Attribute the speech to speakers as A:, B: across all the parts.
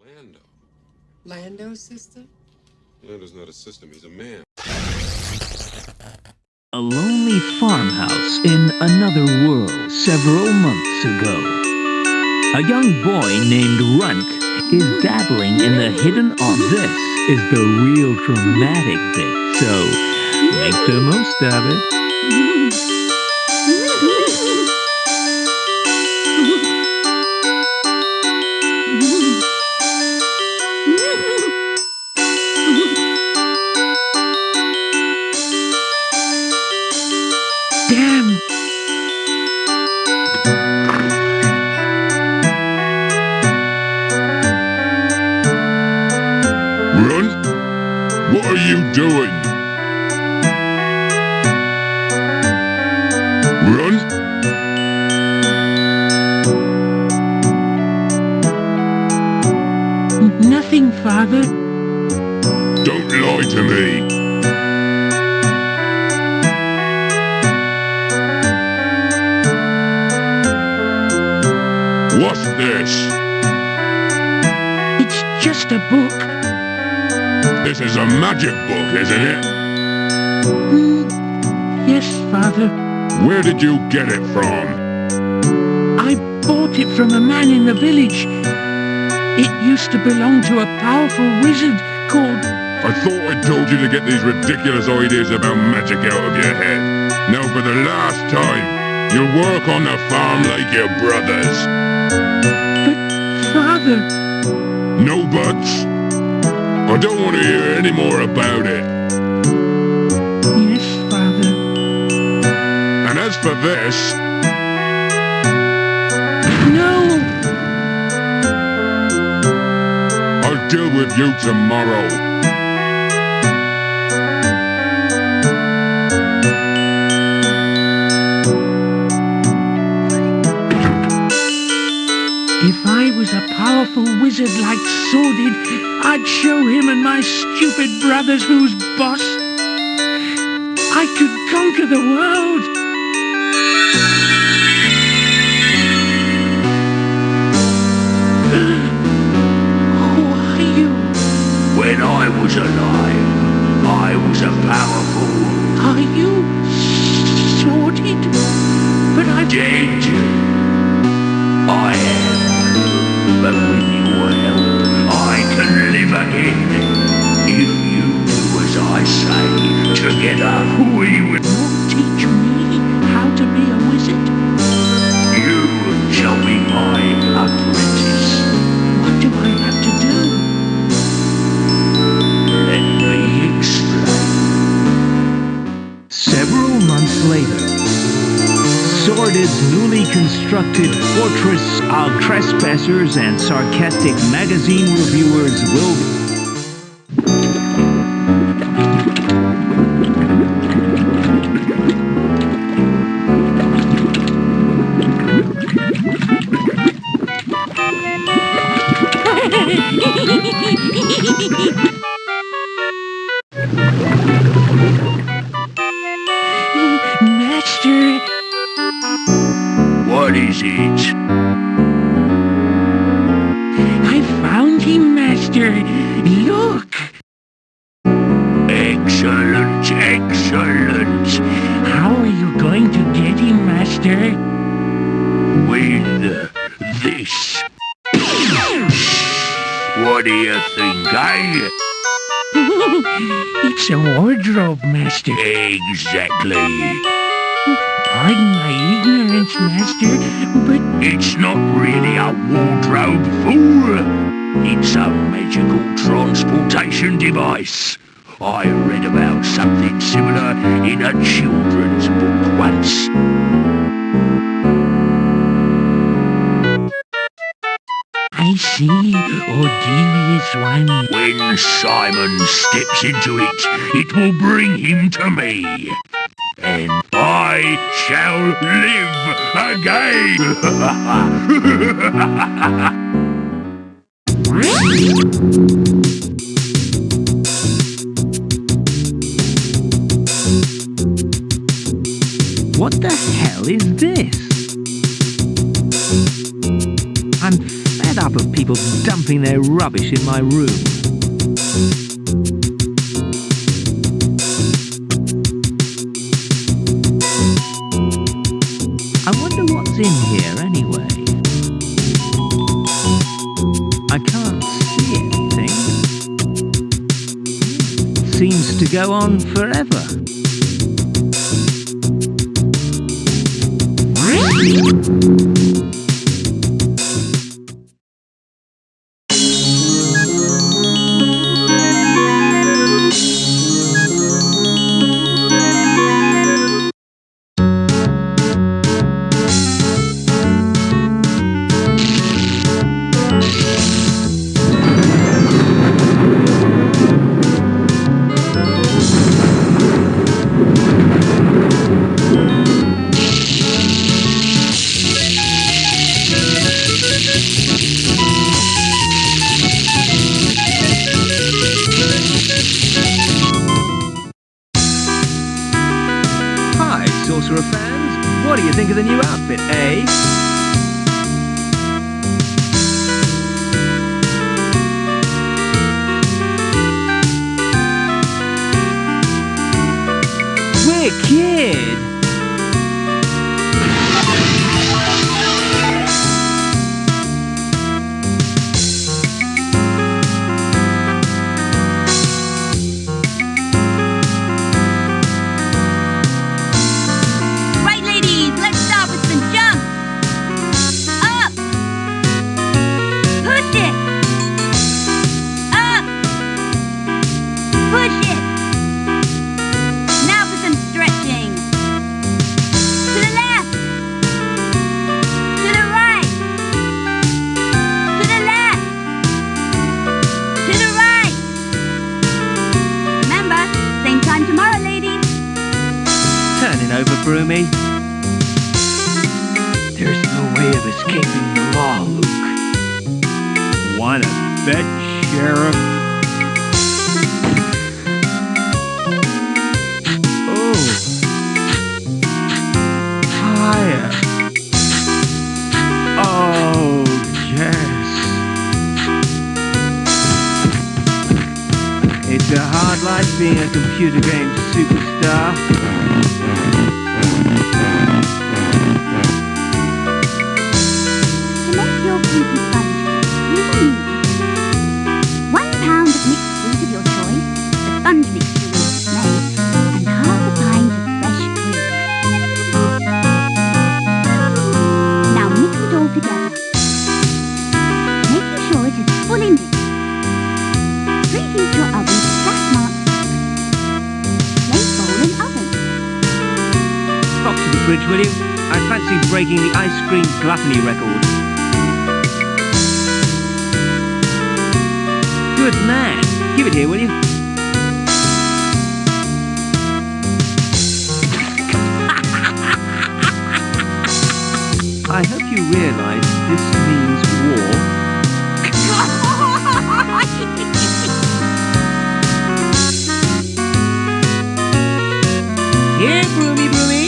A: Lando.
B: Lando-Systems?
A: Lando's not a system, he's a man.
C: A lonely farmhouse in another world several months ago. A young boy named Runt is dabbling in the hidden art. This is the real dramatic bit, so make the most of it. Damn!
D: Run! What are you doing? Run!
C: Nothing, Father.
D: Don't lie to me. What's this?
C: It's just a book.
D: This is a magic book, isn't it?
C: Yes, Father.
D: Where did you get it from?
C: I bought it from a man in the village. It used to belong to a powerful wizard called...
D: I thought I told you to get these ridiculous ideas about magic out of your head. Now for the last time, you'll work on the farm like your brothers.
C: But, Father...
D: No buts. I don't want to hear any more about it.
C: Yes, Father.
D: And as for this...
C: No!
D: I'll deal with you tomorrow.
C: If I was a powerful wizard like Sordid, I'd show him and my stupid brothers who's boss. I could conquer the world. Who are you?
E: When I was alive, I was a powerful...
C: Are you Sordid? But I'm
E: Dead. I am. But with your help, I can live again. If you do as I say, together we will...
C: You'll teach me how to be a wizard?
E: You shall be my apprentice.
C: What do I have to do?
E: Let me explain.
C: Several months later, Sordid's newly constructed fortress of trespassers and sarcastic magazine reviewers will... Master...
E: What is it?
C: I found him, Master. Look!
E: Excellent, excellent.
C: How are you going to get him, Master?
E: With this. What do you think, eh?
C: It's a wardrobe, Master.
E: Exactly.
C: Pardon my ignorance, Master, but...
E: It's not really a wardrobe, fool. It's a magical transportation device. I read about something similar in a children's book once.
C: I see, oh devious one.
E: When Simon steps into it, it will bring him to me. And I shall live again.
C: What the hell is this? I'm fed up of of people dumping their rubbish in my room. I wonder what's in here anyway. I can't see anything. Seems to go on forever. Sorcerer fans, what do you think of the new outfit, eh? Wicked! Over, Broomy.
E: There's no way of escaping the law, Luke.
C: Wanna bet, Sheriff? Oh. Fire. Oh, yes. It's a hard life being a computer game superstar. Fridge, will you? I fancy breaking the ice cream gluttony record. Good man. Give it here, will you? I hope you realise this means war. Here, Broomy, Broomy.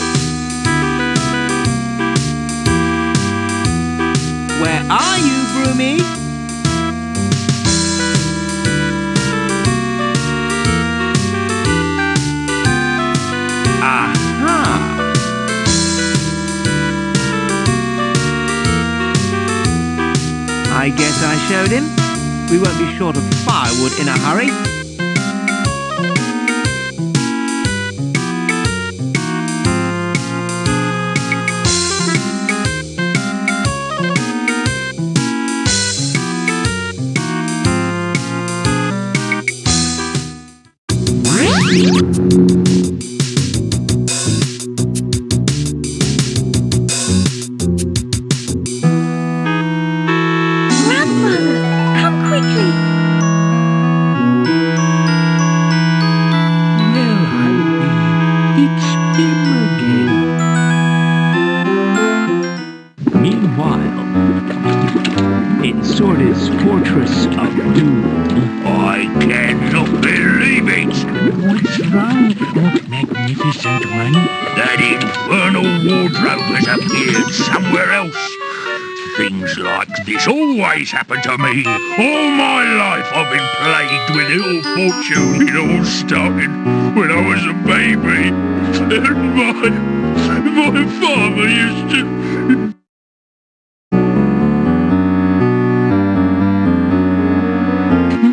C: Where are you, Broomy? Aha! I guess I showed him. We won't be short of firewood in a hurry. Fortress of Doom.
E: I cannot believe it! What's wrong, magnificent one? That infernal wardrobe has appeared somewhere else. Things like this always happen to me. All my life I've been plagued with ill fortune. It all started when I was a baby. And my father used to...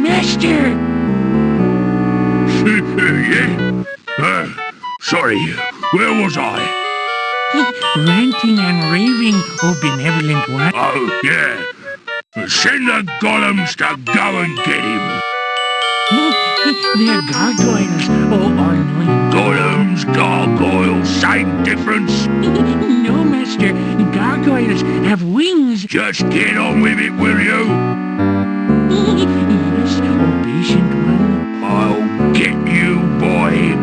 E: Master! Yeah? Sorry, where was I?
F: Ranting and raving, oh benevolent one.
E: Oh, yeah. Send the golems to go and get him.
F: They're gargoyles, oh annoying.
E: Golems, gargoyles, same difference.
F: No, Master, gargoyles have wings.
E: Just get on with it, will you?
F: Yes, oh patient one.
E: I'll get you, boy.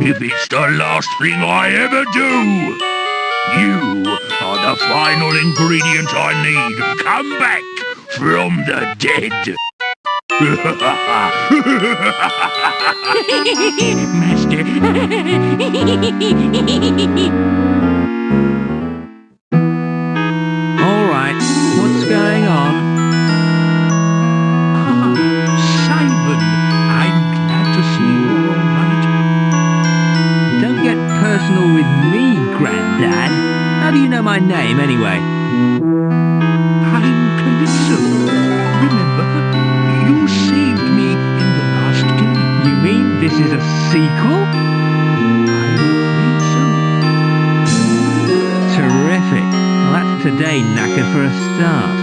E: If it's the last thing I ever do. You are the final ingredient I need. Come back from the dead.
F: Master.
C: All right, what's going on?
F: Simon, I'm glad to see you're all right.
C: Don't get personal with me, Grandad. How do you know my name, anyway?
F: I'm Calypso. Remember, you saved me in the last game.
C: You mean this is a sequel?
F: I'm afraid so.
C: Terrific. Well, that's today knackered for a start.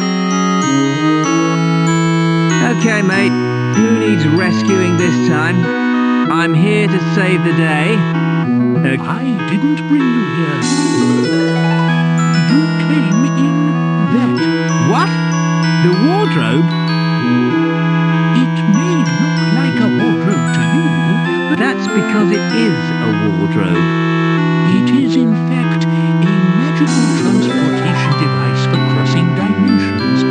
C: Okay, mate. Who needs rescuing this time? I'm here to save the day.
F: I didn't bring you here. You came in that.
C: What? The wardrobe?
F: It may look like a wardrobe to you, but
C: That's because it is a wardrobe.
F: it is in fact a magical transportation device for crossing dimensions.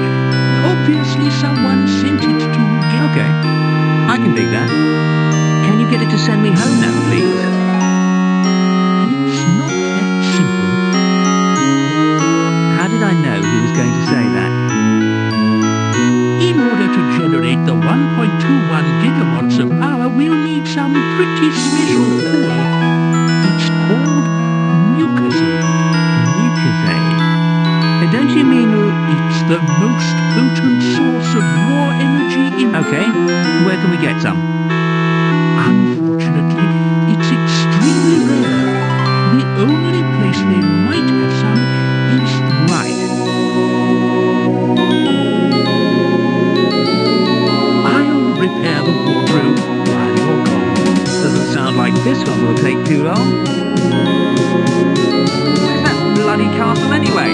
F: Obviously someone sent it to get...
C: Okay, I can dig that. Can you get it to send me home now, please?
F: It's not that simple.
C: How did I know he was going to say that?
F: In order to generate the 1.21 gigawatts of power, we'll need some pretty special fuel. It's called mucosade.
C: Mucosade? Don't you mean...
F: It's the most potent source of raw energy in...
C: Okay, where can we get some?
F: Unfortunately, it's extremely rare. The only place they might have some is...
C: Right.
F: I'll repair the wardrobe while you're gone.
C: Doesn't sound like this one will take too long. Where's that bloody castle anyway?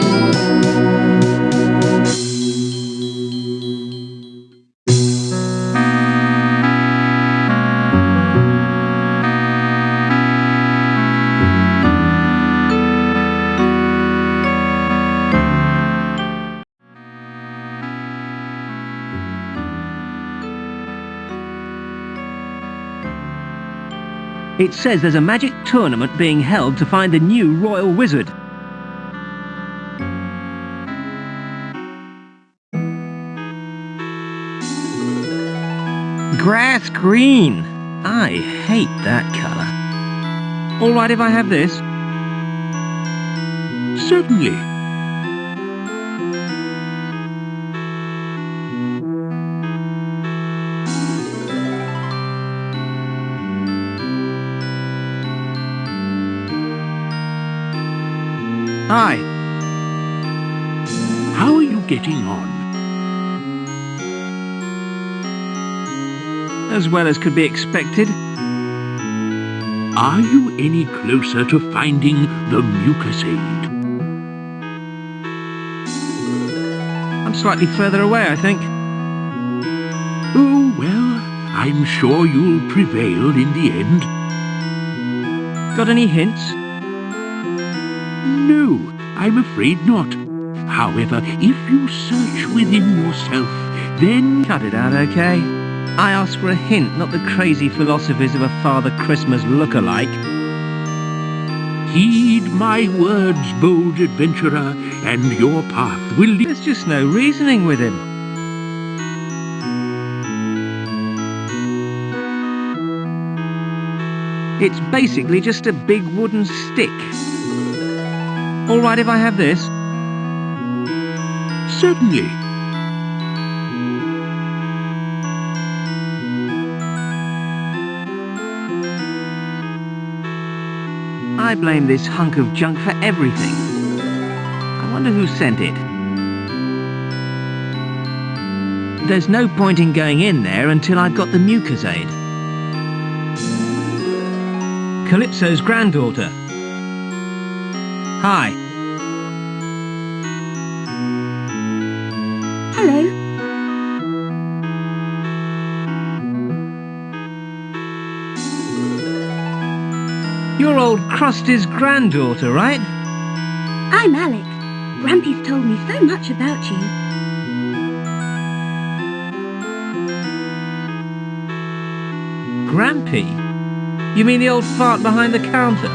C: It says there's a magic tournament being held to find the new royal wizard. Grass green. I hate that colour. All right if I have this?
F: Certainly.
C: Hi.
F: How are you getting on?
C: As well as could be expected.
F: Are you any closer to finding the mucosade?
C: I'm slightly further away, I think.
F: Oh, well, I'm sure you'll prevail in the end.
C: Got any hints?
F: No, I'm afraid not. However, if you search within yourself, then...
C: Cut it out, okay? I asked for a hint, not the crazy philosophies of a Father Christmas look-alike.
E: Heed my words, bold adventurer, and your path will lead...
C: There's just no reasoning with him. It's basically just a big wooden stick. All right if I have this?
E: Certainly.
C: I blame this hunk of junk for everything. I wonder who sent it. There's no point in going in there until I've got the mucus aid. Calypso's granddaughter. Hi.
G: Hello.
C: You're old Krusty's granddaughter, right?
G: I'm Alec. Grampy's told me so much about you.
C: Grampy? You mean the old fart behind the counter?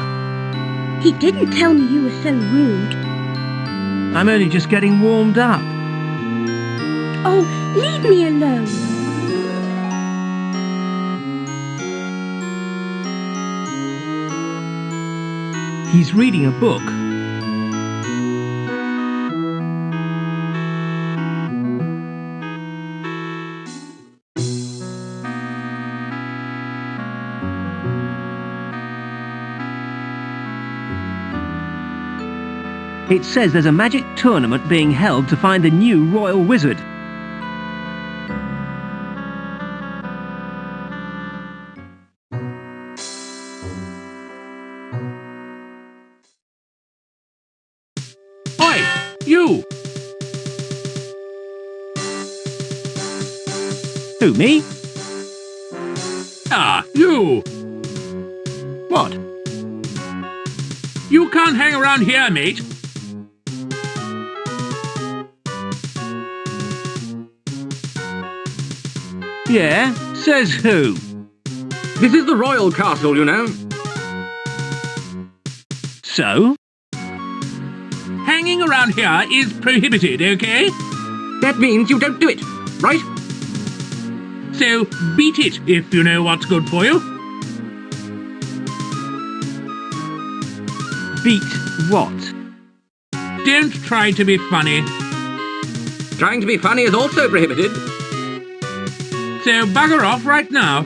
G: He didn't tell me you were so rude.
C: I'm only just getting warmed up.
G: Oh, leave me alone.
C: He's reading a book. It says there's a magic tournament being held to find the new royal wizard.
E: Oi, you!
C: Who, me?
E: Ah, you!
C: What?
E: You can't hang around here, mate.
C: Yeah? Says who?
H: This is the royal castle, you know.
C: So?
E: Hanging around here is prohibited, okay?
H: That means you don't do it, right?
E: So beat it if you know what's good for you.
C: Beat what?
E: Don't try to be funny.
H: Trying to be funny is also prohibited.
E: So bugger off right now.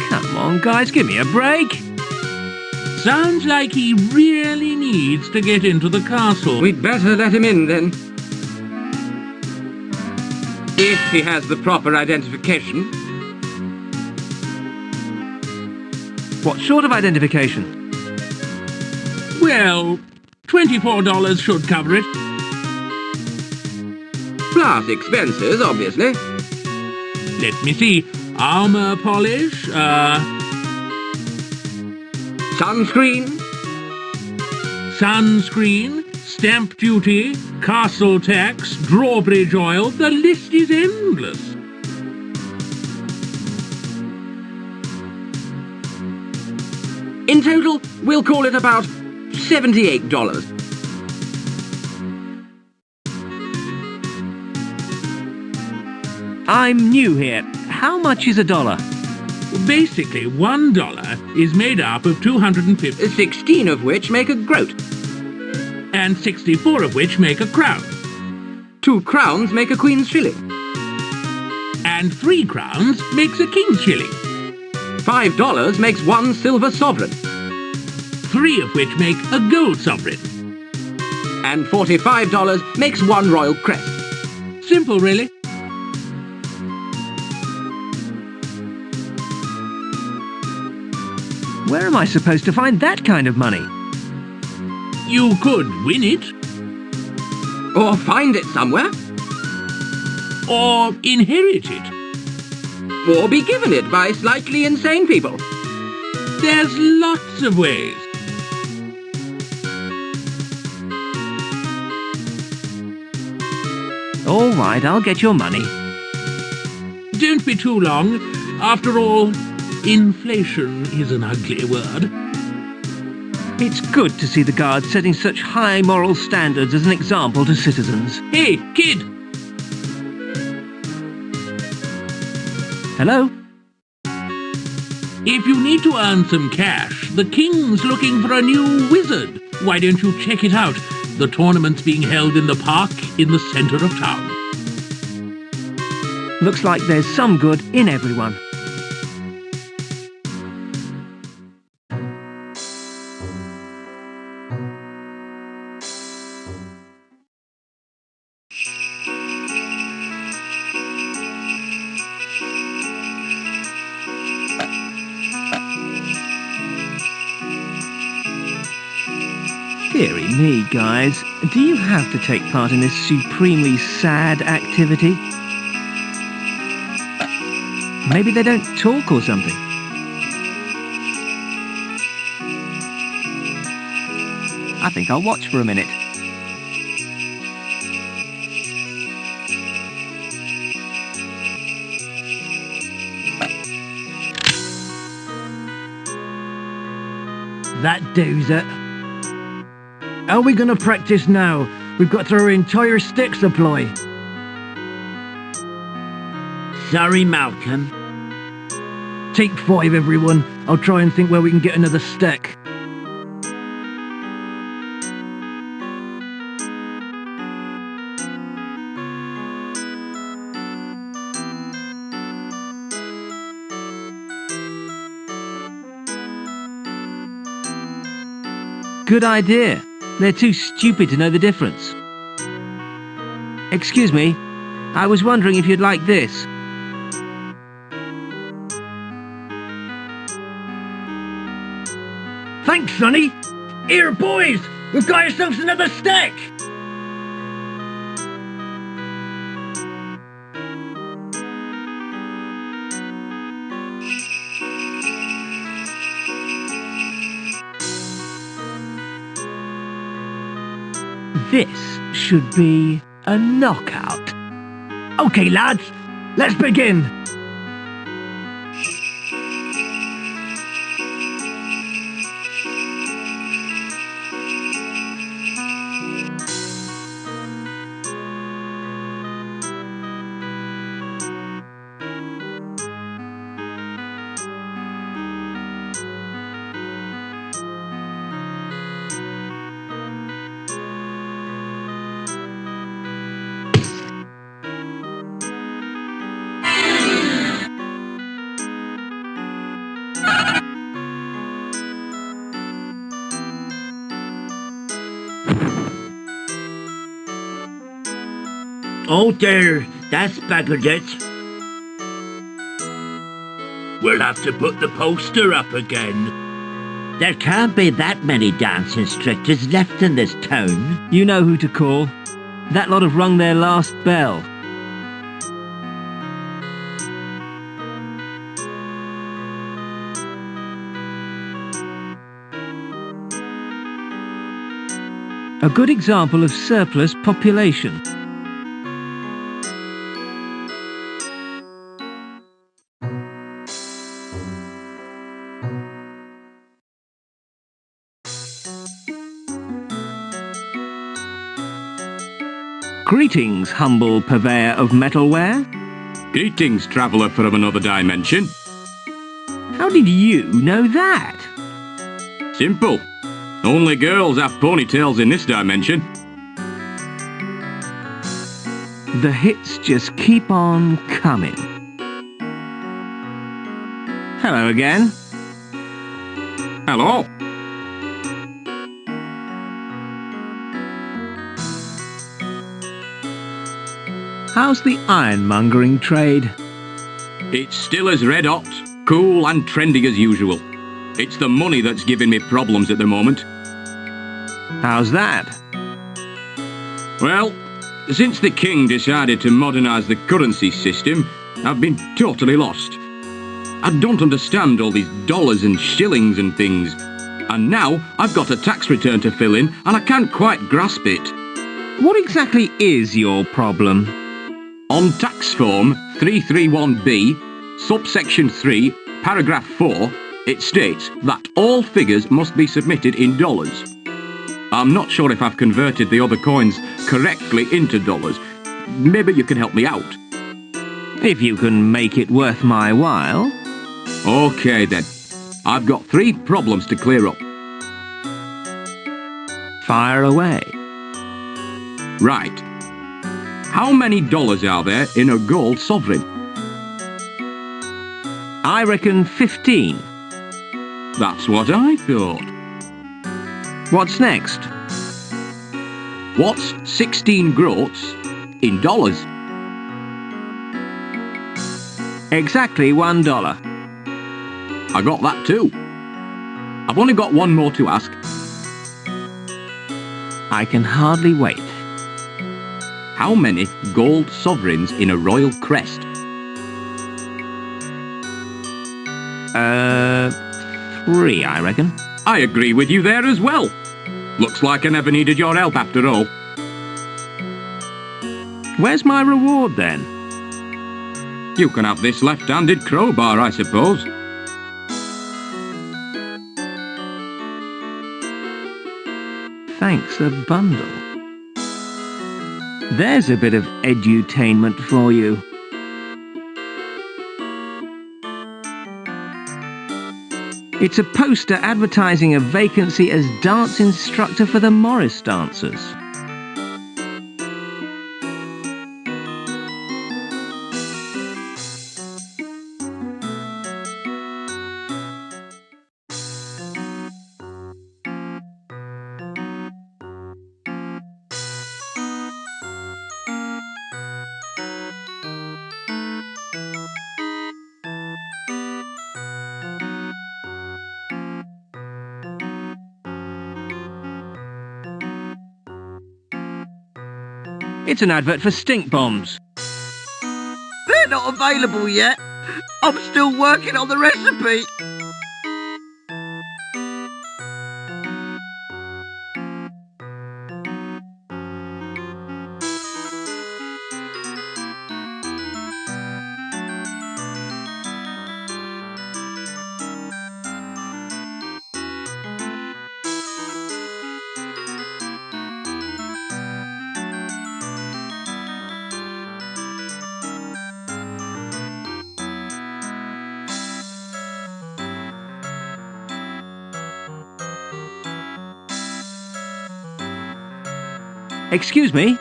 C: Come on, guys, give me a break.
E: Sounds like he really needs to get into the castle.
H: We'd better let him in, then. If he has the proper identification.
C: What sort of identification?
E: Well, $24 should cover it.
H: Plus expenses, obviously.
E: Let me see. Armor polish, sunscreen, stamp duty, castle tax, drawbridge oil. The list is endless.
H: In total, we'll call it about $78.
C: I'm new here. How much is $1?
E: Basically, $1 is made up of 250,
H: 16 of which make a groat.
E: and 64 of which make a crown.
H: 2 crowns make a queen's shilling.
E: And 3 crowns makes a king's shilling.
H: $5 makes 1 silver sovereign.
E: 3 of which make a gold sovereign.
H: And $45 makes 1 royal crest.
E: Simple, really.
C: Where am I supposed to find that kind of money?
E: You could win it,
H: Or find it somewhere.
E: or inherit it.
H: Or be given it by slightly insane people.
E: There's lots of ways.
C: All right, I'll get your money.
E: Don't be too long. After all,
F: inflation is an ugly word.
C: It's good to see the Guard setting such high moral standards as an example to citizens.
F: Hey, kid!
C: Hello?
F: If you need to earn some cash, the King's looking for a new wizard. Why don't you check it out? The tournament's being held in the park in the centre of town.
C: Looks like there's some good in everyone. Deary me, guys. Do you have to take part in this supremely sad activity? Maybe they don't talk or something. I think I'll watch for a minute. That does it. How are we going to practice now? We've got our entire stick supply.
E: Sorry, Malcolm.
C: Take 5, everyone. I'll try and think where we can get another stick. Good idea. They're too stupid to know the difference. Excuse me, I was wondering if you'd like this. Thanks, Sonny. Here, boys, we've got ourselves another stick. This should be a knockout. Okay, lads, let's begin.
E: Oh dear, that's baggered it. We'll have to put the poster up again. There can't be that many dance instructors left in this town.
C: You know who to call. That lot have rung their last bell. A good example of surplus population. Greetings, humble purveyor of metalware.
H: Greetings, traveller from another dimension.
C: How did you know that?
H: Simple. Only girls have ponytails in this dimension.
C: The hits just keep on coming. Hello again.
H: Hello.
C: How's the ironmongering trade?
H: It's still as red hot, cool and trendy as usual. It's the money that's giving me problems at the moment.
C: How's that?
H: Well, since the king decided to modernise the currency system, I've been totally lost. I don't understand all these dollars and shillings and things. And now I've got a tax return to fill in and I can't quite grasp it.
C: What exactly is your problem?
H: On tax form 331B, subsection 3, paragraph 4, it states that all figures must be submitted in dollars. I'm not sure if I've converted the other coins correctly into dollars. Maybe you can help me out.
C: If you can make it worth my while.
H: Okay then. I've got 3 problems to clear up.
C: Fire away.
H: Right. How many dollars are there in a gold sovereign?
C: I reckon 15.
H: That's what I thought.
C: What's next?
H: What's 16 groats in dollars?
C: Exactly $1.
H: I got that too. I've only got one more to ask.
C: I can hardly wait.
H: How many gold sovereigns in a royal crest?
C: 3, I reckon.
H: I agree with you there as well. Looks like I never needed your help after all.
C: Where's my reward then?
H: You can have this left-handed crowbar, I suppose.
C: Thanks a bundle. There's a bit of edutainment for you. It's a poster advertising a vacancy as dance instructor for the Morris dancers. It's an advert for stink bombs.
F: They're not available yet. I'm still working on the recipe.
C: Excuse me?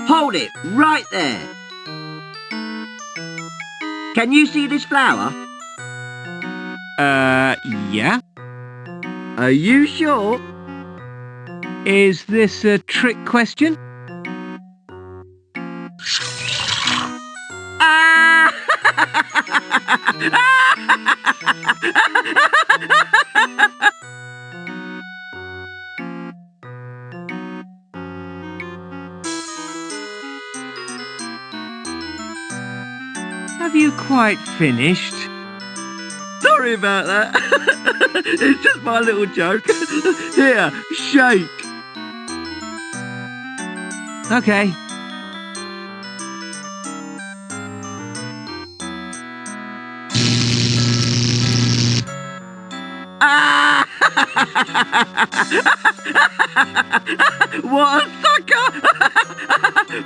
F: Hold it, right there. Can you see this flower?
C: Yeah?
F: Are you sure?
C: Is this a trick question?
F: Ah!
C: Have you quite finished?
F: Sorry about that. It's just my little joke. Here, shake.
C: Okay.
F: Ah! What a sucker!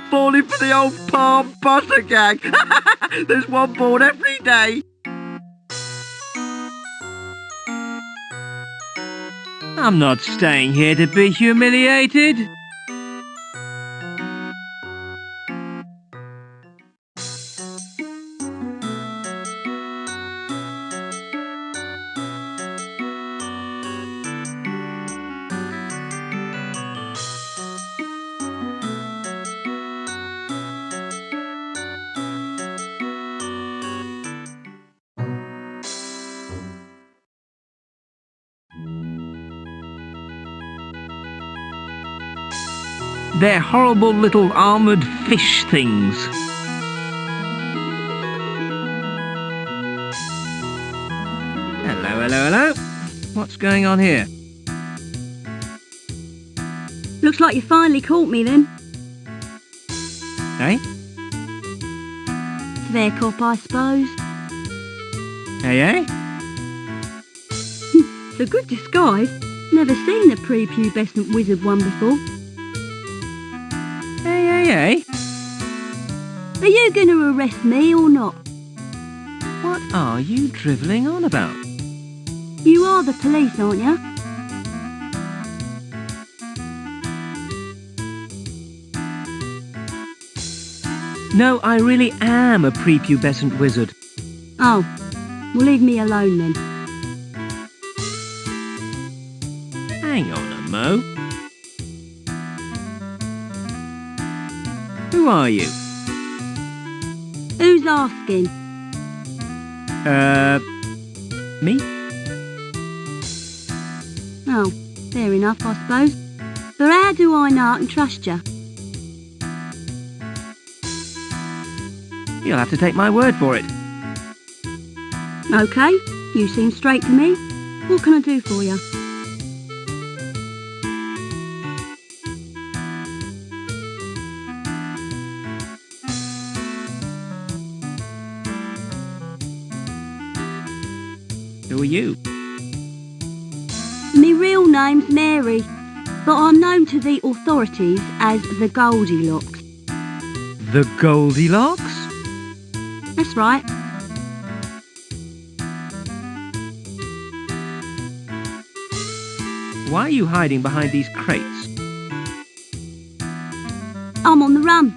F: Falling for the old palm butter gag. There's one born every day.
C: I'm not staying here to be humiliated. They're horrible little armoured fish things. Hello, hello, hello. What's going on here?
F: The
G: Looks like you finally caught me then.
F: Eh?
G: Fair cop, I suppose.
F: Eh?
G: It's a good disguise. Never seen the prepubescent wizard one before.
F: Eh?
G: Are you going to arrest me or not?
F: What are you drivelling on about?
G: You are the police, aren't you?
F: No, I really am a prepubescent wizard.
G: Oh, well leave me alone then.
F: Hang on a mo. Who are you?
G: Who's asking?
F: Me?
G: Oh, fair enough, I suppose. But how do I know I can trust you?
F: You'll have to take my word for it.
G: OK, you seem straight to me. What can I do for you?
F: Who are you?
G: Me real name's Mary, but I'm known to the authorities as the Goldilocks.
F: The Goldilocks?
G: That's right.
F: Why are you hiding behind these crates?
G: I'm on the run.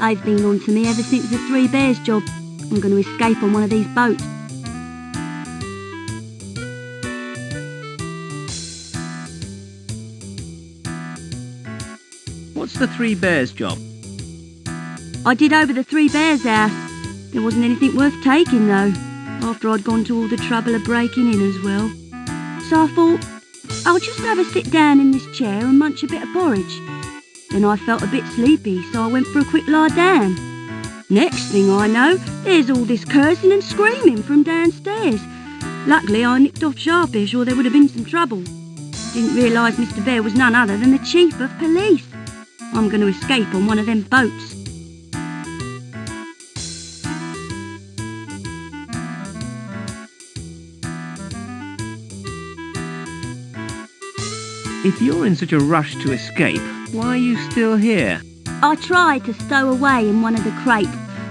G: They've been on to me ever since the Three Bears job. I'm going to escape on one of these boats.
F: What's the Three Bears job?
G: I did over the Three Bears house. There wasn't anything worth taking though, after I'd gone to all the trouble of breaking in as well. So I thought, I'll just have a sit down in this chair and munch a bit of porridge. Then I felt a bit sleepy, so I went for a quick lie down. Next thing I know, there's all this cursing and screaming from downstairs. Luckily I nicked off sharpish or there would have been some trouble. Didn't realise Mr. Bear was none other than the Chief of Police. I'm going to escape on one of them boats.
F: If you're in such a rush to escape, why are you still here?
G: I tried to stow away in one of the crates,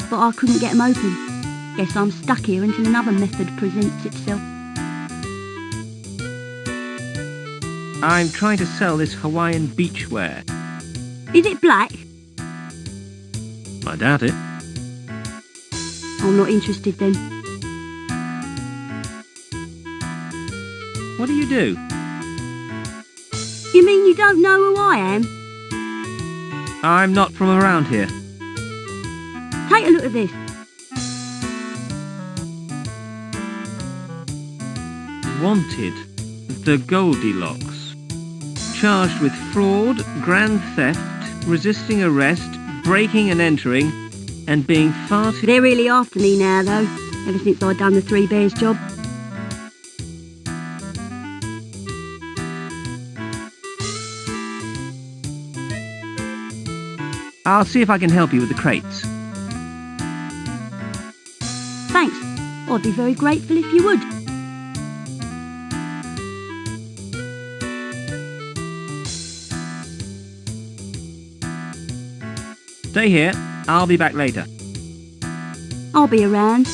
G: but I couldn't get them open. Guess I'm stuck here until another method presents itself.
F: I'm trying to sell this Hawaiian beachwear.
G: Is it black?
F: I doubt it.
G: I'm not interested then.
F: What do you do?
G: You mean you don't know who I am?
F: I'm not from around here.
G: Take a look at this.
F: Wanted, the Goldilocks. Charged with fraud, grand theft, resisting arrest, breaking and entering, and being far too...
G: They're really after me now though, ever since I'd done the Three Bears job.
F: I'll see if I can help you with the crates.
G: Thanks. I'd be very grateful if you would.
F: Stay here. I'll be back later.
G: I'll be around.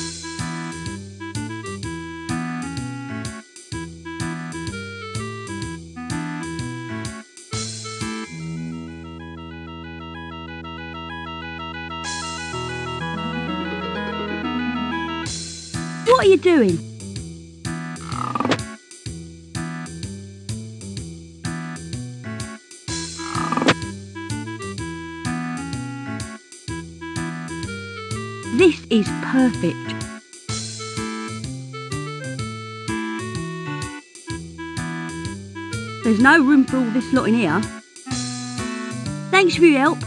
G: What are you doing? This is perfect. There's no room for all this lot in here. Thanks for your help.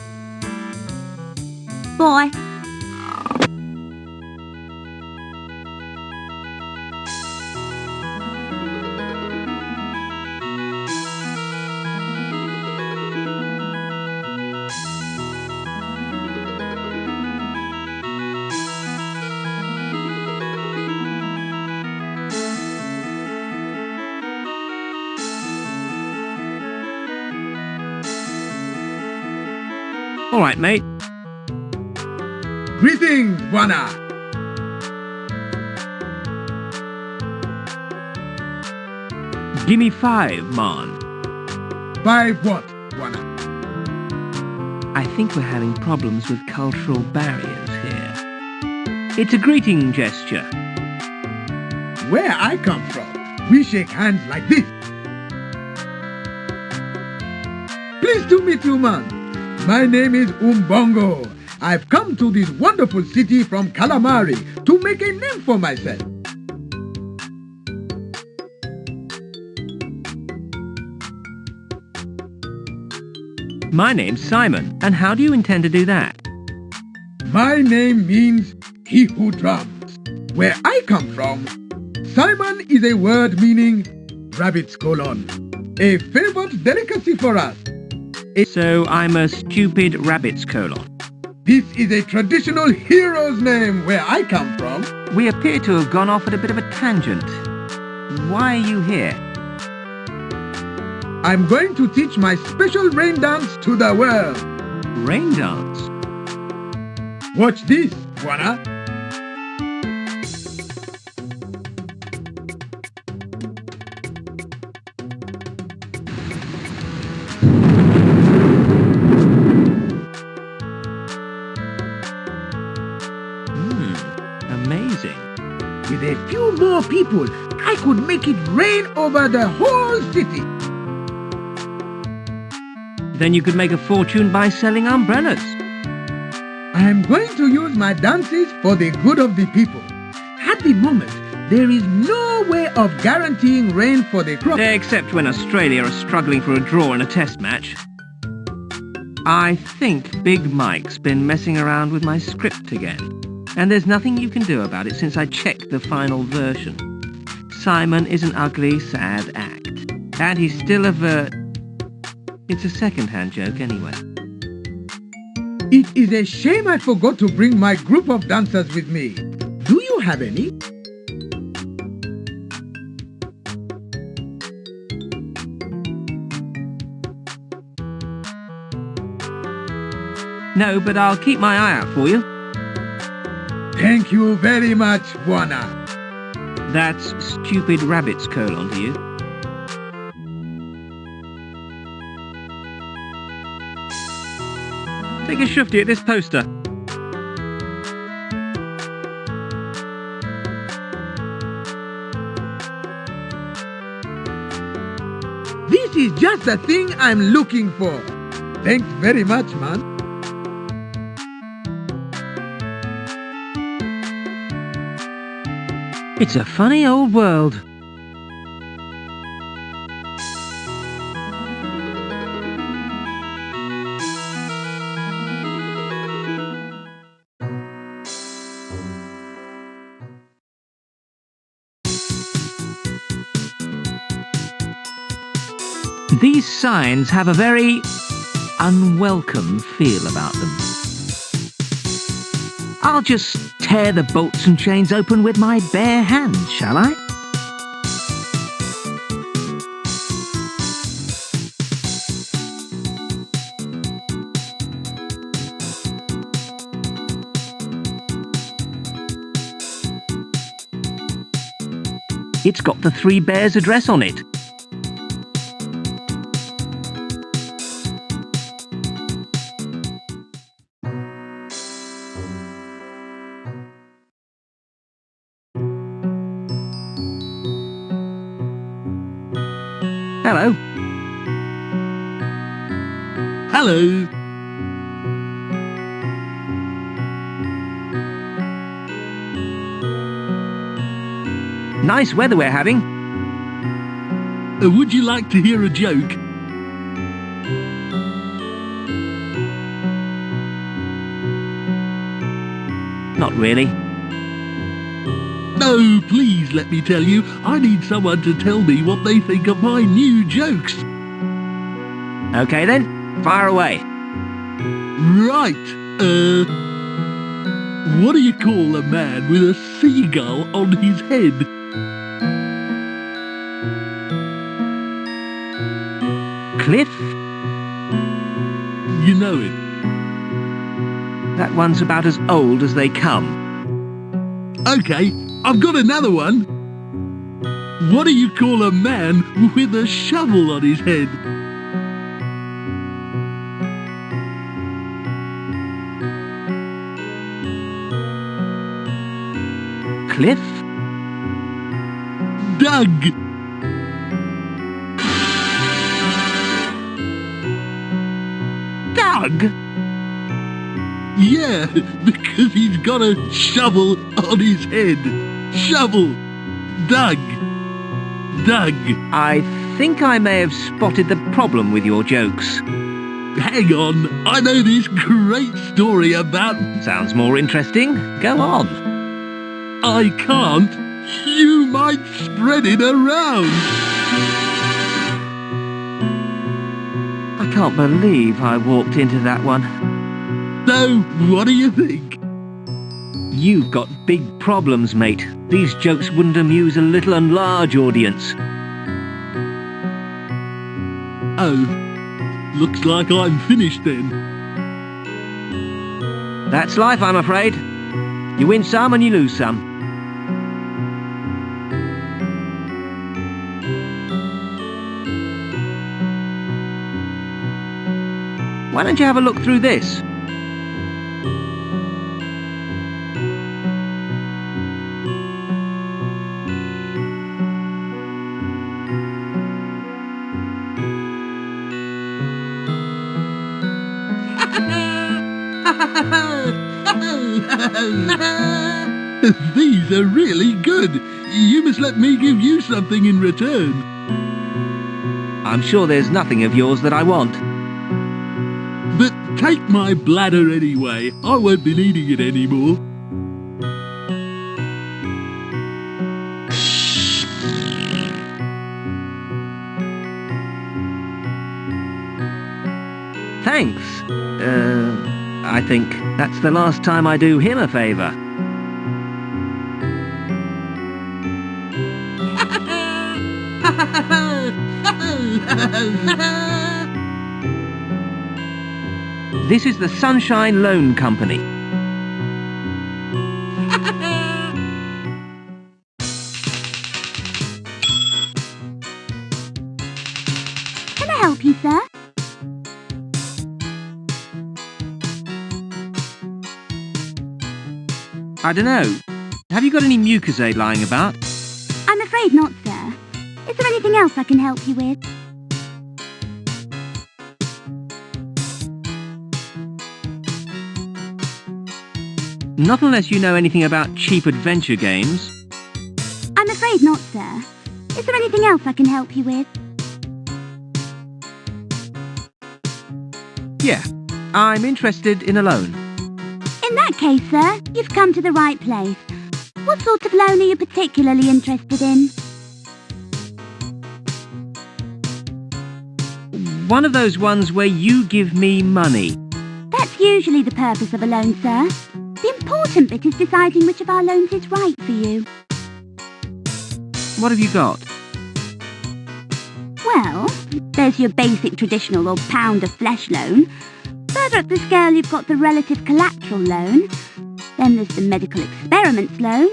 G: Bye.
C: All right, mate.
I: Greetings, Bwana.
C: Give me 5, man.
I: 5 what, Bwana?
C: I think we're having problems with cultural barriers here. It's a greeting gesture.
I: Where I come from, we shake hands like this. Pleased to meet you, man. My name is Umbongo. I've come to this wonderful city from Calamari to make a name for myself.
C: My name's Simon, and how do you intend to do that?
I: My name means he who drums. Where I come from, Simon is a word meaning rabbit's colon, a favored delicacy for us.
C: So I'm a stupid rabbit's colon.
I: This is a traditional hero's name where I come from.
C: We appear to have gone off at a bit of a tangent. Why are you here?
I: I'm going to teach my special rain dance to the world.
C: Rain dance?
I: Watch this, Bwana.
C: Amazing.
I: With a few more people, I could make it rain over the whole city.
C: Then you could make a fortune by selling umbrellas.
I: I am going to use my dances for the good of the people. At the moment, there is no way of guaranteeing rain for the crop.
C: Except when Australia are struggling for a draw in a test match. I think Big Mike's been messing around with my script again. And there's nothing you can do about it since I checked the final version. Simon is an ugly, sad act. And he's still a It's a second-hand joke anyway.
I: It is a shame I forgot to bring my group of dancers with me. Do you have any?
C: No, but I'll keep my eye out for you.
I: Thank you very much, Bwana.
C: That's stupid rabbit's colon to you. Take a shufty at this poster.
I: This is just the thing I'm looking for. Thanks very much, man.
C: It's a funny old world. These signs have a very unwelcome feel about them. I'll just tear the bolts and chains open with my bare hands, shall I? It's got the Three Bears address on it. Hello.
J: Hello.
C: Nice weather we're having.
J: Would you like to hear a joke?
C: Not really.
J: No, please let me tell you. I need someone to tell me what they think of my new jokes.
C: Okay then, fire away.
J: Right. What do you call a man with a seagull on his head?
C: Cliff?
J: You know it.
C: That one's about as old as they come.
J: Okay, I've got another one. What do you call a man with a shovel on his head?
C: Cliff?
J: Doug!
C: Doug?
J: Yeah, because he's got a shovel on his head. Shovel! Doug! Doug!
C: I think I may have spotted the problem with your jokes.
J: Hang on, I know this great story about...
C: Sounds more interesting. Go on.
J: I can't. You might spread it around.
C: I can't believe I walked into that one.
J: So, what do you think?
C: You've got big problems, mate. These jokes wouldn't amuse a little and large audience.
J: Oh, looks like I'm finished then.
C: That's life, I'm afraid. You win some and you lose some. Why don't you have a look through this?
J: These are really good. You must let me give you something in return.
C: I'm sure there's nothing of yours that I want.
J: But take my bladder anyway. I won't be needing it anymore.
C: Thanks. I think that's the last time I do him a favour. This is the Sunshine Loan Company.
G: Can I help you, sir?
C: I don't know. Have you got any mucosade lying about?
G: I'm afraid not, sir. Is there anything else I can help you with?
C: Not unless you know anything about cheap adventure games.
G: I'm afraid not, sir. Is there anything else I can help you with?
C: Yeah, I'm interested in a loan.
G: In that case, sir, you've come to the right place. What sort of loan are you particularly interested in?
C: One of those ones where you give me money.
G: That's usually the purpose of a loan, sir. The important bit is deciding which of our loans is right for you.
C: What have you got?
G: Well, there's your basic traditional or pound of flesh loan. Further up the scale, you've got the relative collateral loan. Then there's the medical experiments loan.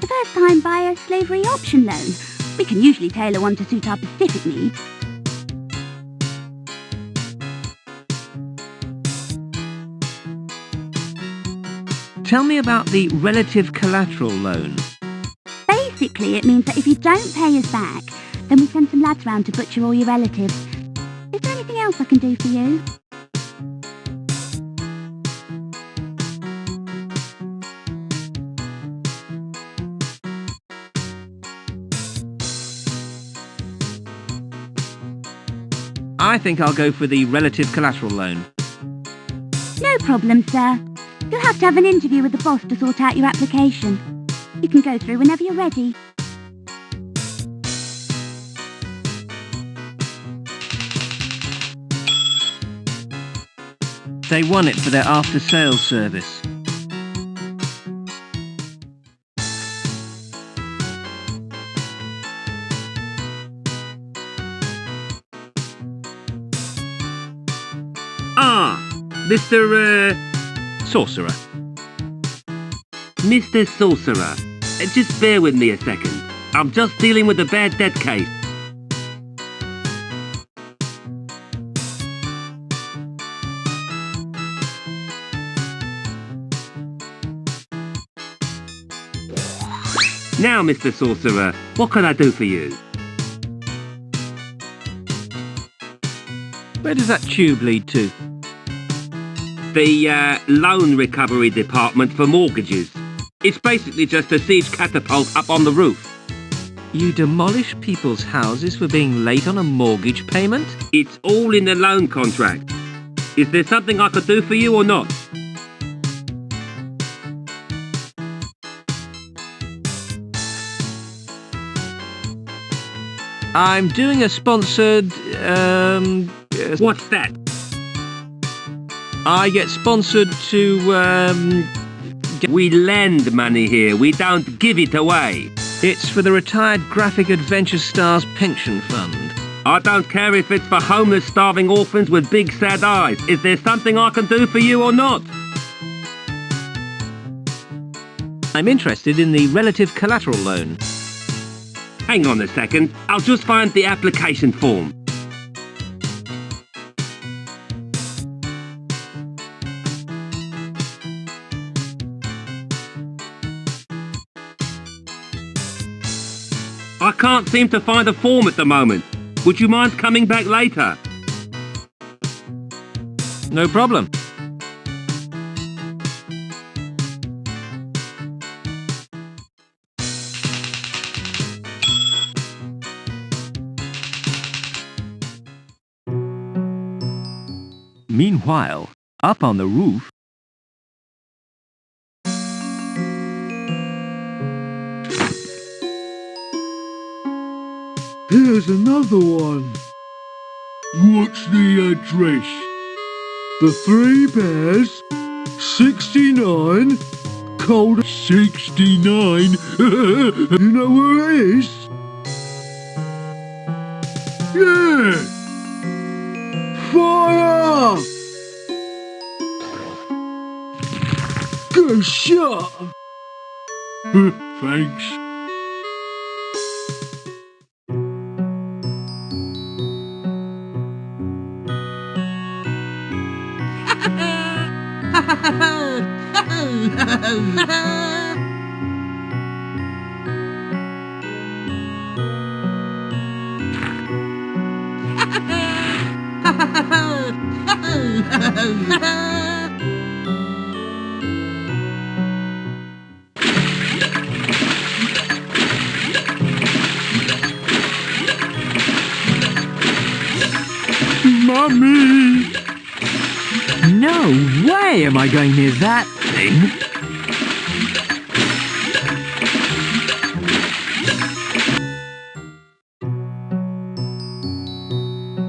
G: The first-time buyer slavery option loan. We can usually tailor one to suit our specific needs.
C: Tell me about the relative collateral loan.
G: Basically, it means that if you don't pay us back, then we send some lads round to butcher all your relatives. Is there anything else I can do for you?
C: I think I'll go for the relative collateral loan.
G: No problem, sir. You'll have to have an interview with the boss to sort out your application. You can go through whenever you're ready.
C: They won it for their after-sales service. Ah, Mr. Sorcerer.
E: Mr. Sorcerer, just bear with me a second. I'm just dealing with a bad debt case. Now, Mr. Sorcerer, what can I do for you?
C: Where does that tube lead to?
E: The loan recovery department for mortgages. It's basically just a siege catapult up on the roof.
C: You demolish people's houses for being late on a mortgage payment?
E: It's all in the loan contract. Is there something I could do for you or not?
C: I'm doing a sponsored,
E: What's that?
C: I get sponsored to,
E: We lend money here, we don't give it away.
C: It's for the Retired Graphic Adventure Stars Pension Fund.
E: I don't care if it's for homeless, starving orphans with big sad eyes. Is there something I can do for you or not?
C: I'm interested in the relative collateral loan.
E: Hang on a second, I'll just find the application form. I can't seem to find a form at the moment. Would you mind coming back later?
C: No problem. Meanwhile, up on the roof,
J: Here's another one. What's the address? The Three Bears, 69, code 69. You know where it is? Yeah! Fire! Good shot! Thanks. Mommy!
C: no way am I going near that thing.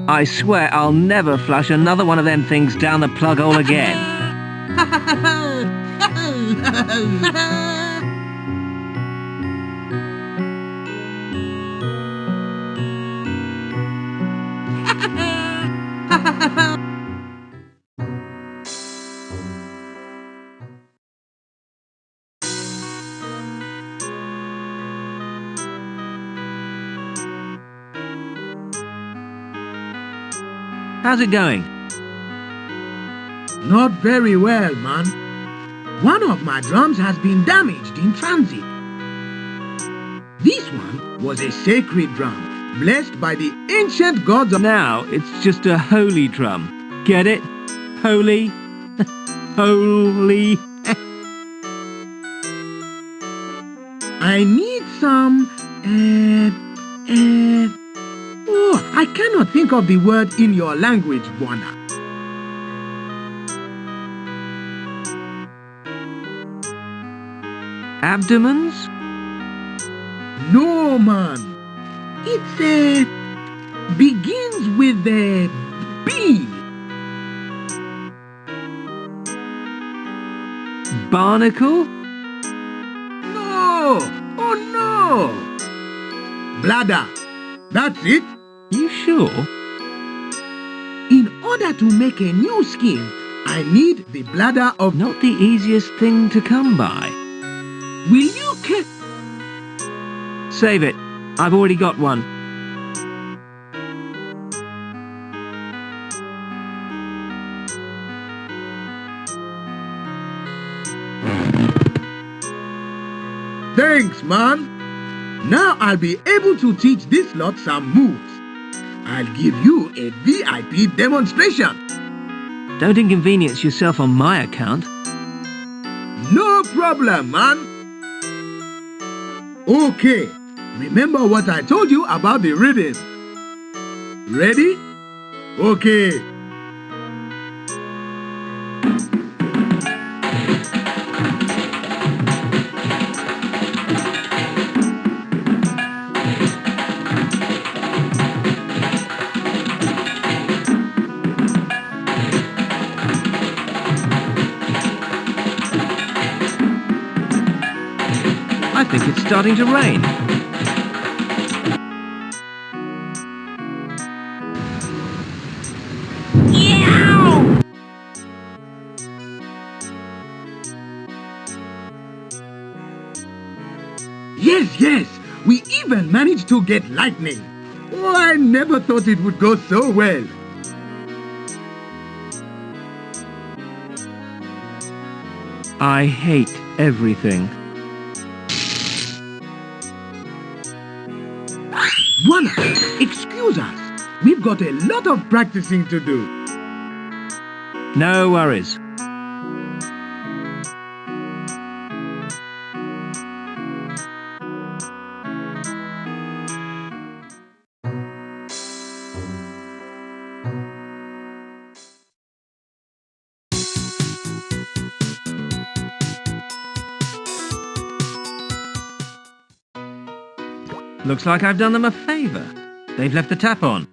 C: I swear I'll never flush another one of them things down the plug hole again. How's it going?
I: Not very well, man. One of my drums has been damaged in transit. This one was a sacred drum, blessed by the ancient gods of...
C: Now it's just a holy drum. Get it? Holy? Holy?
I: I need some... Oh, I cannot think of the word in your language, Buana.
C: Abdomens?
I: No, man. It's begins with a B.
C: Barnacle?
I: No! Oh no! Bladder. That's it.
C: You sure?
I: In order to make a new skin, I need the bladder of...
C: Not the easiest thing to come by.
J: Will you
C: Save it. I've already got one.
I: Thanks, man. Now I'll be able to teach this lot some moves. I'll give you a VIP demonstration.
C: Don't inconvenience yourself on my account.
I: No problem, man. Okay, remember what I told you about the rhythm. Ready? Okay.
C: I think it's starting to rain.
I: Yes, we even managed to get lightning. Oh, I never thought it would go so well.
C: I hate everything.
I: Voila! Excuse us. We've got a lot of practicing to do.
C: No worries. Looks like I've done them a favour. They've left the tap on.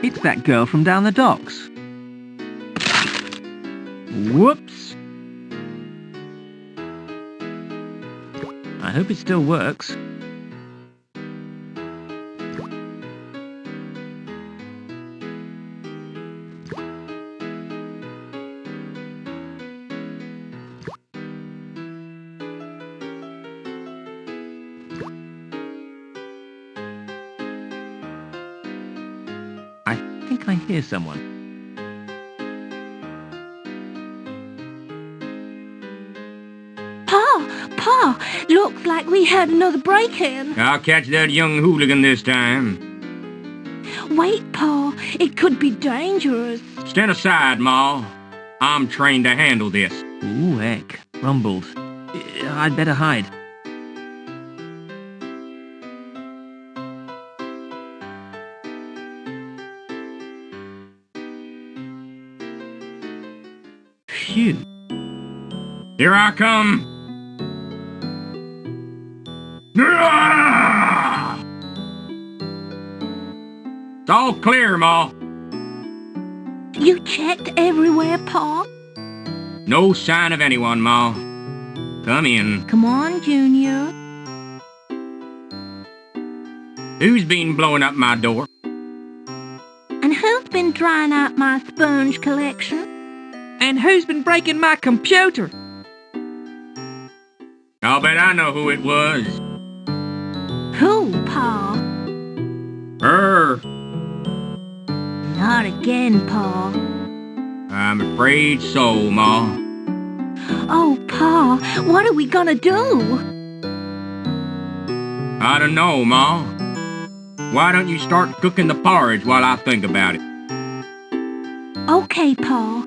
C: It's that girl from down the docks. Whoops. I hope it still works. I think I hear someone.
G: Pa, looks like we had another break-in.
H: I'll catch that young hooligan this time.
G: Wait, Pa, it could be dangerous.
H: Stand aside, Ma. I'm trained to handle this.
C: Ooh, heck. Rumbled. I'd better hide. Phew.
H: Here I come. It's all clear, Ma.
G: You checked everywhere, Pa?
H: No sign of anyone, Ma. Come in.
G: Come on, Junior.
H: Who's been blowing up my door?
G: And who's been drying out my sponge collection?
F: And who's been breaking my computer?
H: I'll bet I know who it was.
G: Who, Pa?
H: Her.
G: Not again, Pa.
H: I'm afraid so, Ma.
G: Oh, Pa, what are we gonna do?
H: I don't know, Ma. Why don't you start cooking the porridge while I think about it?
G: Okay, Pa.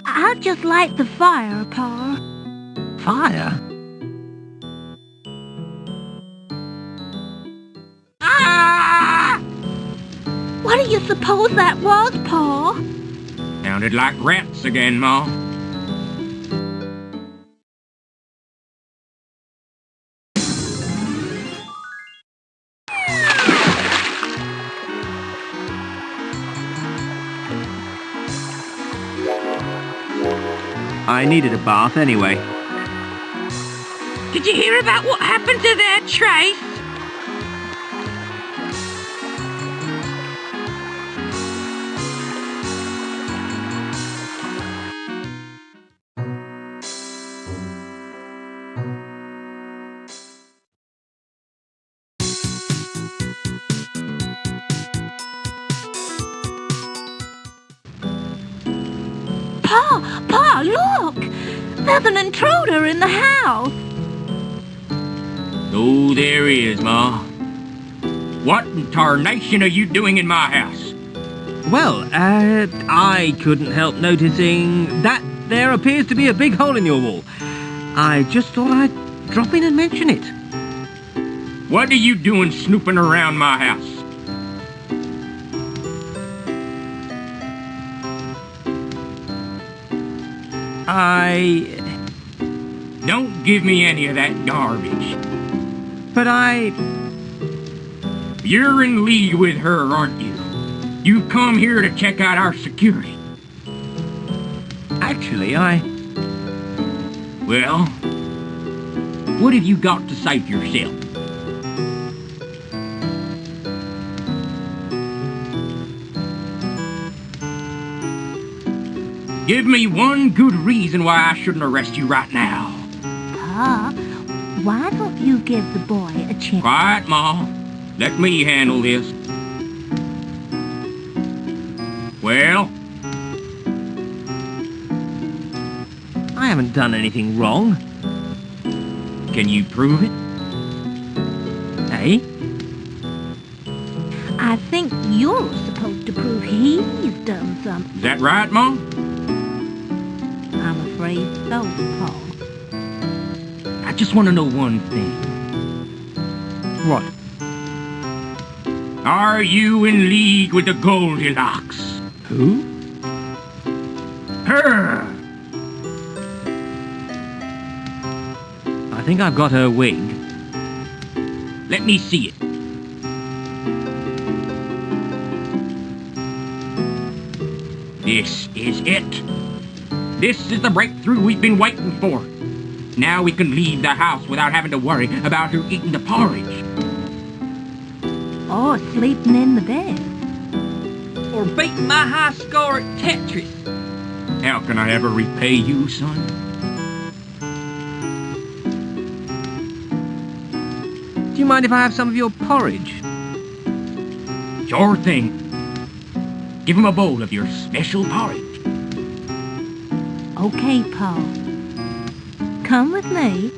G: I'd just light the fire, Pa.
C: Fire?
G: What do you suppose that was, Pa?
H: Sounded like rats again, Ma.
C: I needed a bath anyway.
F: Did you hear about what happened to their trace?
G: Pa, look! There's an intruder in the house.
E: Oh, there is, Ma. What in tarnation are you doing in my house?
C: Well, I couldn't help noticing that there appears to be a big hole in your wall. I just thought I'd drop in and mention it.
E: What are you doing snooping around my house? Don't give me any of that garbage.
C: But
E: You're in league with her, aren't you? You come here to check out our security.
C: Actually,
E: Well, what have you got to say for yourself? Give me one good reason why I shouldn't arrest you right now.
G: Pa, why don't you give the boy a chance?
E: Quiet, Ma. Let me handle this. Well?
C: I haven't done anything wrong.
E: Can you prove it?
C: Eh?
G: I think you're supposed to prove he's done something.
E: Is that right, Ma?
G: I'm afraid so, Pa.
E: I just want to know one thing.
C: What?
E: Are you in league with the Goldilocks?
C: Who?
E: Her!
C: I think I've got her wig.
E: Let me see it. This is it. This is the breakthrough we've been waiting for. Now we can leave the house without having to worry about her eating the porridge.
G: Or sleeping in the bed.
F: Or beating my high score at Tetris?
E: How can I ever repay you, son?
C: Do you mind if I have some of your porridge?
E: Sure thing. Give him a bowl of your special porridge.
G: Okay, Pa. Come with me.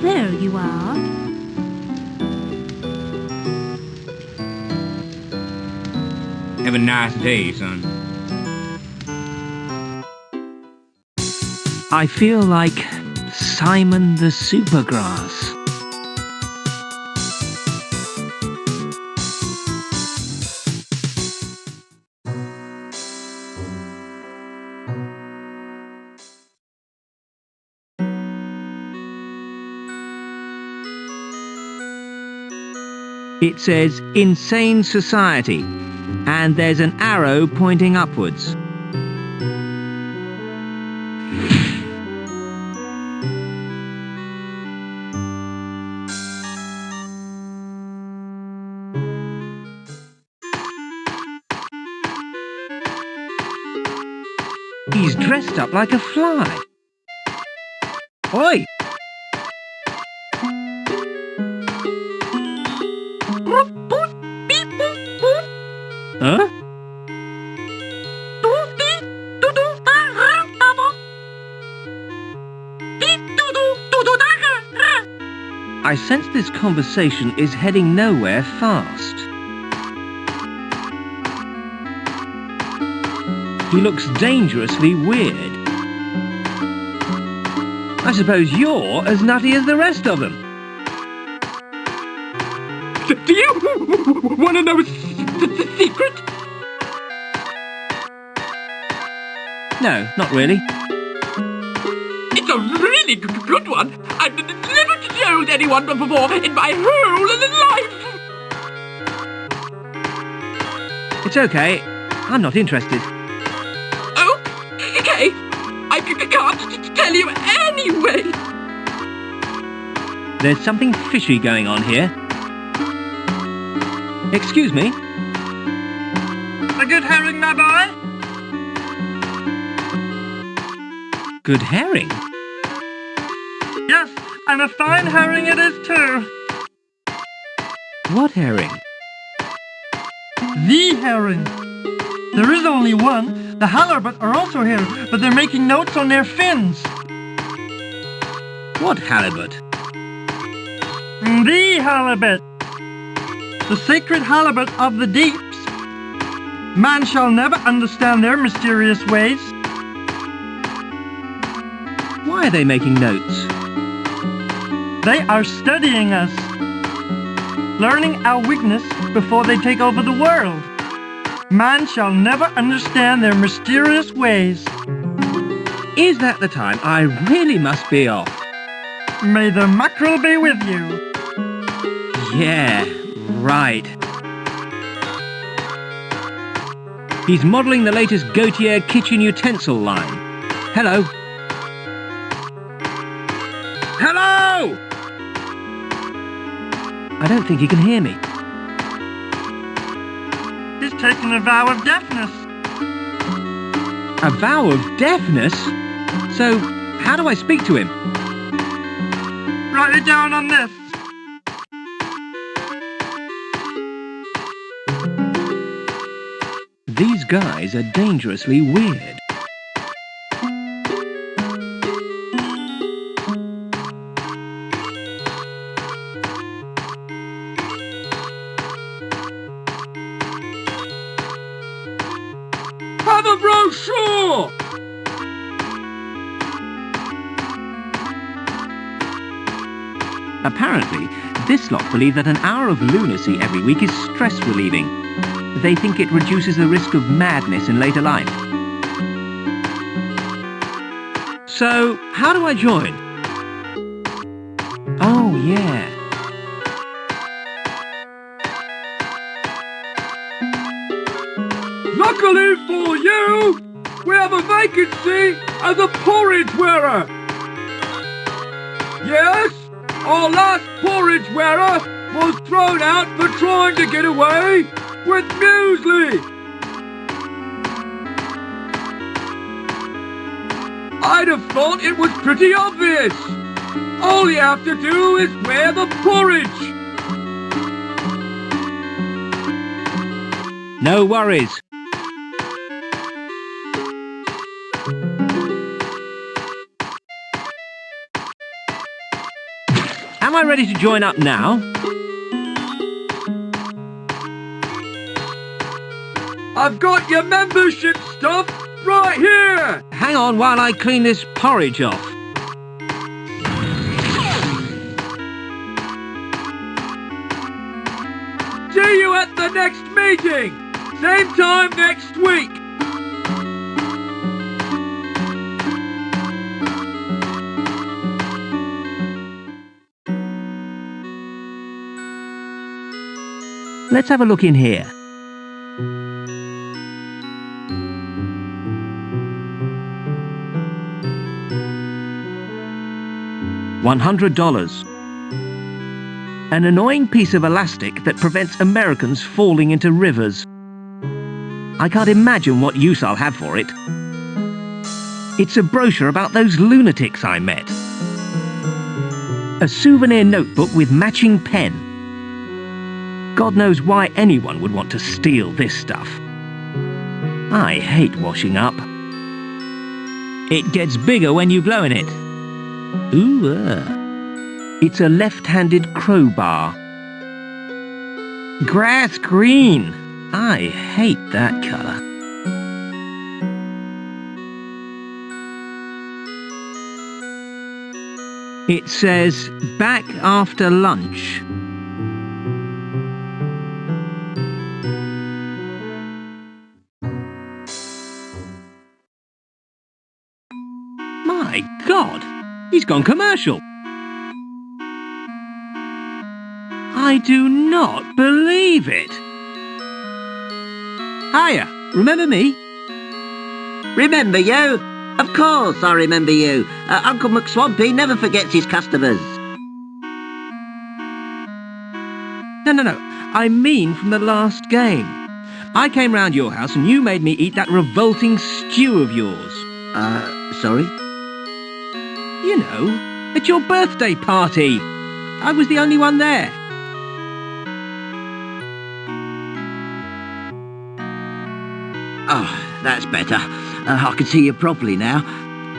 G: There you are.
E: Have a nice day, son.
C: I feel like Simon the Supergrass. It says Insane Society, and there's an arrow pointing upwards. He's dressed up like a fly. Oi! Huh? I sense this conversation is heading nowhere fast. He looks dangerously weird. I suppose you're as nutty as the rest of them.
E: Do you want to know the secret?
C: No, not really.
F: It's a really good one. I've never clothed anyone before in my whole life!
C: It's okay. I'm not interested.
F: Okay, I can't tell you anyway.
C: There's something fishy going on here. Excuse me?
F: A good herring, my boy?
C: Good herring?
F: Yes, and a fine herring it is too.
C: What herring?
F: The herring. There is only one. The halibut are also here, but they're making notes on their fins.
C: What halibut?
F: The halibut. The sacred halibut of the deeps. Man shall never understand their mysterious ways.
C: Why are they making notes?
F: They are studying us. Learning our weakness before they take over the world. Man shall never understand their mysterious ways.
C: Is that the time? I really must be off.
F: May the mackerel be with you.
C: Yeah, right. He's modelling the latest Gautier kitchen utensil line. Hello. Hello! I don't think he can hear me.
F: He's taken a vow of deafness.
C: A vow of deafness? So, how do I speak to him?
F: Write it down on this.
C: These guys are dangerously weird.
J: Have a brochure!
C: Apparently, this lot believe that an hour of lunacy every week is stress relieving. They think it reduces the risk of madness in later life. So, how do I join? Oh, yeah.
J: Luckily for you, we have a vacancy as a porridge wearer. Yes, our last porridge wearer was thrown out for trying to get away with muesli. I'd have thought it was pretty obvious. All you have to do is wear the porridge.
C: No worries. Am I ready to join up now?
J: I've got your membership stuff right here.
C: Hang on while I clean this porridge off.
J: See you at the next meeting. Same time next week.
C: Let's have a look in here. $100. An annoying piece of elastic that prevents Americans falling into rivers. I can't imagine what use I'll have for it. It's a brochure about those lunatics I met. A souvenir notebook with matching pen. God knows why anyone would want to steal this stuff. I hate washing up. It gets bigger when you blow in it. Ooh, It's a left-handed crowbar. Grass green. I hate that colour. It says, back after lunch. My God, he's gone commercial. I do not believe it. Hiya, remember me?
K: Remember you? Of course I remember you. Uncle McSwampy never forgets his customers.
C: No. I mean from the last game. I came round your house and you made me eat that revolting stew of yours.
K: Sorry?
C: You know, at your birthday party. I was the only one there.
K: Oh, that's better. I can see you properly now.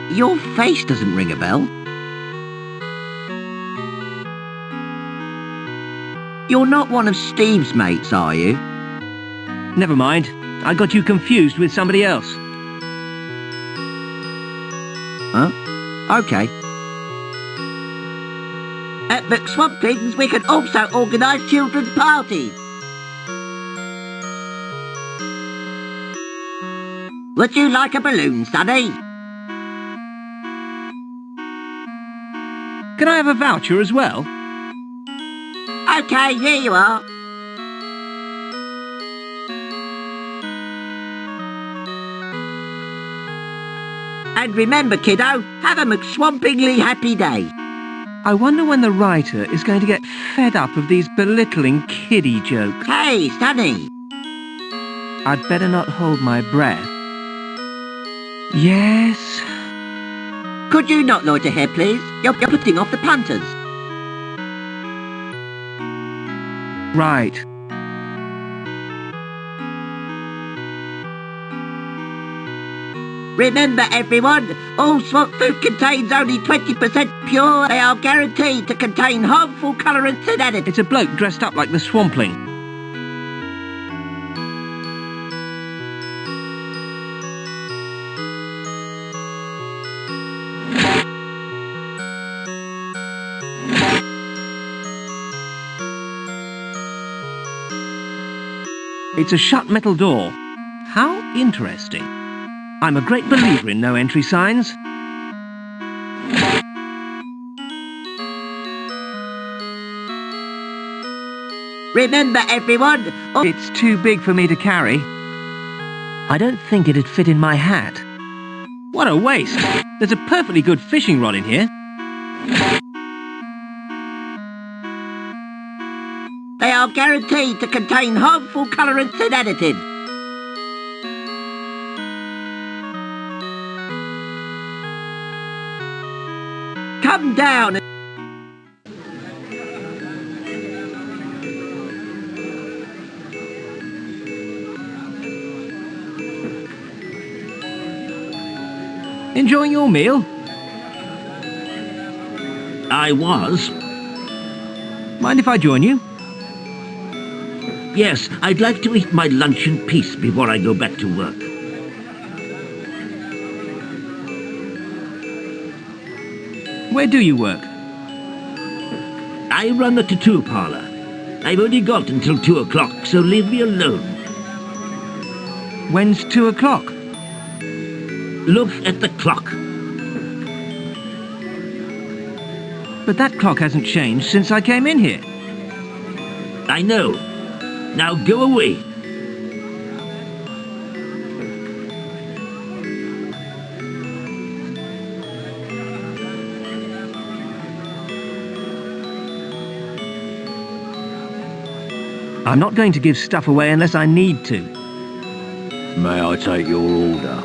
K: Your face doesn't ring a bell. You're not one of Steve's mates, are you?
C: Never mind. I got you confused with somebody else.
K: Huh? Okay. At McSwampings, we can also organise children's parties. Would you like a balloon, Sonny?
C: Can I have a voucher as well?
K: Okay, here you are. And remember, kiddo, have a McSwampingly happy day.
C: I wonder when the writer is going to get fed up of these belittling kiddie jokes.
K: Hey, Sonny.
C: I'd better not hold my breath. Yes?
K: Could you not loiter here, please? You're putting off the punters.
C: Right.
K: Remember, everyone, all swamp food contains only 20% pure. They are guaranteed to contain harmful colourants and additives.
C: It's a bloke dressed up like the Swampling. It's a shut metal door. How interesting. I'm a great believer in no entry signs.
K: Remember, everyone,
C: it's too big for me to carry. I don't think it'd fit in my hat. What a waste. There's a perfectly good fishing rod in here.
K: They are guaranteed to contain harmful colourants and additives. Come down.
C: Enjoying your meal?
E: I was.
C: Mind if I join you?
E: Yes, I'd like to eat my lunch in peace before I go back to work.
C: Where do you work?
E: I run the tattoo parlour. I've only got until 2 o'clock, so leave me alone.
C: When's 2 o'clock?
E: Look at the clock.
C: But that clock hasn't changed since I came in here.
E: I know. Now go away.
C: I'm not going to give stuff away unless I need to.
E: May I take your order?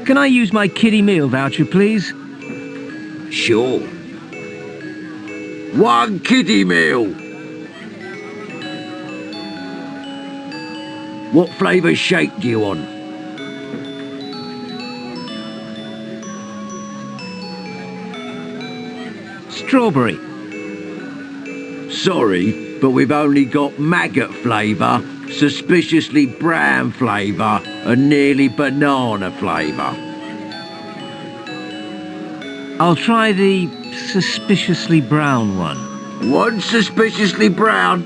C: Can I use my kiddie meal voucher, please?
E: Sure. 1 kiddie meal. What flavour shake do you want?
C: Strawberry.
E: Sorry, but we've only got maggot flavour, suspiciously brown flavour, and nearly banana flavour.
C: I'll try the suspiciously brown one.
E: 1 suspiciously brown.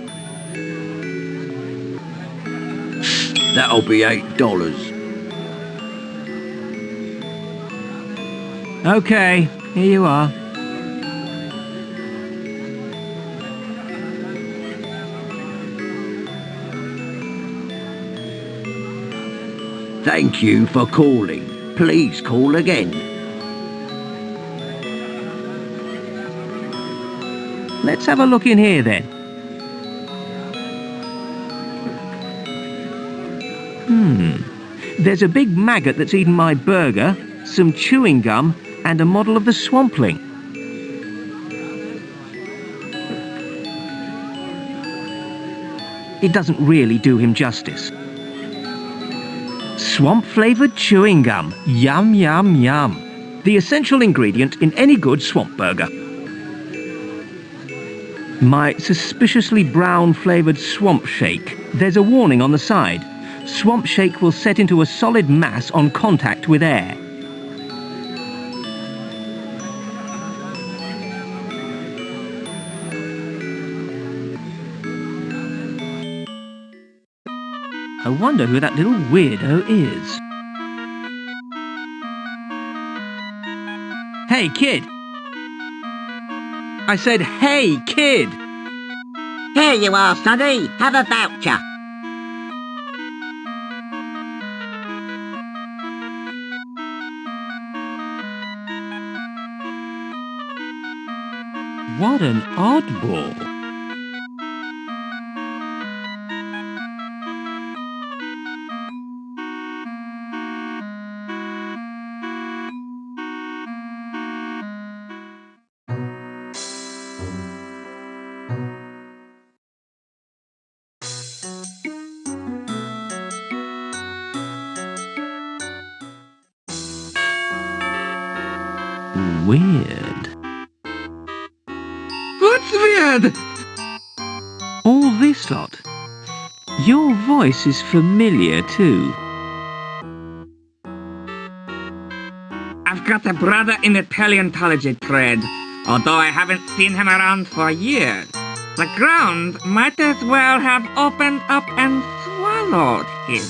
E: That'll be $8.
C: Okay, here you are.
K: Thank you for calling. Please call again.
C: Let's have a look in here then. There's a big maggot that's eaten my burger, some chewing gum, and a model of the swampling. It doesn't really do him justice. Swamp-flavoured chewing gum. Yum, yum, yum. The essential ingredient in any good swamp burger. My suspiciously brown-flavoured swamp shake. There's a warning on the side. Swamp shake will set into a solid mass on contact with air. I wonder who that little weirdo is. Hey, kid! I said, hey, kid!
K: Here you are, sonny. Have a voucher.
C: What an oddball. Weird.
J: What's weird?
C: All this lot. Your voice is familiar too.
L: I've got a brother in the paleontology trade, although I haven't seen him around for years. The ground might as well have opened up and swallowed him.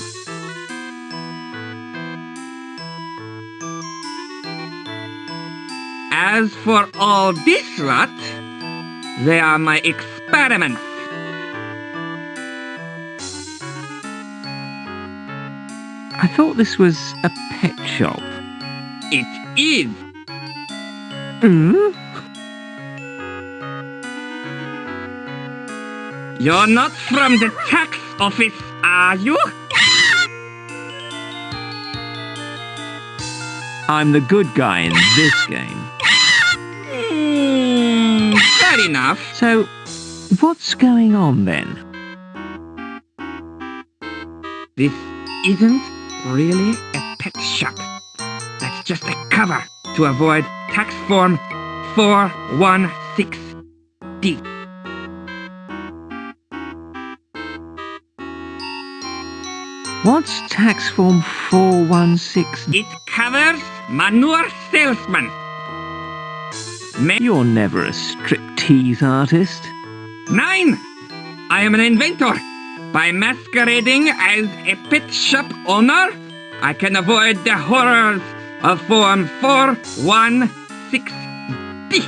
L: As for all this lot, they are my experiments.
C: I thought this was a pet shop.
L: It is. You're not from the tax office, are you?
C: I'm the good guy in this game.
L: Fair enough.
C: So, what's going on then?
L: This isn't really a pet shop. That's just a cover to avoid tax form 416D.
C: What's tax form 416?
L: It covers manure salesman.
C: You're never a striptease artist.
L: 9! I am an inventor. By masquerading as a pet shop owner, I can avoid the horrors of form 416D.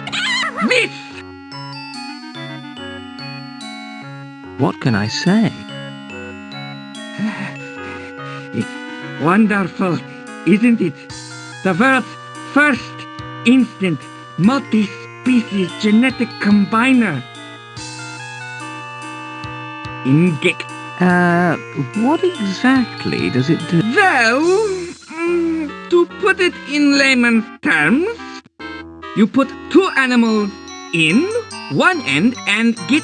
L: This!
C: What can I say?
L: It's wonderful, isn't it? The world's first instant multi-species genetic combiner. Inject.
C: What exactly does it do?
L: Well, to put it in layman's terms, you put two animals in one end and get...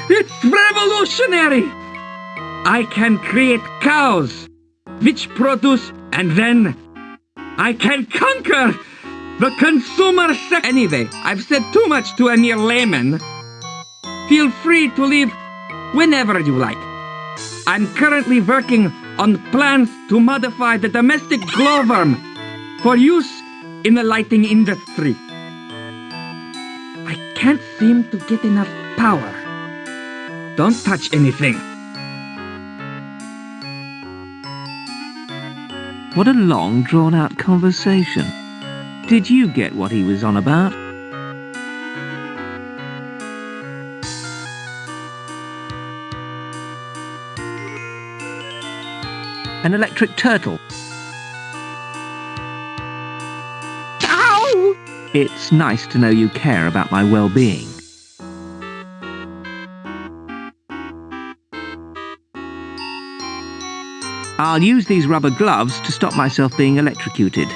L: It's revolutionary! I can create cows, which produce, and then I can conquer the consumer sector. Anyway, I've said too much to a mere layman. Feel free to leave whenever you like. I'm currently working on plans to modify the domestic glowworm for use in the lighting industry. I can't seem to get enough power. Don't touch anything.
C: What a long, drawn-out conversation. Did you get what he was on about? An electric turtle.
K: Ow!
C: It's nice to know you care about my well-being. I'll use these rubber gloves to stop myself being electrocuted.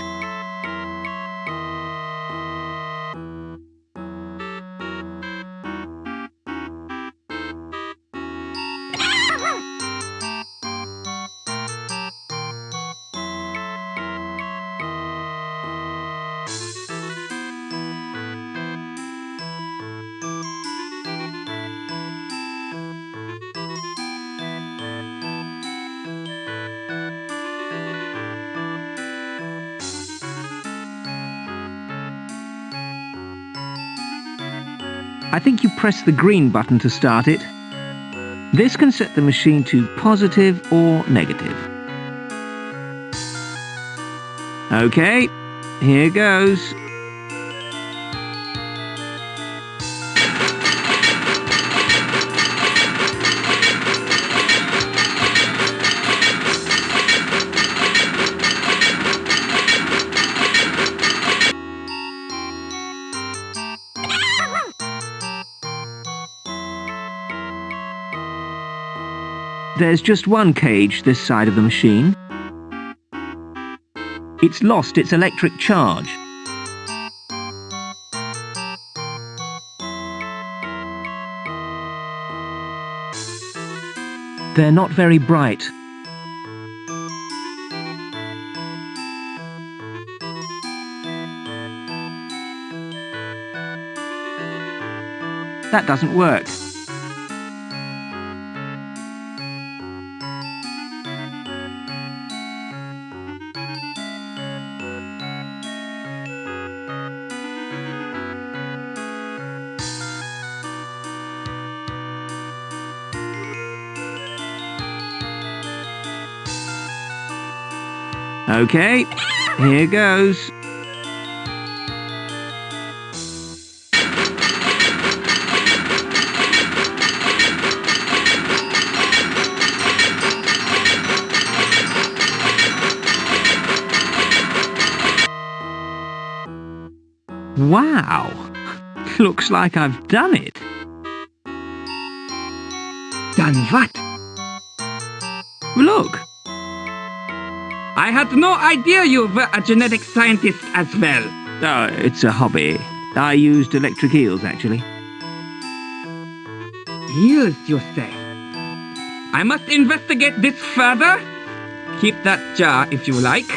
C: I think you press the green button to start it. This can set the machine to positive or negative. Okay, here goes. There's just one cage this side of the machine. It's lost its electric charge. They're not very bright. That doesn't work. Okay, here goes. Wow! Looks like I've done it.
L: Done what?
C: Look!
L: I had no idea you were a genetic scientist as well.
C: Oh, it's a hobby. I used electric eels, actually.
L: Eels, you say? I must investigate this further. Keep that jar if you like.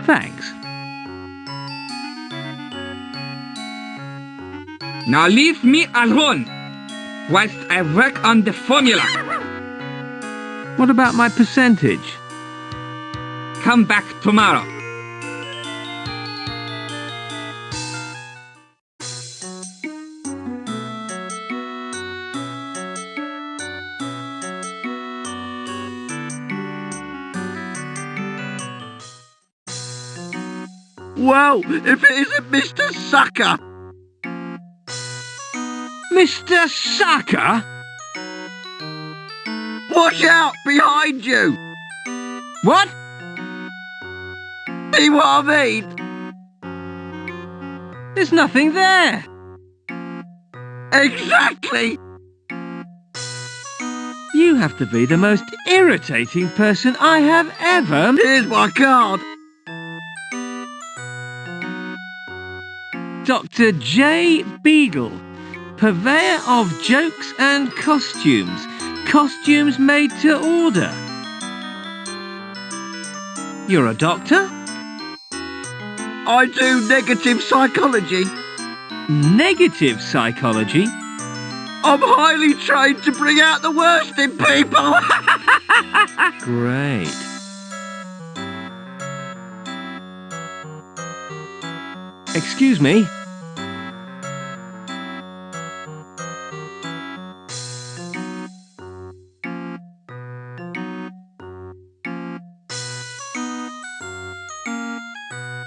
C: Thanks.
L: Now leave me alone, whilst I work on the formula.
C: What about my percentage?
L: Come back tomorrow.
K: Well, if it isn't Mr. Sucker!
C: Mr. Sucker?
K: Watch out! Behind you!
C: What?
K: See what I mean?
C: There's nothing there.
K: Exactly!
C: You have to be the most irritating person I have ever...
K: Here's my card.
C: Dr. J. Beadle, purveyor of jokes and costumes. Costumes made to order. You're a doctor?
K: I do negative psychology.
C: Negative psychology?
K: I'm highly trained to bring out the worst in people.
C: Great. Excuse me.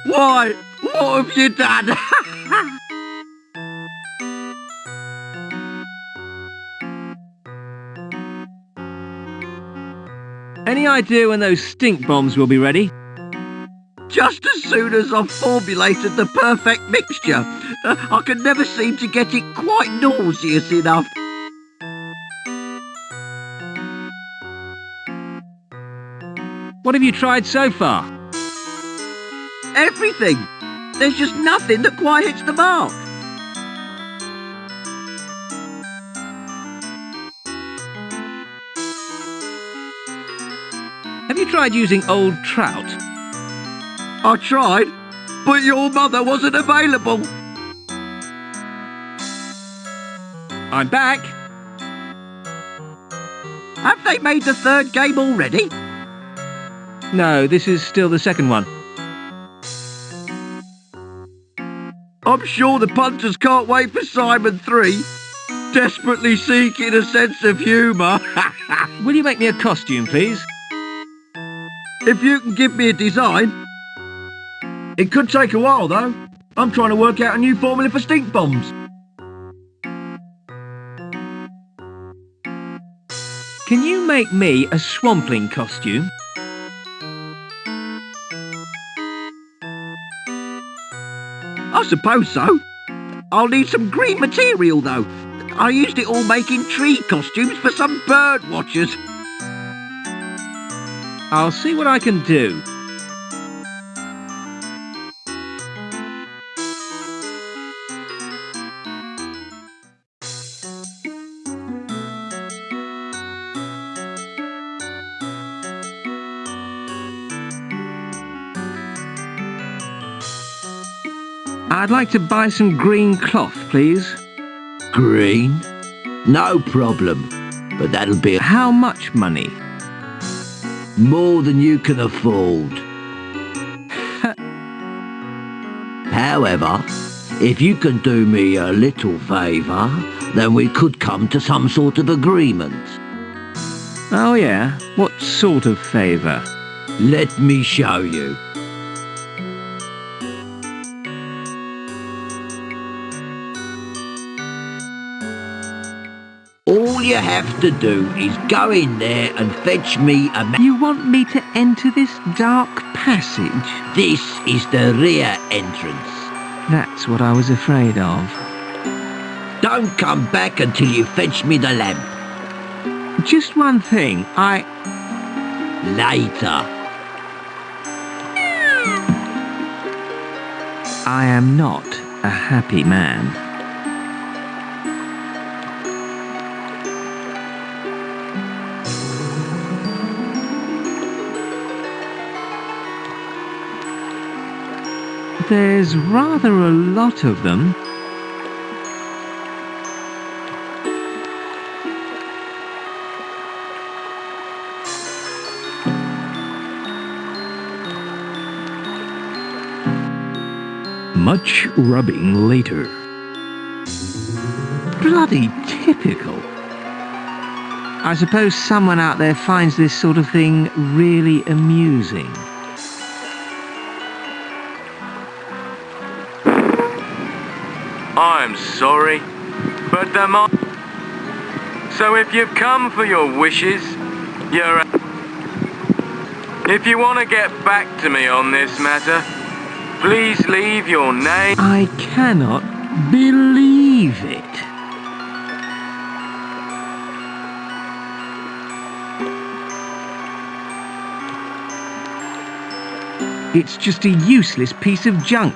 K: Why? What have you done?
C: Any Any idea when those stink bombs will be ready?
K: Just as soon as I've formulated the perfect mixture. I can never seem to get it quite nauseous enough.
C: What have you tried so far?
K: Everything. There's just nothing that quite hits the mark.
C: Have you tried using old trout?
K: I tried, but your mother wasn't available.
C: I'm back.
K: Have they made the third game already?
C: No, this is still the second one.
K: I'm sure the punters can't wait for Simon 3. Desperately seeking a sense of humour.
C: Will you make me a costume, please?
K: If you can give me a design. It could take a while, though. I'm trying to work out a new formula for stink bombs.
C: Can you make me a swampling costume?
K: I suppose so. I'll need some green material, though. I used it all making tree costumes for some bird watchers.
C: I'll see what I can do. I'd like to buy some green cloth, please.
K: Green? No problem. But that'll be
C: How much money?
K: more than you can afford. However, if you can do me a little favour, then we could come to some sort of agreement.
C: Oh yeah? What sort of favour?
K: Let me show you. All you have to do is go in there and fetch me a
C: You want me to enter this dark passage?
K: This is the rear entrance.
C: That's what I was afraid of.
K: Don't come back until you fetch me the lamp.
C: Just one thing,
K: Later.
C: I am not a happy man. There's rather a lot of them. Much rubbing later. Bloody typical. I suppose someone out there finds this sort of thing really amusing.
H: I'm sorry, but there might... So if you've come for your wishes, you're... If you want to get back to me on this matter, please leave your name...
C: I cannot believe it. It's just a useless piece of junk.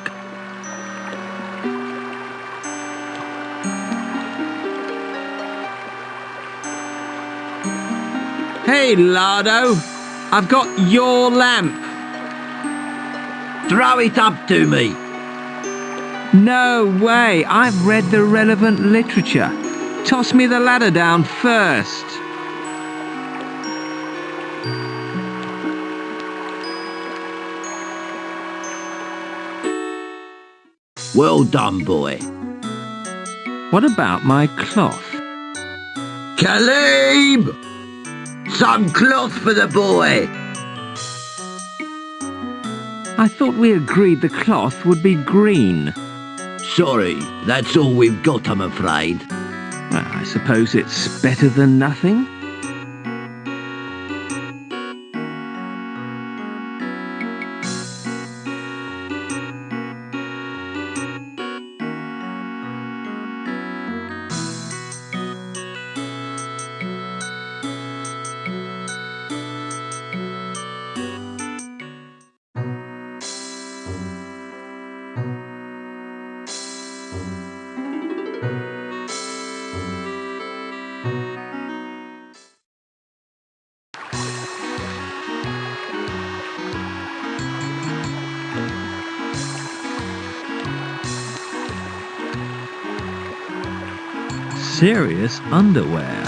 C: Hey, Lardo, I've got your lamp.
K: Throw it up to me.
C: No way, I've read the relevant literature. Toss me the ladder down first.
K: Well done, boy.
C: What about my cloth?
K: Kaleem! Some cloth for the boy.
C: I thought we agreed the cloth would be green.
K: Sorry, that's all we've got, I'm afraid.
C: Well, I suppose it's better than nothing. serious underwear.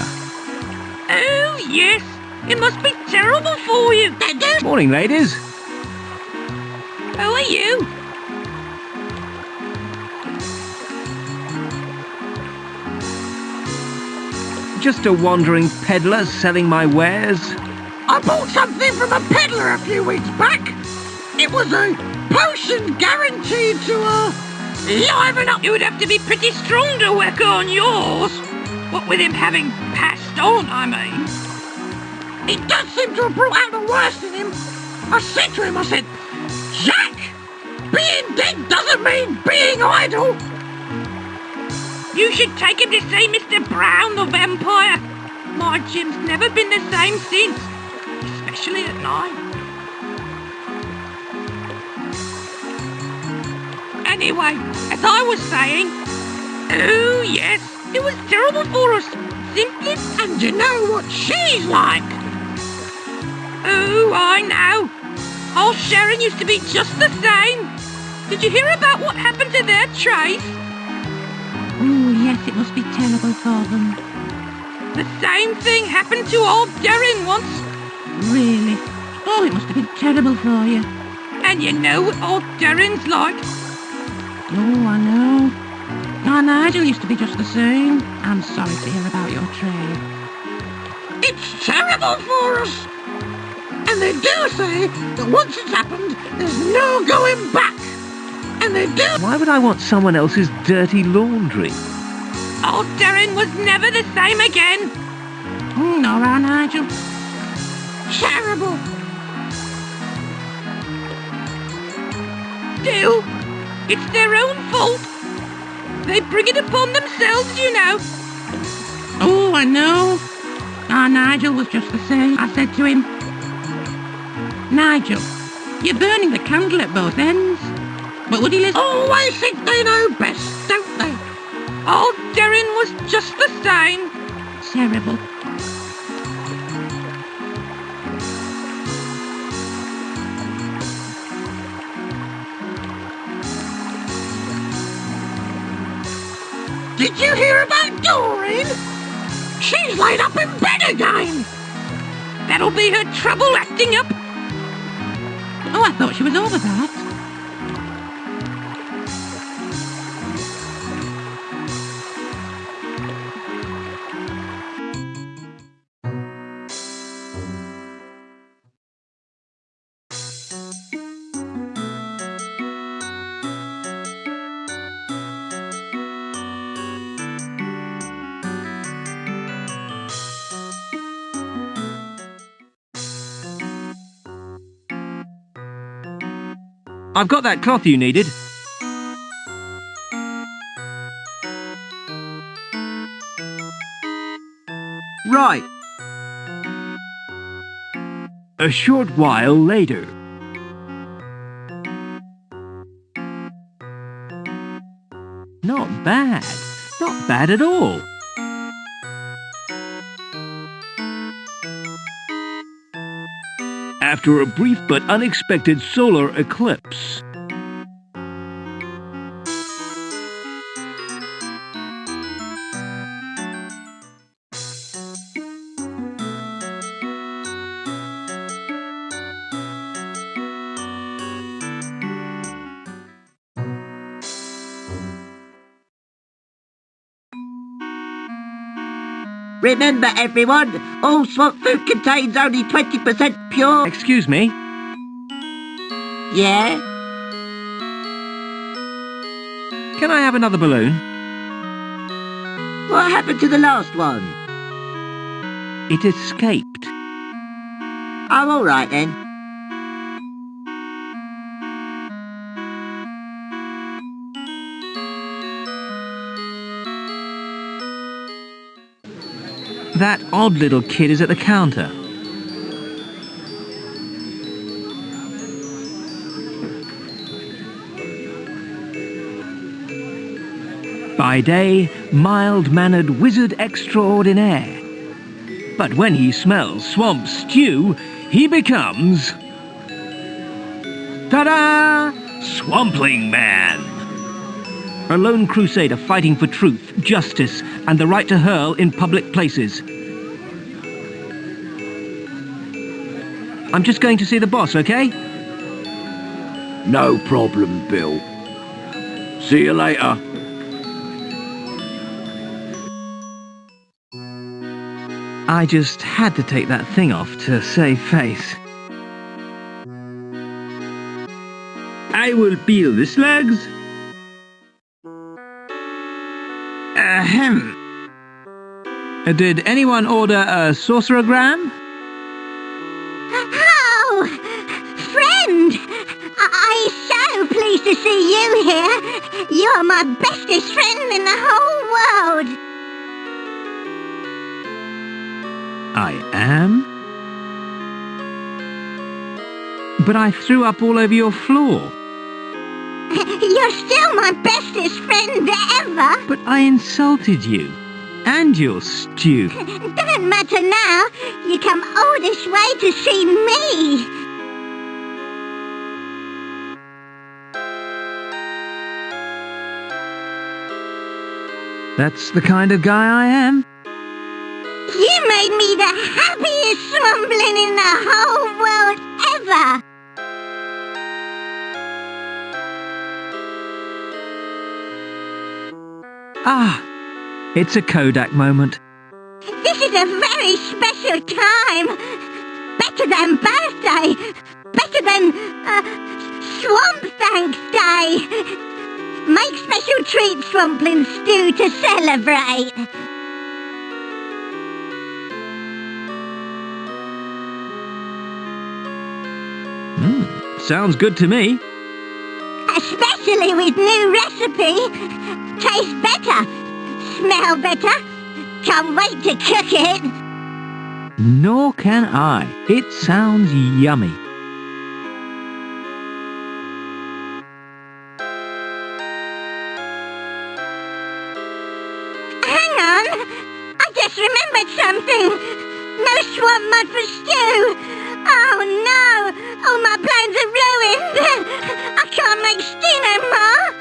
F: Oh, yes. It must be terrible for you.
C: Morning, ladies.
F: Who are you?
C: Just a wandering peddler selling my wares.
K: I bought something from a peddler a few weeks back. It was a potion guaranteed to liven up.
F: You would have to be pretty strong to work on yours. What with him having passed on, I mean.
K: He does seem to have brought out the worst in him. I said to him, Jack, being dead doesn't mean being idle.
F: You should take him to see Mr. Brown, the vampire. My Jim's never been the same since, especially at night. Anyway, as I was saying, oh yes, it was terrible for us, simply.
K: And you know what she's like?
F: Oh, I know. Old Sharon used to be just the same. Did you hear about what happened to their trace?
G: Oh, yes, it must be terrible for them.
F: The same thing happened to old Darren once.
G: Really? Oh, it must have been terrible for you.
F: And you know what old Darren's like.
G: Oh, I know. Oh, Nigel used to be just the same. I'm sorry to hear about your trade.
K: It's terrible for us. And they do say that once it's happened, there's no going back. And they do.
C: Why would I want someone else's dirty laundry?
F: Old Darren was never the same again.
G: Oh, all right, Nigel.
K: Terrible.
F: Still, it's their own fault. They bring it upon themselves, you know.
G: Oh, I know. Oh, Nigel was just the same. I said to him, Nigel, you're burning the candle at both ends. But would he listen?
K: Always think they know best, don't they?
F: Old Darren was just the same.
G: Terrible.
K: Did you hear about Doreen? She's laid up in bed again.
F: That'll be her trouble acting up.
G: Oh, I thought she was over that.
C: I've got that cloth you needed.
K: Right.
C: A short while later. Not bad. Not bad at all. After a brief but unexpected solar eclipse.
K: Remember, everyone, all swamp food contains only 20% pure...
C: Excuse me?
K: Yeah?
C: Can I have another balloon?
K: What happened to the last one?
C: It escaped.
K: Oh, all right then.
C: That odd little kid is at the counter. By day, mild-mannered wizard extraordinaire. But when he smells swamp stew, he becomes... Ta-da! Swampling Man! A lone crusader fighting for truth, justice, and the right to hurl in public places. I'm just going to see the boss, okay?
E: No problem, Bill. See you later.
C: I just had to take that thing off to save face.
L: I will peel the slugs. Ahem.
C: Did anyone order a sorcerer-gram?
G: Oh, friend! I'm so pleased to see you here. You're my bestest friend in the whole world.
C: I am? But I threw up all over your floor.
G: You're still my bestest friend ever.
C: But I insulted you. And your stew.
G: Don't matter now. You come all this way to see me.
C: That's the kind of guy I am.
G: You made me the happiest swampling in the whole world ever.
C: Ah, it's a Kodak moment.
G: This is a very special time. Better than birthday. Better than Swamp Thanks Day. Make special treats, Swampling Stew, to celebrate.
C: Sounds good to me.
G: Especially with new recipe. Tastes better. Smell better. Can't wait to cook it.
C: Nor can I. It sounds yummy.
G: Hang on. I just remembered something. No swamp mud for stew. Oh no. All my plans are ruined. I can't make stew no more.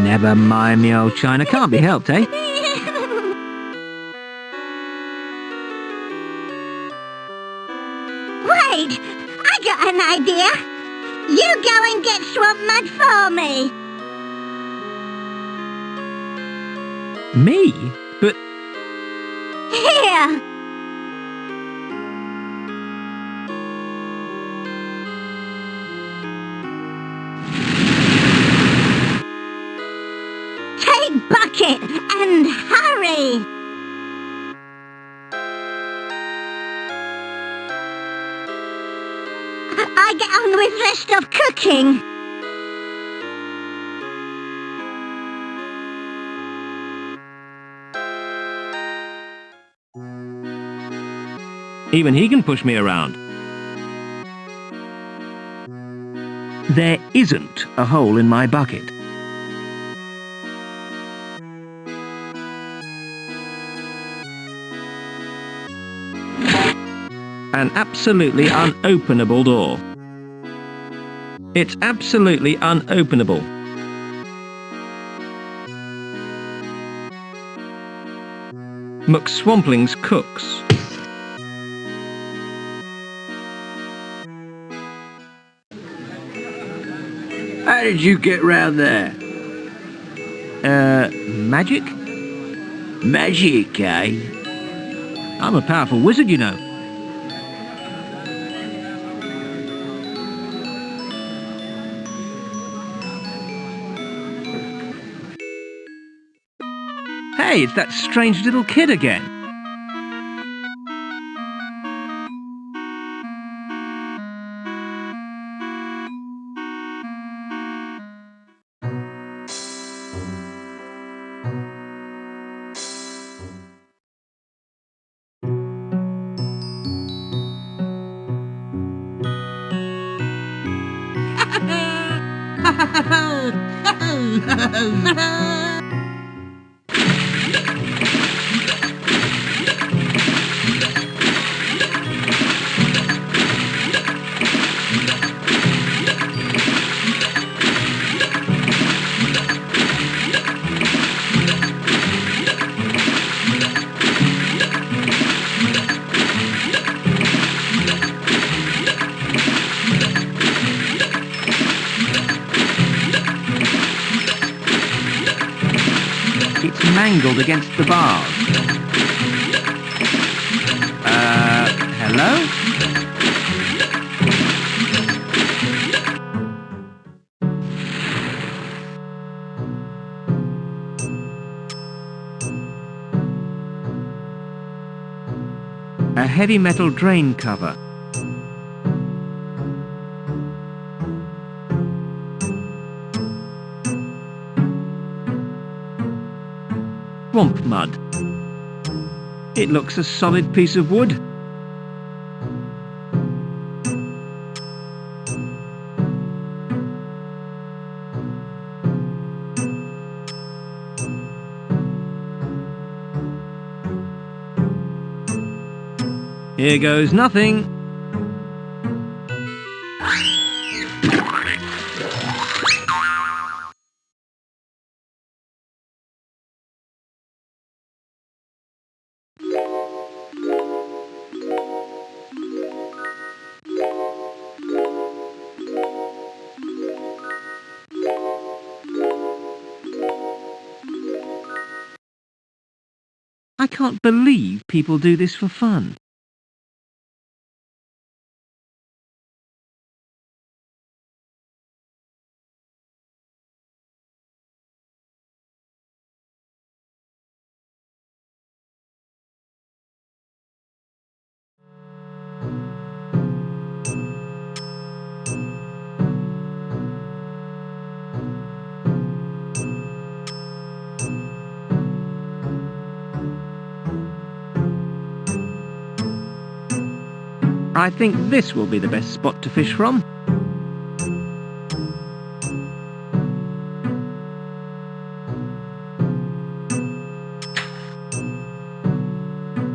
C: Never mind me, old China. Can't be helped, eh?
G: Wait! I got an idea. You go and get swamp mud for me.
C: Me? But
G: Here. Take bucket and hurry. I get on with rest of cooking.
C: even he can push me around. There isn't a hole in my bucket. An absolutely unopenable door. It's absolutely unopenable. McSwampling's cooks.
E: How did you get round there?
C: Magic?
E: Magic, eh?
C: I'm a powerful wizard, you know. Hey, it's that strange little kid again. It's mangled against the bars. Hello? A heavy metal drain cover. Swamp mud. It looks a solid piece of wood. Here goes nothing. I can't believe people do this for fun. I think this will be the best spot to fish from.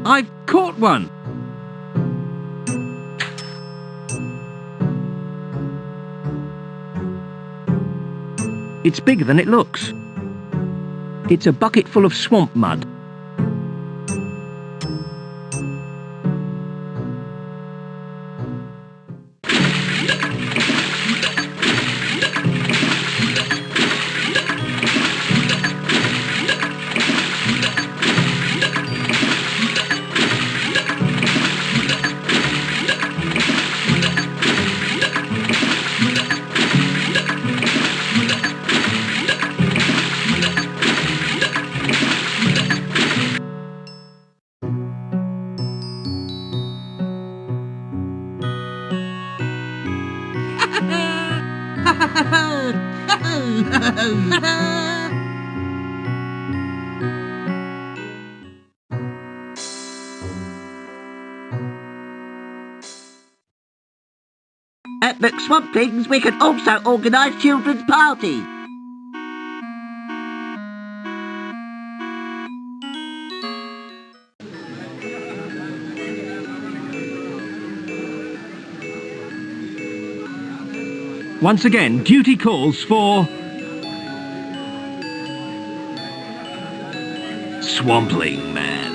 C: I've caught one! It's bigger than it looks. It's a bucket full of swamp mud.
K: At McSwamp Things, we can also organise children's parties.
C: Once again, duty calls for... Swampling Man.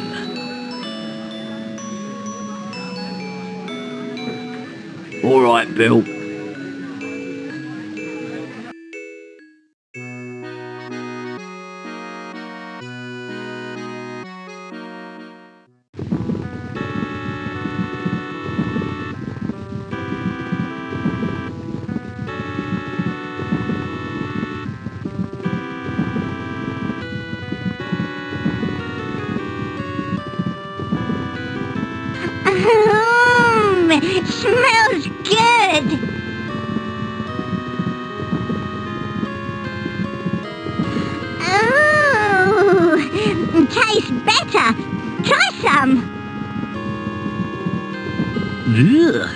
E: All right, Bill.
G: It smells good. Oh, tastes better. Try some.
C: Ugh.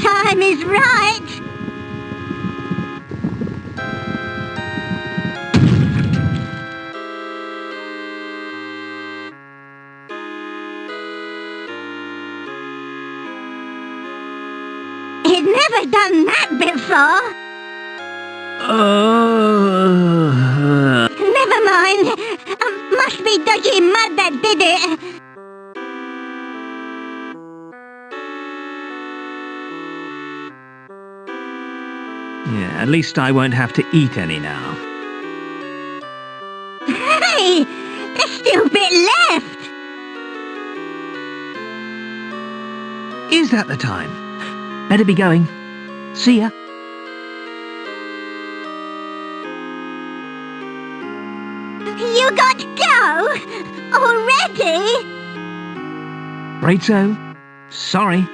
G: Time is right. He'd never done that before. Never mind. Must be dodgy mud that did it.
C: Yeah, at least I won't have to eat any now.
G: Hey, there's still a bit left.
C: Is that the time? Better be going. See ya.
G: You got to go? Already?
C: Right so. Sorry.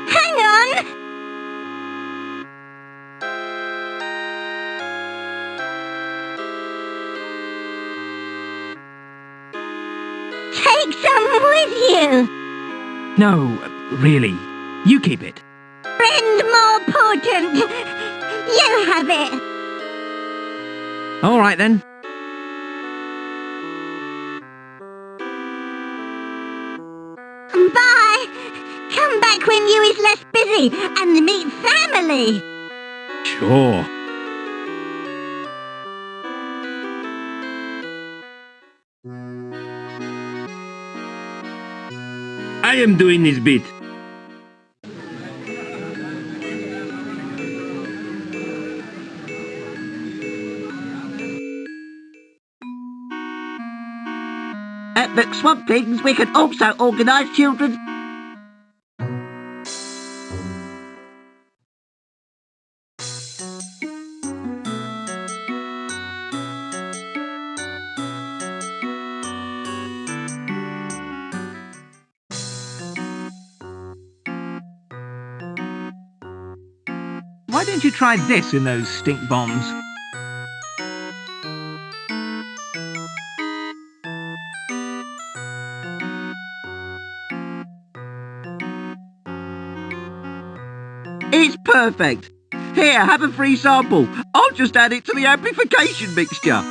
G: Hang on. Take some with you.
C: No, really. You keep it.
G: Friend more important. You have it.
C: All right then.
G: Bye. Come back when you is less busy and meet family.
C: Sure.
L: I am doing this bit.
K: At the Swamp Things, we can also organise children's...
C: Why don't you try this in those stink bombs?
K: It's perfect. Here, have a free sample. I'll just add it to the amplification mixture.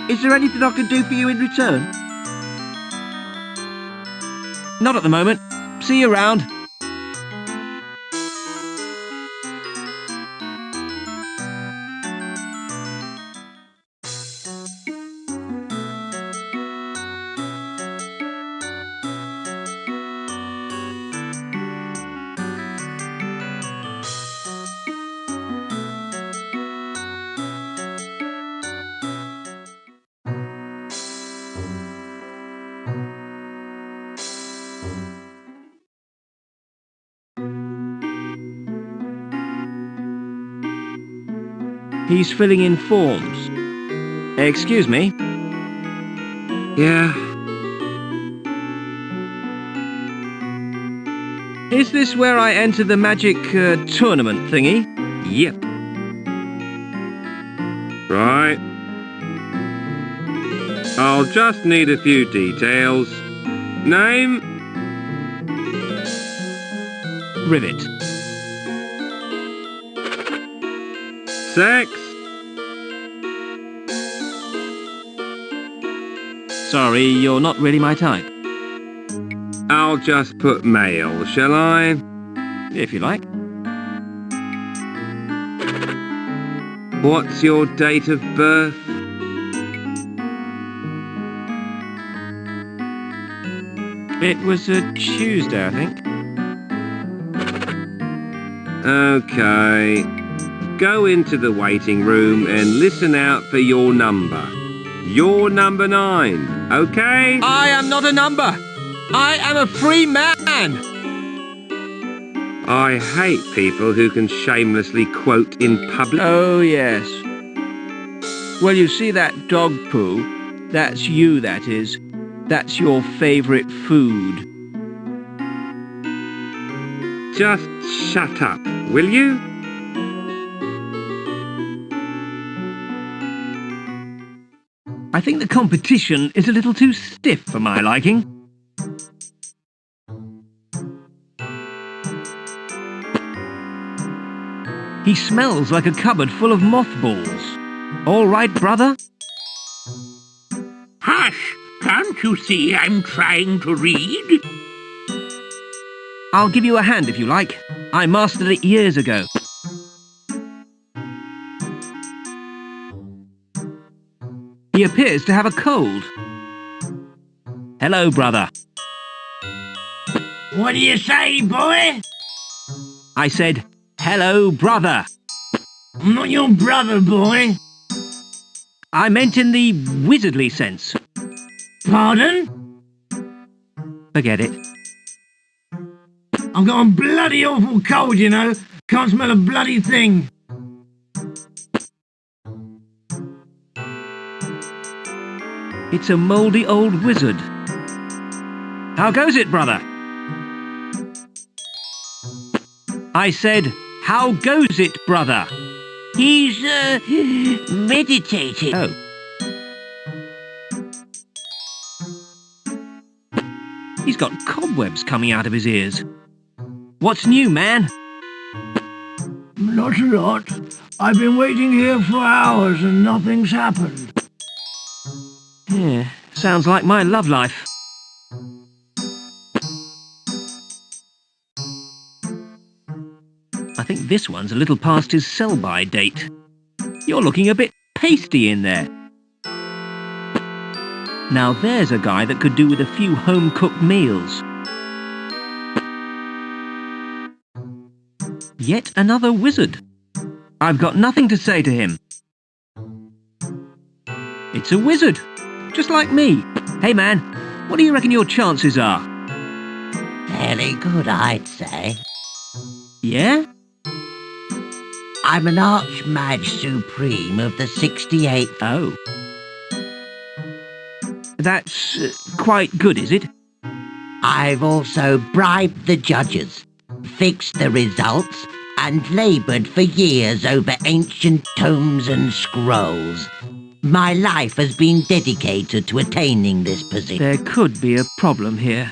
K: Is there anything I can do for you in return?
C: Not at the moment. See you around. He's filling in forms. Excuse me?
L: Yeah.
C: Is this where I enter the magic tournament thingy?
L: Yep. Right. I'll just need a few details. Name?
C: Rivet.
L: Sex?
C: Sorry, you're not really my type.
L: I'll just put male, shall I?
C: If you like.
L: What's your date of birth?
C: It was a Tuesday, I think.
L: Okay. Go into the waiting room and listen out for your number. You're number 9, okay?
C: I am not a number. I am a free man.
L: I hate people who can shamelessly quote in public.
C: Oh, yes. Well, you see that dog poo? That's you, that is. That's your favourite food.
L: Just shut up, will you?
C: I think the competition is a little too stiff for my liking. He smells like a cupboard full of mothballs. All right, brother?
E: Hush! Can't you see I'm trying to read?
C: I'll give you a hand if you like. I mastered it years ago. He appears to have a cold. Hello, brother.
E: What do you say, boy?
C: I said, hello, brother.
E: I'm not your brother, boy.
C: I meant in the wizardly sense.
E: Pardon?
C: Forget it.
E: I've got a bloody awful cold, you know. Can't smell a bloody thing.
C: It's a mouldy old wizard. How goes it, brother? I said, how goes it, brother?
E: He's, meditating.
C: Oh. He's got cobwebs coming out of his ears. What's new, man?
E: Not a lot. I've been waiting here for hours and nothing's happened.
C: Yeah, sounds like my love life. I think this one's a little past his sell-by date. You're looking a bit pasty in there. Now there's a guy that could do with a few home-cooked meals. Yet another wizard. I've got nothing to say to him. It's a wizard, just like me. Hey man, what do you reckon your chances are?
M: Fairly good, I'd say.
C: Yeah?
M: I'm an Archmage Supreme of the 68th.
C: Oh. That's quite good, is it?
M: I've also bribed the judges, fixed the results, and laboured for years over ancient tomes and scrolls. My life has been dedicated to attaining this position.
C: There could be a problem here.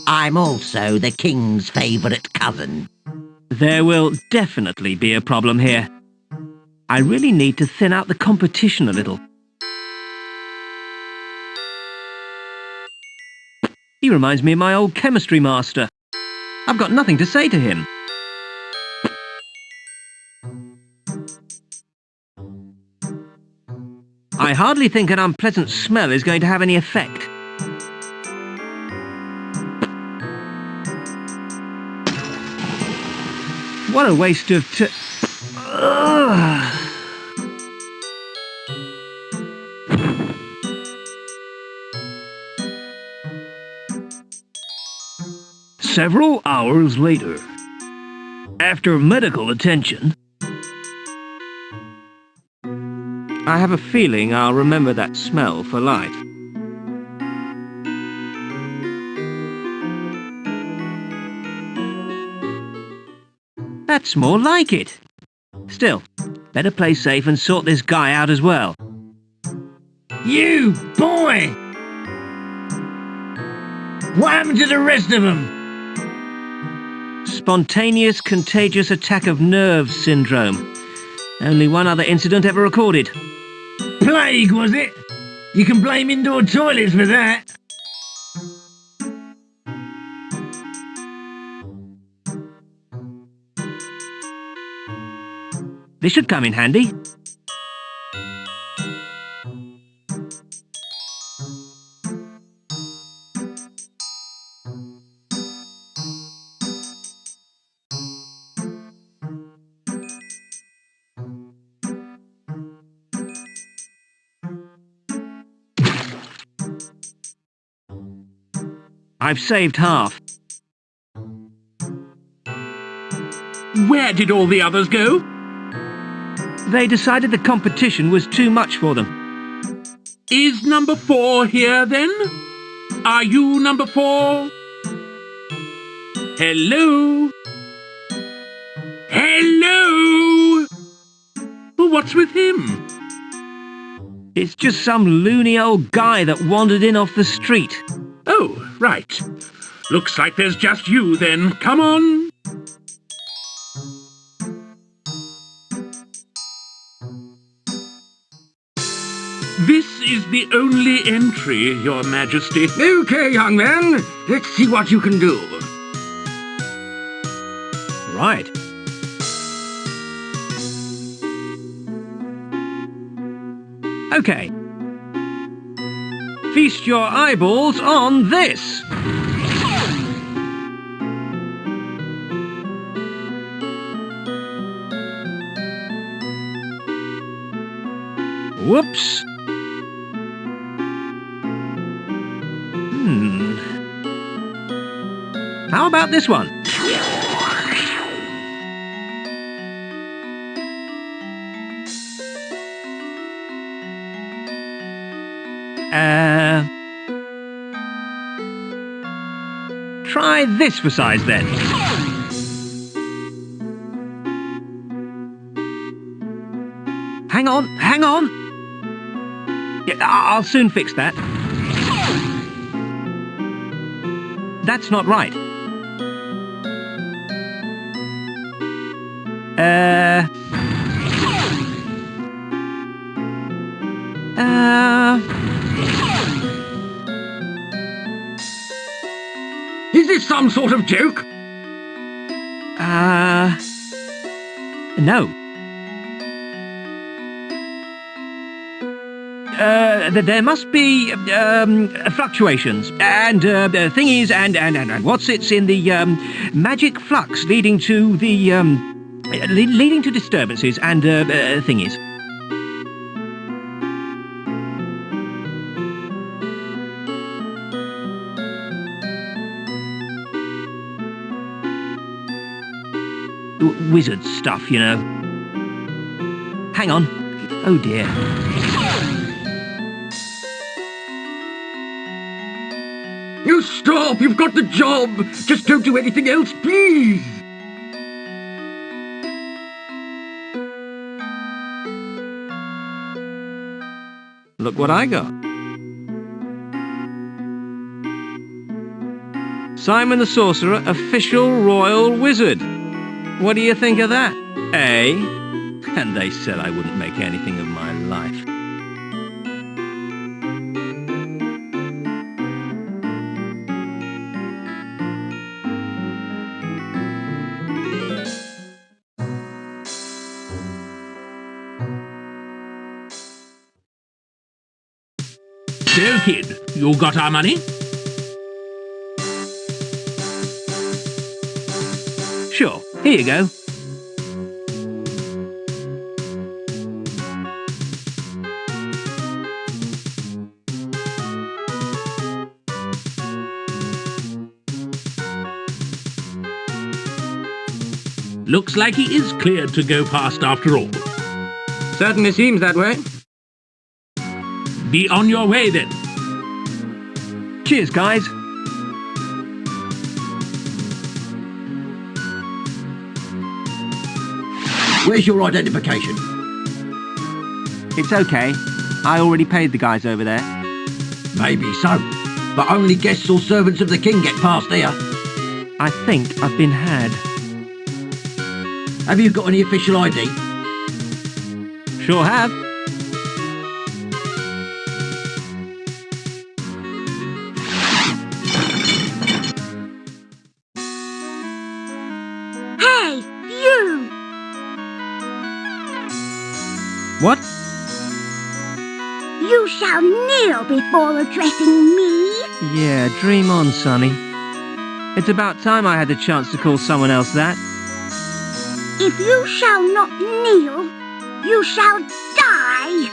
M: I'm also the king's favourite cousin.
C: There will definitely be a problem here. I really need to thin out the competition a little. He reminds me of my old chemistry master. I've got nothing to say to him. I hardly think an unpleasant smell is going to have any effect. What a waste of Several hours later, after medical attention, I have a feeling I'll remember that smell for life. That's more like it. Still, better play safe and sort this guy out as well.
E: You, boy! What happened to the rest of them?
C: Spontaneous contagious attack of nerves syndrome. Only one other incident ever recorded.
E: Plague, was it? You can blame indoor toilets for that.
C: This should come in handy. I've saved half.
J: Where did all the others go?
C: They decided the competition was too much for them.
J: Is number 4 here then? Are you number 4? Hello? Hello? Well, what's with him?
C: It's just some loony old guy that wandered in off the street.
J: Oh, right. Looks like there's just you then. Come on. This is the only entry, Your Majesty.
L: Okay, young man. Let's see what you can do.
C: Right. Okay, Feast your eyeballs on this! Whoops! How about this one? Try this for size then. Hang on, hang on! Yeah, I'll soon fix that. That's not right.
L: Is this some sort of joke?
C: No. There must be fluctuations and thingies and what sits in the magic flux leading to the leading to disturbances and thingies. Wizard stuff, you know. Hang on. Oh dear.
L: You stop! You've got the job! Just don't do anything else, please!
C: Look what I got. Simon the Sorcerer, official royal wizard. What do you think of that? Eh? And they said I wouldn't make anything of my life.
J: So, kid, you got our money?
C: Sure, here you go.
J: Looks like he is cleared to go past after all.
H: Certainly seems that way.
J: Be on your way then.
C: Cheers, guys.
N: Where's your identification?
C: It's okay. I already paid the guys over there.
N: Maybe so, but only guests or servants of the king get past here.
C: I think I've been had.
N: Have you got any official ID?
C: Sure have.
G: Hey, you!
C: What?
G: You shall kneel before addressing me.
C: Yeah, dream on, Sonny. It's about time I had the chance to call someone else that.
G: If you shall not kneel, you shall die.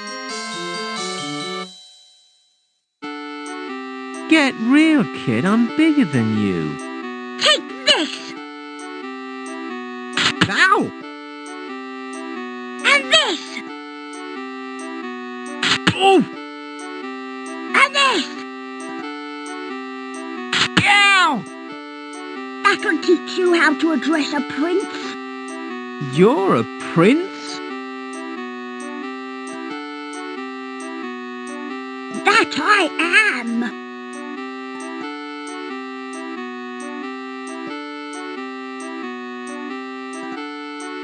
C: Get real, kid. I'm bigger than you.
G: Take this.
C: Ow!
G: And this.
C: Oh!
G: And this.
C: Ow!
G: That'll teach you how to address a prince.
C: You're a prince?
G: That I am.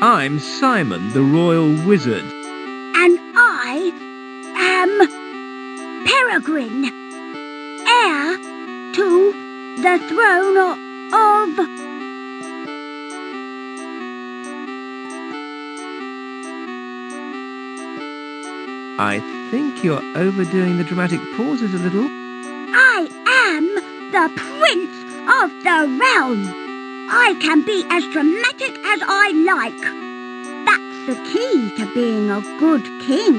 C: I'm Simon, the royal wizard.
G: And I am Peregrine, heir to the throne of...
C: I think you're overdoing the dramatic pauses a little.
G: the prince of the realm. I can be as dramatic as I like. That's the key to being a good king.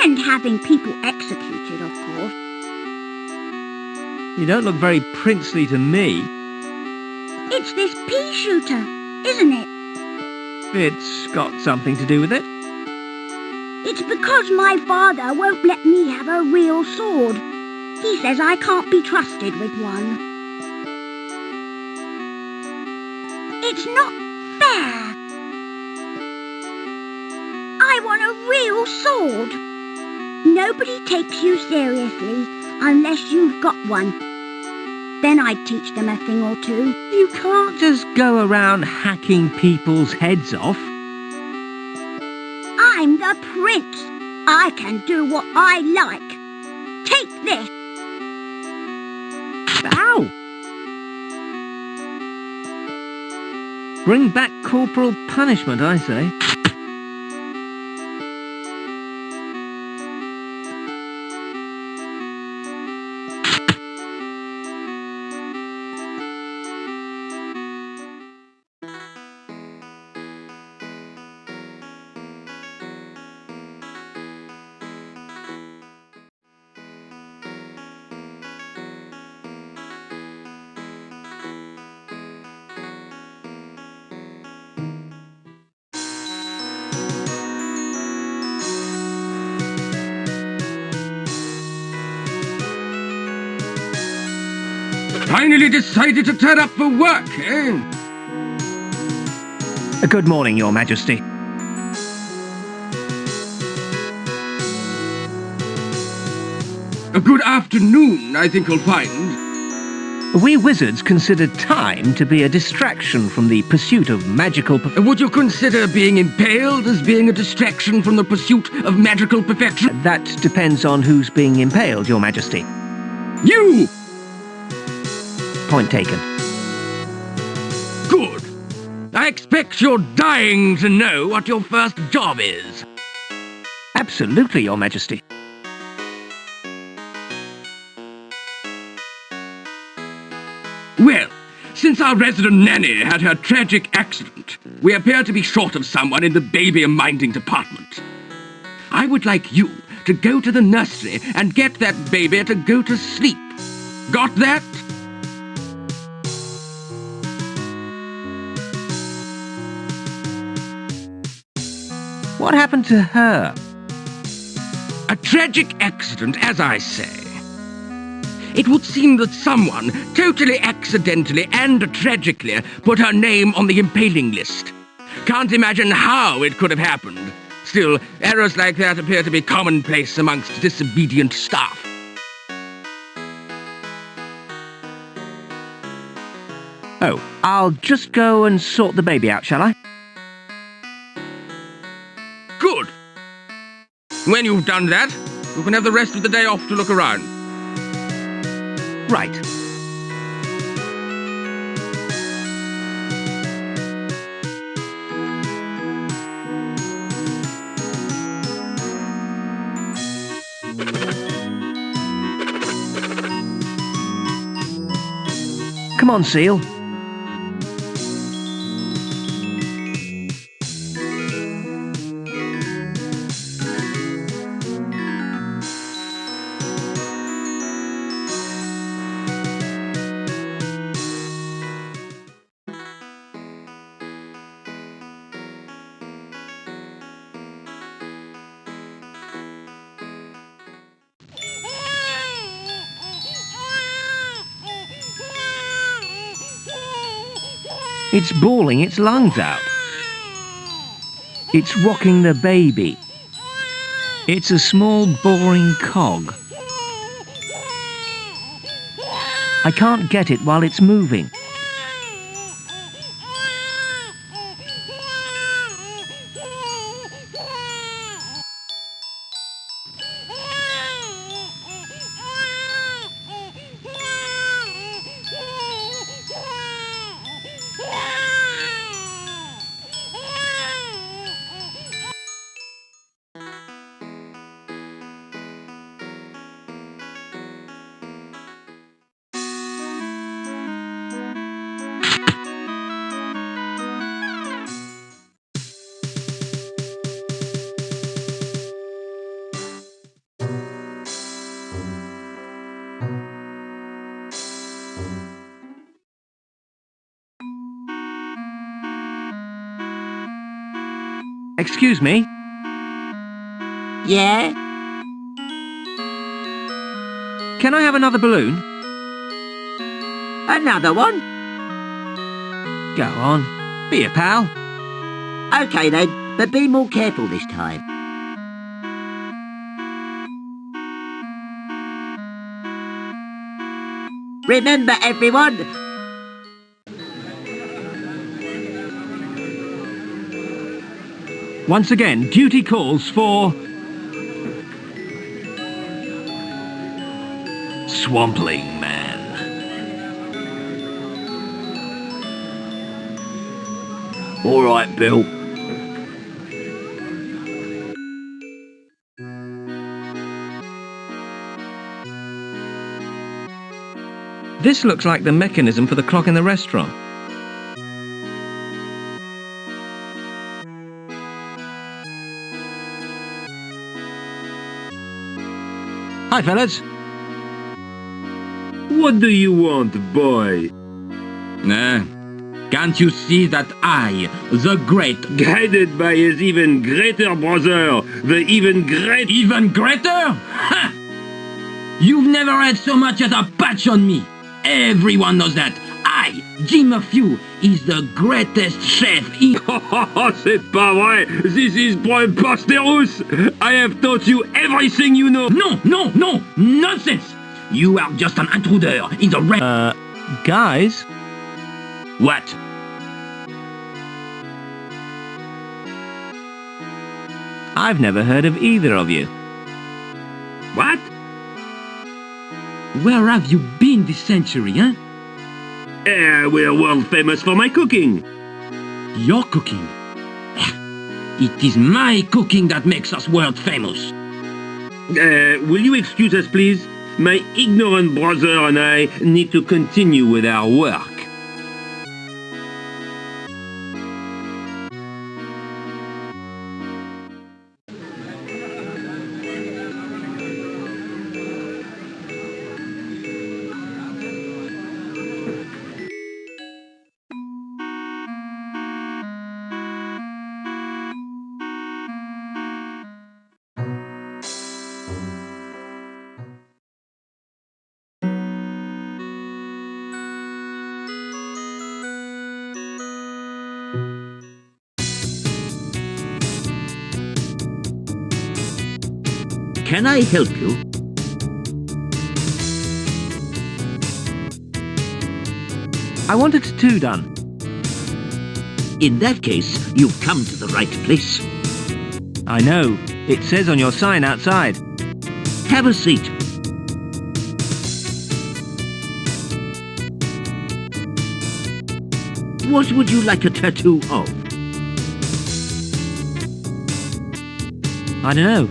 G: And having people executed, of course.
F: You don't look very princely to me.
G: It's this pea shooter, isn't it?
F: It's got something to do with it.
G: It's because my father won't let me have a real sword. He says I can't be trusted with one. It's not fair. I want a real sword. Nobody takes you seriously unless you've got one. Then I'd teach them a thing or two.
F: You can't just go around hacking people's heads off.
G: I'm the prince. I can do what I like. Take this.
F: Ow! Bring back corporal punishment, I say.
L: Finally decided to turn up for work, eh?
F: Good morning, Your Majesty.
L: A good afternoon, I think you'll find.
F: We wizards consider time to be a distraction from the pursuit of magical
L: Would you consider being impaled as being a distraction from the pursuit of magical perfection?
F: That depends on who's being impaled, Your Majesty.
L: You!
F: Point taken.
L: Good. I expect you're dying to know what your first job is.
F: Absolutely, Your Majesty.
L: Well, since our resident nanny had her tragic accident, we appear to be short of someone in the baby-minding department. I would like you to go to the nursery and get that baby to go to sleep. Got that?
F: What happened to her?
L: A tragic accident, as I say. It would seem that someone, totally accidentally and tragically, put her name on the impaling list. Can't imagine how it could have happened. Still, errors like that appear to be commonplace amongst disobedient staff.
F: Oh, I'll just go and sort the baby out, shall I?
L: Good. When you've done that, you can have the rest of the day off to look around.
F: Right. Come on, Seal. It's bawling its lungs out. It's rocking the baby. It's a small, boring cog. I can't get it while it's moving. Excuse me?
M: Yeah?
F: Can I have another balloon?
M: Another one?
F: Go on. Be a pal.
M: Okay then, but be more careful this time. Remember, everyone,
F: Once again, duty calls for... Swampling Man.
E: All right, Bill.
F: This looks like the mechanism for the clock in the restaurant. Hi, fellas.
E: What do you want, boy?
H: Can't you see that I, the great...
E: Guided by his even greater brother, the even great...
H: Even greater? Ha! You've never had so much as a patch on me. Everyone knows that. I, Jim Few, is the greatest chef in...
E: C'est pas vrai! This is preposterous! I have taught you everything you know!
H: No! Nonsense! You are just an intruder in the
F: Guys?
H: What?
F: I've never heard of either of you.
E: What?
H: Where have you been this century, huh?
E: We're world famous for my cooking.
H: Your cooking? It is my cooking that makes us world famous.
E: Will you excuse us, please? My ignorant brother and I need to continue with our work.
M: can I help you?
F: I wanted two done.
M: In that case, you've come to the right place.
F: I know. It says on your sign outside.
M: Have a seat. What would you like a tattoo of?
F: I don't know.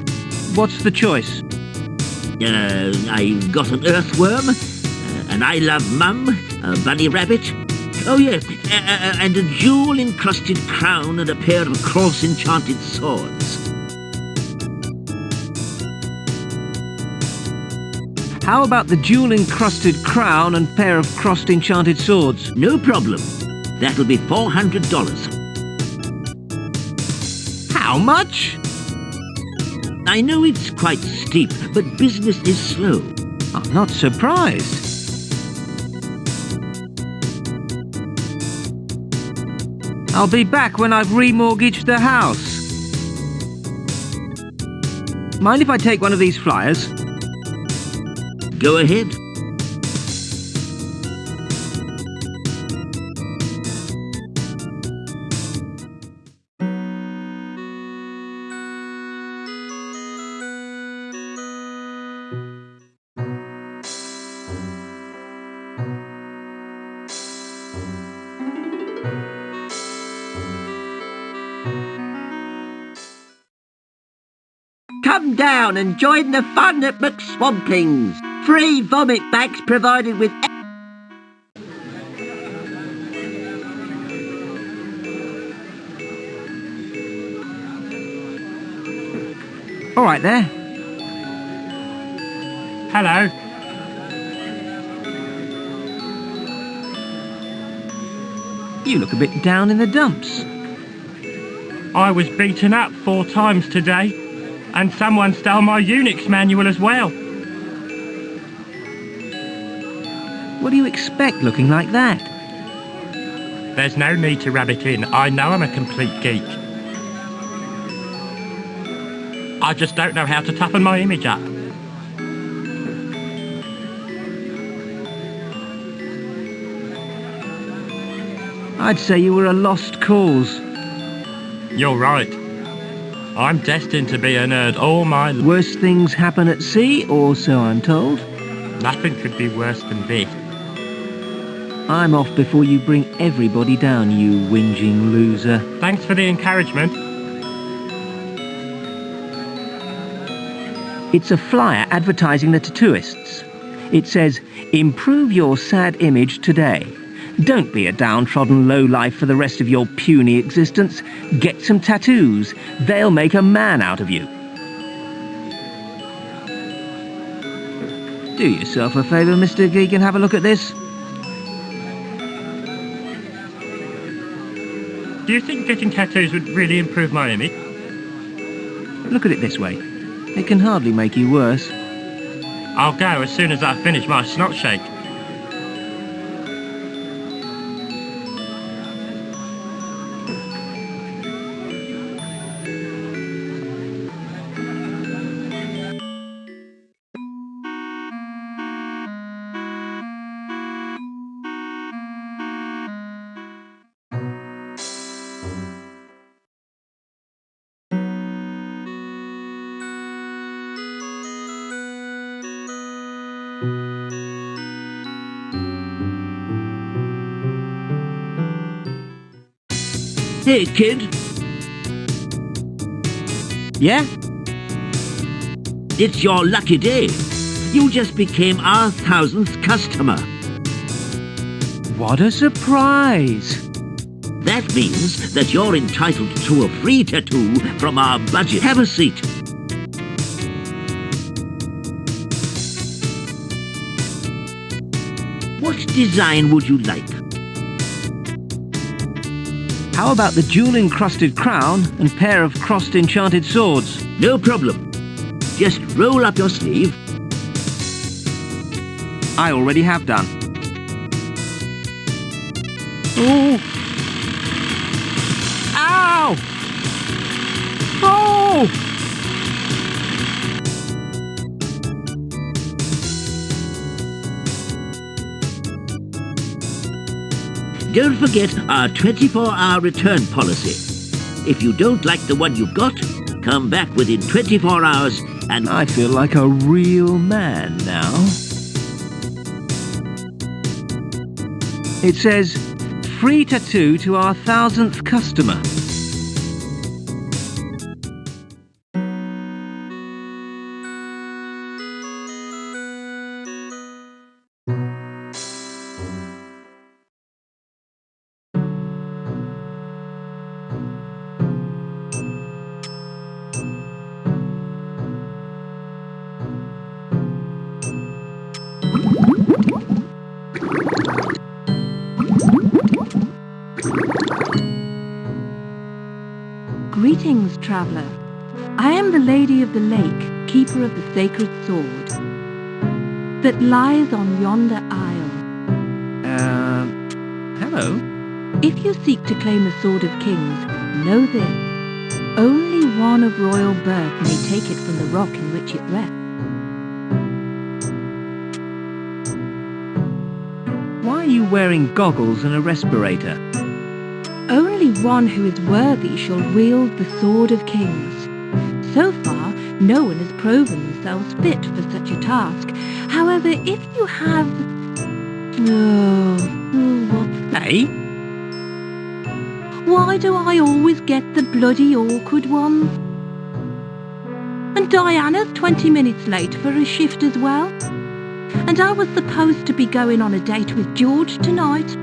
F: What's the choice?
M: I've got an earthworm, an I love mum, a bunny rabbit. Oh yes, and a jewel-encrusted crown and a pair of cross-enchanted swords.
F: How about the jewel-encrusted crown and pair of crossed-enchanted swords?
M: No problem. That'll be $400.
F: How much?
M: I know it's quite steep, but business is slow.
F: I'm not surprised. I'll be back when I've remortgaged the house. Mind if I take one of these flyers?
M: Go ahead. Come down and join the fun at McSwamping's. Free vomit bags provided with...
F: All right there.
L: Hello.
F: You look a bit down in the dumps. I was beaten up 4 times today, and someone stole my Unix manual as well.
C: What do you expect looking like that?
F: There's no need to rub it in. I know I'm a complete geek. I just don't know how to toughen my image up.
C: I'd say you were a lost cause.
F: You're right. I'm destined to be a nerd all my life.
C: Worse things happen at sea, or so I'm told.
F: Nothing could be worse than this.
C: I'm off before you bring everybody down, you whinging loser.
F: Thanks for the encouragement.
C: It's a flyer advertising the tattooists. It says, "Improve your sad image today. Don't be a downtrodden lowlife for the rest of your puny existence. Get some tattoos. They'll make a man out of you." Do yourself a favour, Mr. Geek, and have a look at this.
F: Do you think getting tattoos would really improve my image?
C: Look at it this way. It can hardly make you worse.
F: I'll go as soon as I finish my snot shake.
N: Hey, kid.
C: Yeah?
N: It's your lucky day. You just became our 1000th customer.
C: What a surprise!
N: That means that you're entitled to a free tattoo from our budget. Have a seat. What design would you like?
C: How about the jewel-encrusted crown and pair of crossed enchanted swords?
N: No problem. Just roll up your sleeve.
C: I already have done. Oh! Ow! Oh!
N: Don't forget our 24-hour return policy. If you don't like the one you've got, come back within 24 hours and...
C: I feel like a real man now. It says, free tattoo to our 1000th customer.
G: Greetings, traveller. I am the Lady of the Lake, keeper of the sacred sword that lies on yonder isle.
C: Hello?
G: If you seek to claim the Sword of Kings, know this. Only one of royal birth may take it from the rock in which it rests.
C: Why are you wearing goggles and a respirator?
G: Only one who is worthy shall wield the Sword of Kings. So far, no one has proven themselves fit for such a task. However, if you have... what?
C: Hey?
G: Why do I always get the bloody awkward ones? And Diana's 20 minutes late for her shift as well. And I was supposed to be going on a date with George tonight.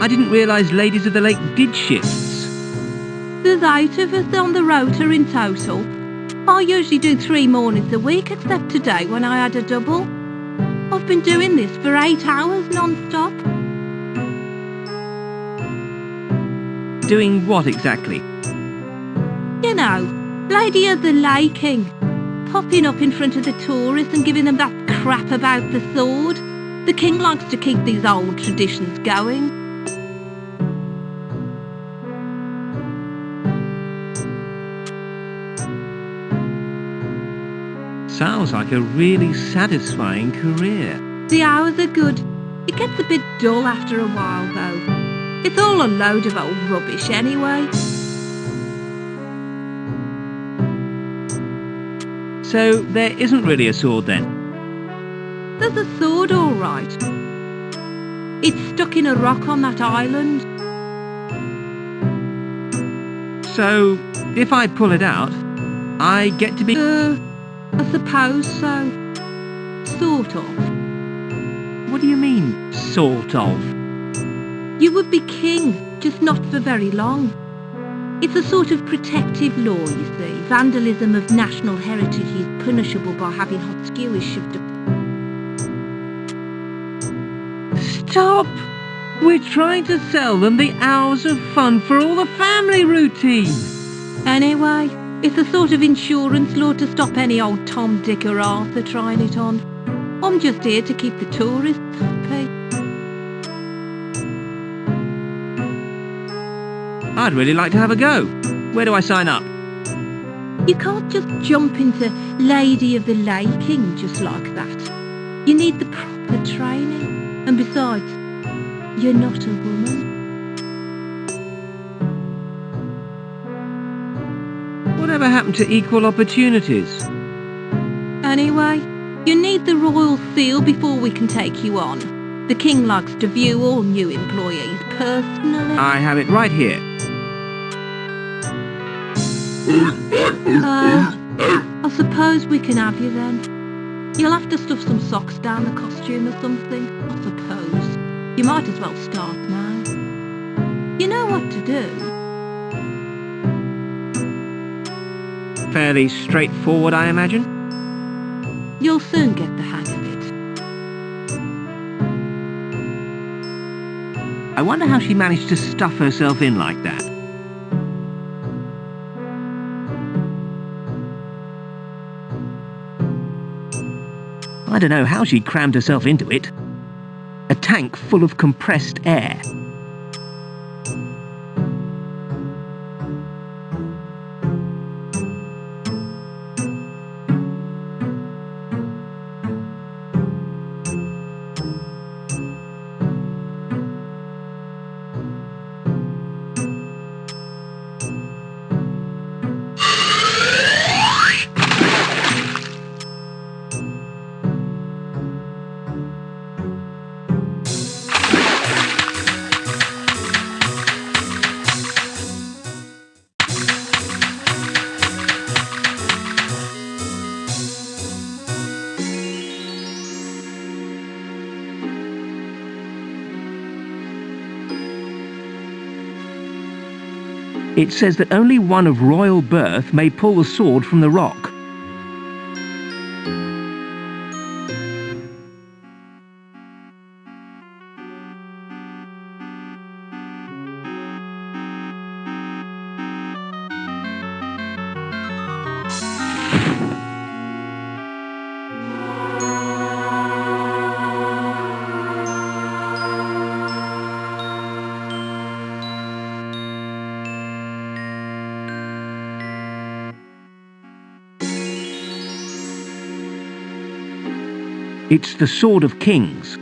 C: I didn't realise Ladies of the Lake did shifts.
G: There's 8 of us on the rota in total. I usually do 3 mornings a week, except today when I had a double. I've been doing this for 8 hours non-stop.
F: Doing what exactly?
G: You know, Lady of the Lake King. Popping up in front of the tourists and giving them that crap about the sword. The king likes to keep these old traditions going.
F: Sounds like a really satisfying career.
G: The hours are good. It gets a bit dull after a while, though. It's all a load of old rubbish anyway.
F: So there isn't really a sword then?
G: There's a sword, all right. It's stuck in a rock on that island.
F: So if I pull it out, I get to be...
G: I suppose so. Sort of.
F: What do you mean, sort of?
G: You would be king, just not for very long. It's a sort of protective law, you see. Vandalism of national heritage is punishable by having hot skewers shoved up.
F: Stop! We're trying to sell them the hours of fun for all the family routine.
G: Anyway, it's a sort of insurance law to stop any old Tom, Dick or Arthur trying it on. I'm just here to keep the tourists happy.
F: I'd really like to have a go. Where do I sign up?
G: You can't just jump into Lady of the Lake King just like that. You need the proper training. And besides, you're not a woman.
F: Whatever happened to equal opportunities?
G: Anyway, you need the royal seal before we can take you on. The king likes to view all new employees personally.
F: I have it right here.
G: I suppose we can have you then. You'll have to stuff some socks down the costume or something, I suppose. You might as well start now. You know what to do.
F: Fairly straightforward, I imagine.
G: You'll soon get the hang of it.
F: I wonder how she managed to stuff herself in like that. I don't know how she crammed herself into it. A tank full of compressed air. It says that only one of royal birth may pull the sword from the rock. It's the Sword of Kings.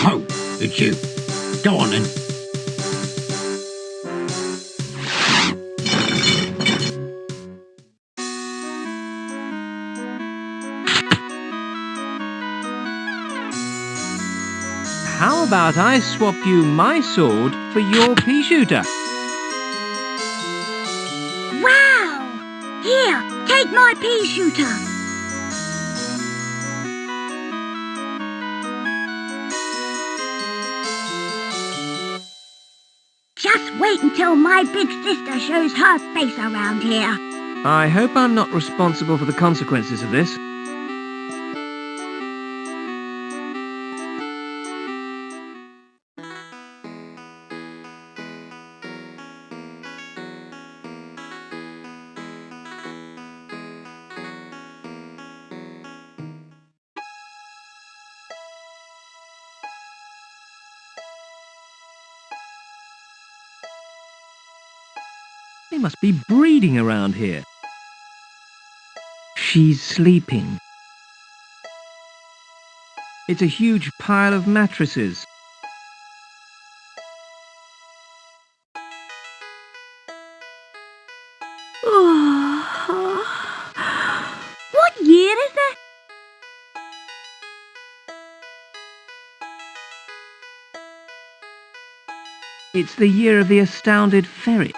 N: Oh, it's you. Go on then.
F: How about I swap you my sword for your pea shooter?
G: Wow! Here, take my pea shooter. Just wait until my big sister shows her face around here.
F: I hope I'm not responsible for the consequences of this. They must be breeding around here. She's sleeping. It's a huge pile of mattresses.
G: What year is it?
F: It's the year of the astounded ferret.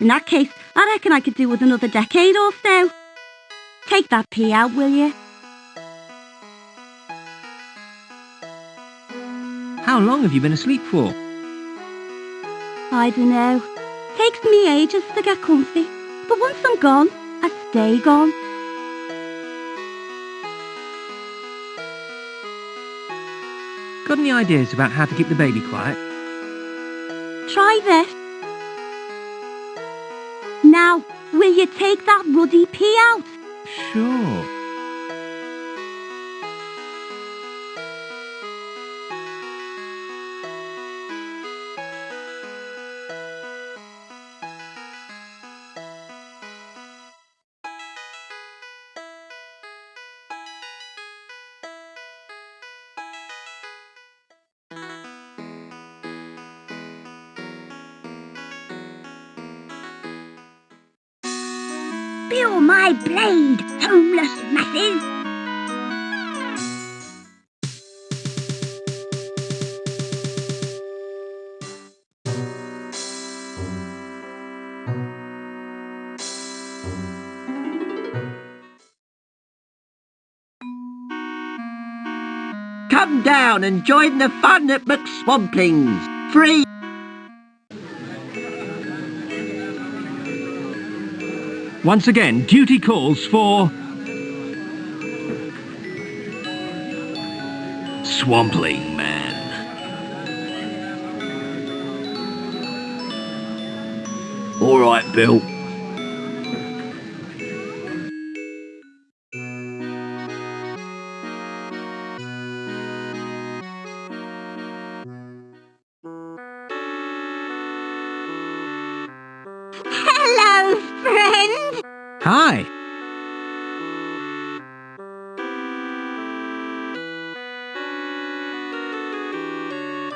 G: In that case, I reckon I could do with another decade or so. Take that pea out, will you?
F: How long have you been asleep for?
G: I dunno. Takes me ages to get comfy. But once I'm gone, I stay gone.
F: Got any ideas about how to keep the baby quiet?
G: Try this. Now, will you take that ruddy pea out?
F: Sure.
G: Feel my blade, homeless masses!
M: Come down and join the fun at McSwampling's. Free!
F: Once again, duty calls for...
N: Swampling Man. All right, Bill.
G: Hello, friend!
F: Hi.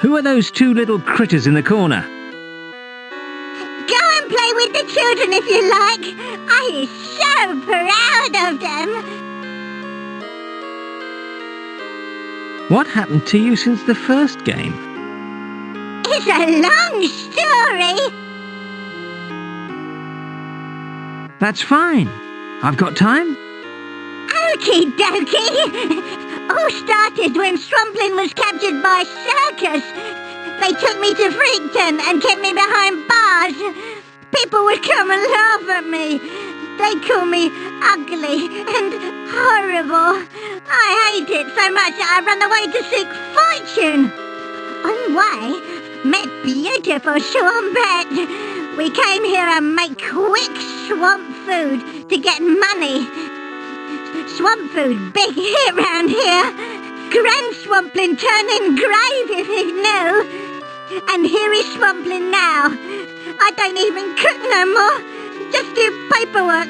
F: Who are those two little critters in the corner?
G: Go and play with the children if you like. I am so proud of them.
F: What happened to you since the first game?
G: It's a long story.
F: That's fine. I've got time.
G: Okie dokie. All started when Swampling was captured by Circus. They took me to Freakton and kept me behind bars. People would come and laugh at me. They call me ugly and horrible. I hate it so much that I ran away to seek fortune. On the way, met beautiful Swampette. We came here and make quick swamp food to get money. Swamp food, big hit round here. Grand Swampling turning grave if you know.
O: And here he's swampling now. I don't even cook no more. Just do paperwork.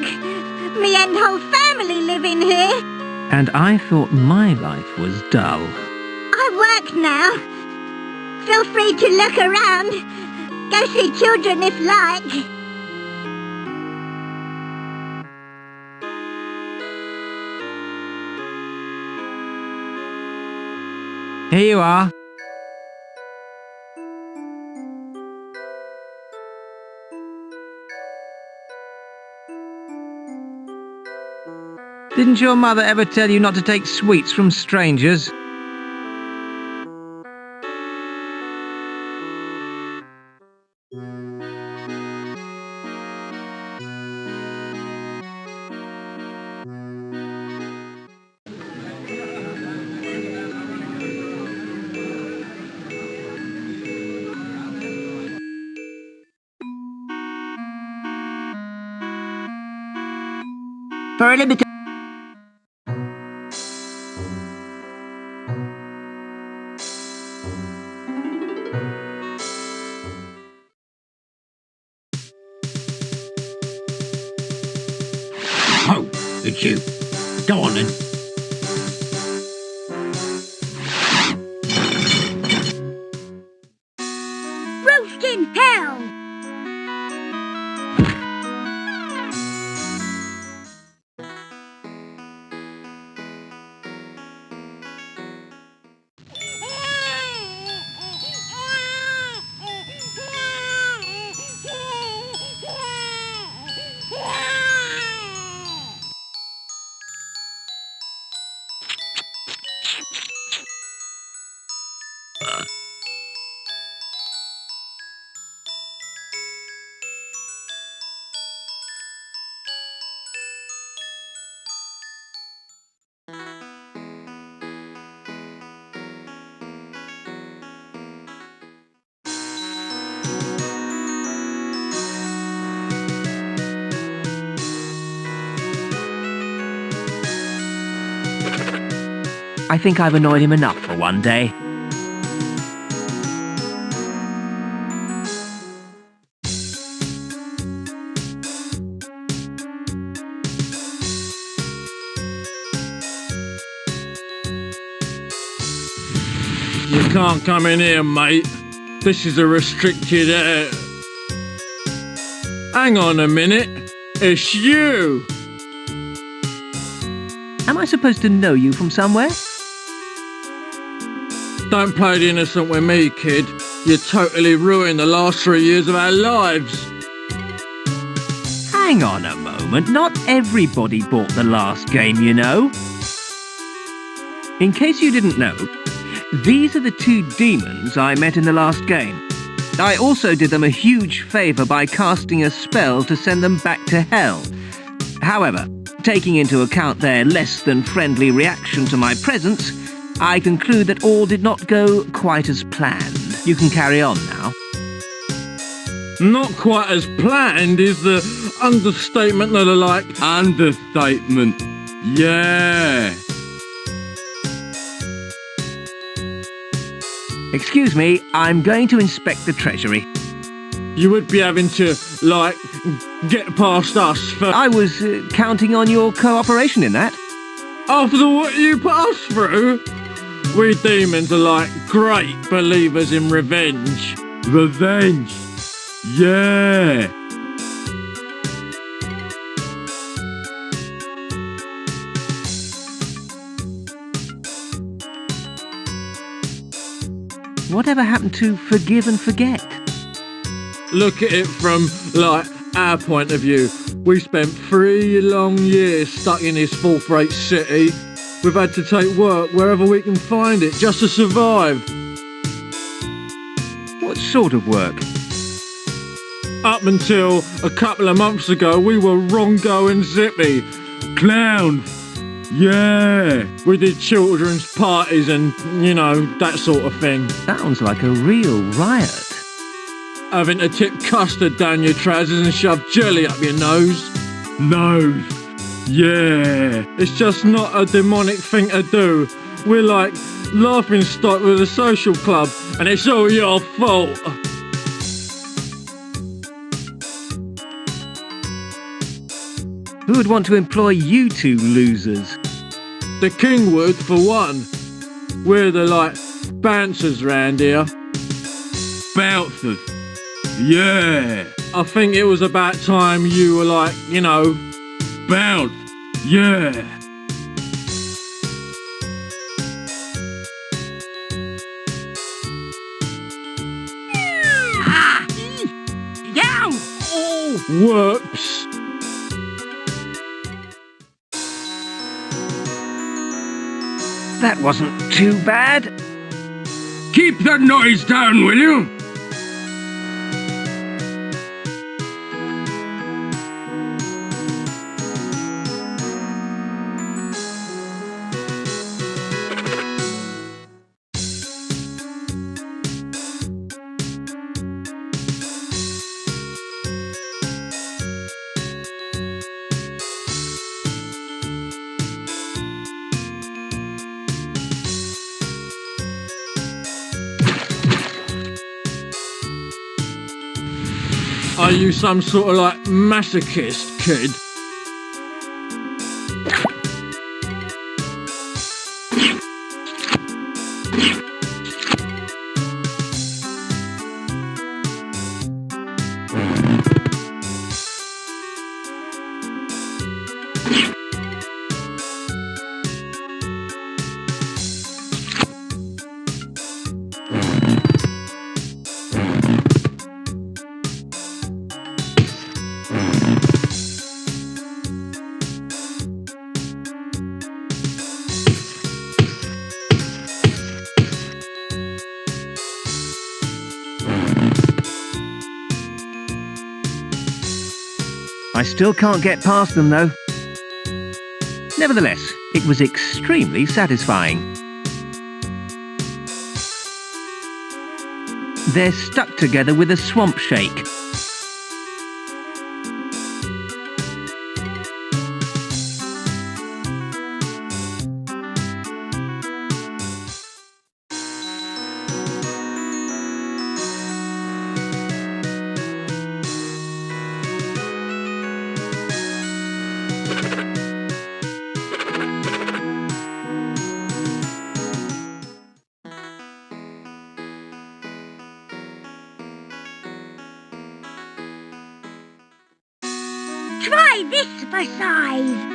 O: Me and whole family live in here.
C: And I thought my life was dull.
O: I work now. Feel free to look around. Go see children if like.
C: Here you are. Didn't your mother ever tell you not to take sweets from strangers?
N: For a limited...
E: Oh, it's you. Go on then.
O: Roast in hell!
C: I think I've annoyed him enough for one day.
P: You can't come in here, mate. This is a restricted area. Hang on a minute. It's you!
C: Am I supposed to know you from somewhere?
P: Don't play the innocent with me, kid. You totally ruined the last 3 years of our lives.
C: Hang on a moment. Not everybody bought the last game, you know. In case you didn't know, these are the 2 demons I met in the last game. I also did them a huge favour by casting a spell to send them back to hell. However, taking into account their less than friendly reaction to my presence, I conclude that all did not go quite as planned. You can carry on now.
P: Not quite as planned is the understatement that I like.
H: Understatement. Yeah.
C: Excuse me, I'm going to inspect the treasury.
P: You would be having to, like, get past us for...
C: I was counting on your cooperation in that.
P: After what you put us through? We demons are like great believers in revenge.
H: Revenge. Yeah.
C: Whatever happened to forgive and forget?
P: Look at it from, like, our point of view. We spent 3 long years stuck in this fourth-rate city. We've had to take work wherever we can find it just to survive.
C: What sort of work?
P: Up until a couple of months ago, we were Rongo and Zippy.
H: Clown. Yeah.
P: We did children's parties and, you know, that sort of thing.
C: Sounds like a real riot.
P: Having to tip custard down your trousers and shove jelly up your nose.
H: Nose. Yeah.
P: It's just not a demonic thing to do. We're like laughing stock with the social club, and it's all your fault.
F: Who would want to employ you two losers?
P: The king would, for one. We're the, bouncers round here.
E: Bouncers? Yeah.
P: I think it was about time you were
E: bounce. Yeah.
K: Yow!
P: Oh, whoops.
F: That wasn't too bad.
E: Keep that noise down, will you?
P: Are you some sort of masochist, kid?
F: I still can't get past them, though. Nevertheless, it was extremely satisfying. They're stuck together with a swamp shake.
O: Try this for size.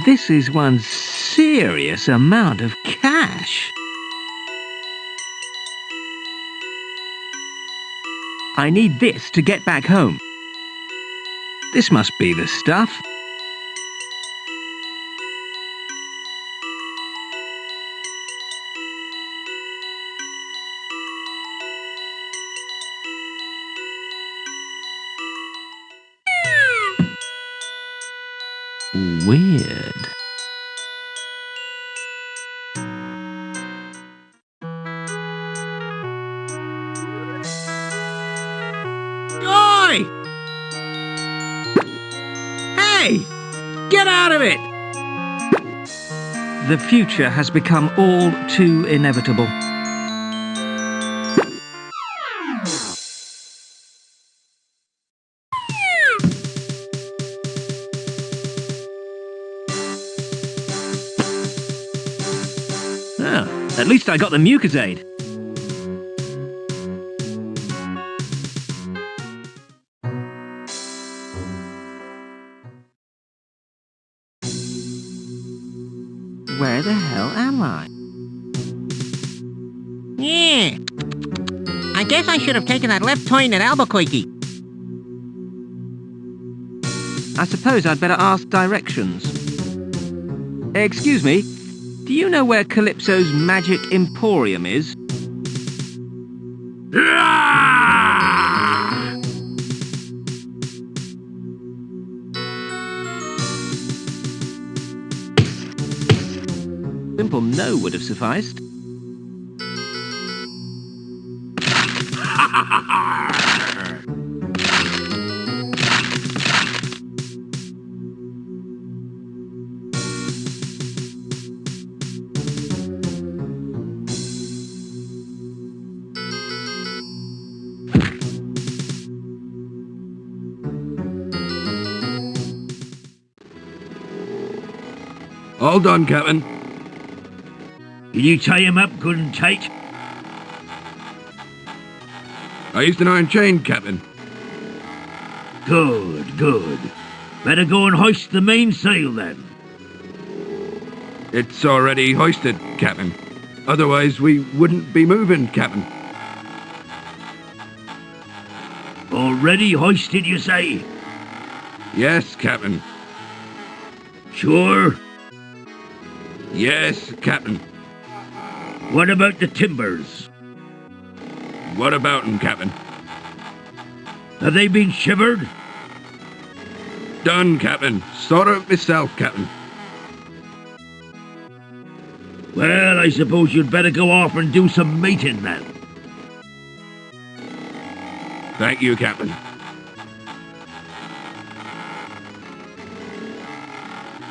F: This is one serious amount of cash. I need this to get back home. This must be the stuff. Weird.
N: Oi! Hey! Get out of it!
F: The future has become all too inevitable. Oh, at least I got the mucosade. Where's
M: Guess I should have taken that left turn at Albuquerque.
F: I suppose I'd better ask directions. Excuse me, do you know where Calypso's Magic Emporium is? Simple no would have sufficed.
H: All done, Captain.
E: Did you tie him up good and tight?
H: I used an iron chain, Captain.
E: Good, good. Better go and hoist the mainsail then.
H: It's already hoisted, Captain. Otherwise we wouldn't be moving, Captain.
E: Already hoisted, you say?
H: Yes, Captain.
E: Sure?
H: Yes, Captain.
E: What about the timbers?
H: What about 'em, Captain?
E: Have they been shivered?
H: Done, Captain. Sort of myself, Captain.
E: Well, I suppose you'd better go off and do some mating then.
H: Thank you, Captain.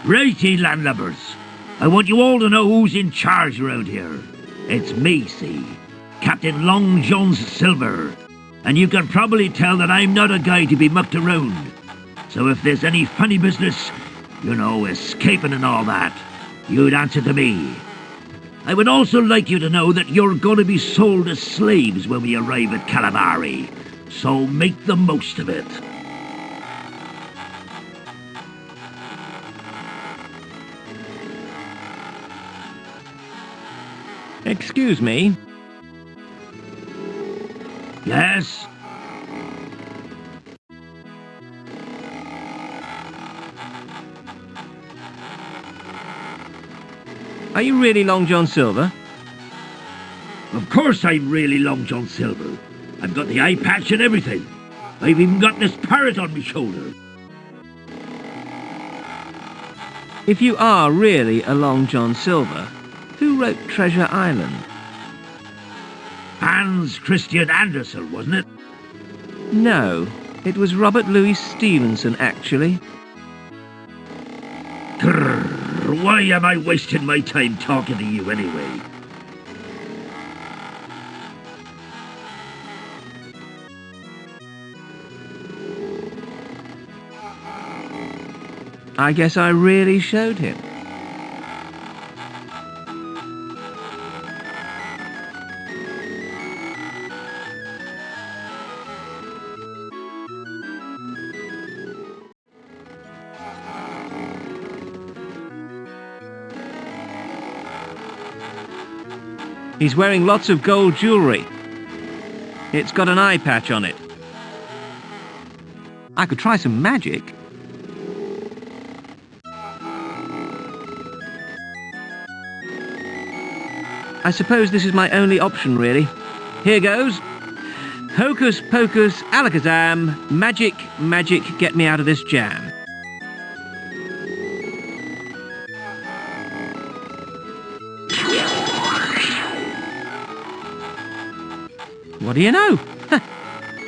E: Righty, landlubbers. I want you all to know who's in charge around here. It's me, see, Captain Long John Silver. And you can probably tell that I'm not a guy to be mucked around. So if there's any funny business, you know, escaping and all that, you'd answer to me. I would also like you to know that you're going to be sold as slaves when we arrive at Calamari. So make the most of it.
F: Excuse me?
E: Yes?
F: Are you really Long John Silver?
E: Of course I'm really Long John Silver. I've got the eye patch and everything. I've even got this parrot on my shoulder.
F: If you are really a Long John Silver, who wrote Treasure Island?
E: Hans Christian Andersen, wasn't it?
F: No, it was Robert Louis Stevenson, actually.
E: Grrr, why am I wasting my time talking to you anyway?
F: I guess I really showed him. He's wearing lots of gold jewellery. It's got an eye patch on it. I could try some magic. I suppose this is my only option, really. Here goes. Hocus pocus alakazam. Magic, magic, get me out of this jam. What do you know?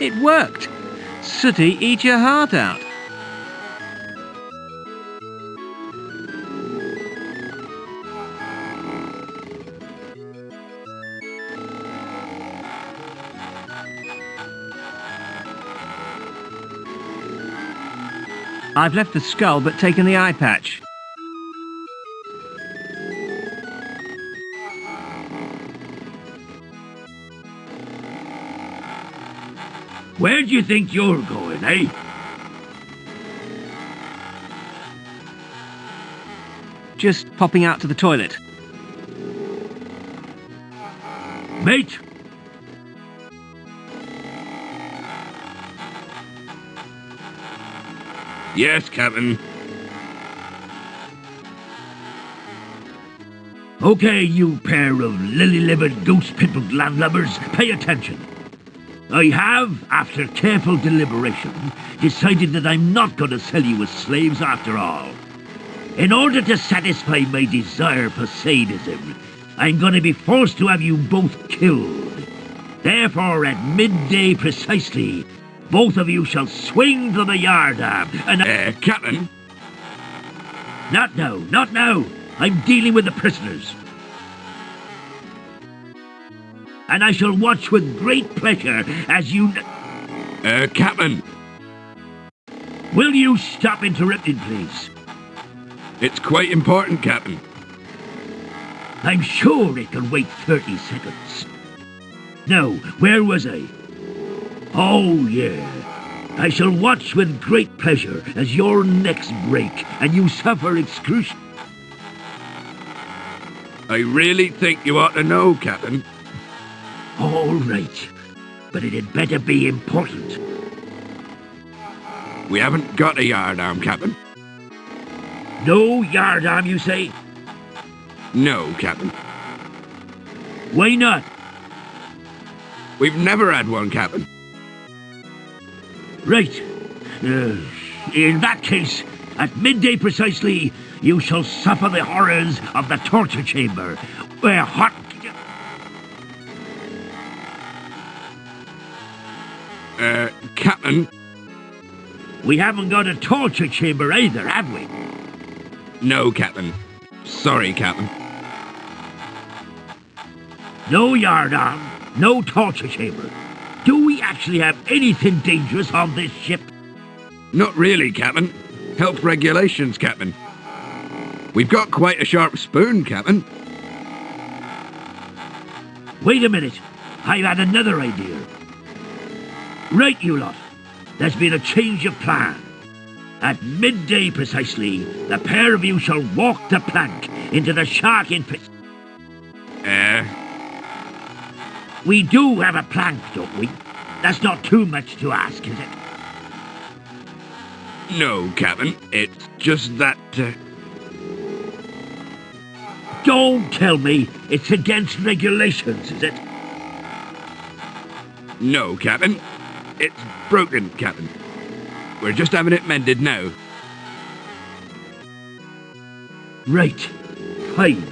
F: It worked. Sooty, eat your heart out. I've left the skull but taken the eye patch.
E: Where do you think you're going, eh?
F: Just popping out to the toilet.
E: Mate! Yes, Captain.
N: Okay, you pair of lily-livered, ghost-pimpled landlubbers, pay attention. I have, after careful deliberation, decided that I'm not going to sell you as slaves after all. In order to satisfy my desire for sadism, I'm going to be forced to have you both killed. Therefore, at midday precisely, both of you shall swing to the yardarm and...
E: Captain?
N: Not now, not now. I'm dealing with the prisoners. And I shall watch with great pleasure as you...
E: Captain.
N: Will you stop interrupting, please?
E: It's quite important, Captain.
N: I'm sure it can wait 30 seconds. Now, where was I? Oh, yeah. I shall watch with great pleasure as your necks break and you suffer excruciating...
E: I really think you ought to know, Captain.
N: All right, but it had better be important.
E: We haven't got a yardarm, Captain.
N: No yardarm, you say?
E: No, Captain.
N: Why not?
E: We've never had one, Captain.
N: Right. In that case, at midday precisely, you shall suffer the horrors of the torture chamber, where hot...
E: Captain?
N: We haven't got a torture chamber either, have we?
E: No, Captain. Sorry, Captain.
N: No yardarm, no torture chamber. Do we actually have anything dangerous on this ship?
E: Not really, Captain. Health regulations, Captain. We've got quite a sharp spoon, Captain.
N: Wait a minute. I've had another idea. Right, you lot. There's been a change of plan. At midday precisely, the pair of you shall walk the plank into the shark infest... We do have a plank, don't we? That's not too much to ask, is it?
E: No, Captain. It's just that...
N: Don't tell me it's against regulations, is it?
E: No, Captain. It's broken, Captain. We're just having it mended now.
N: Right. Fine.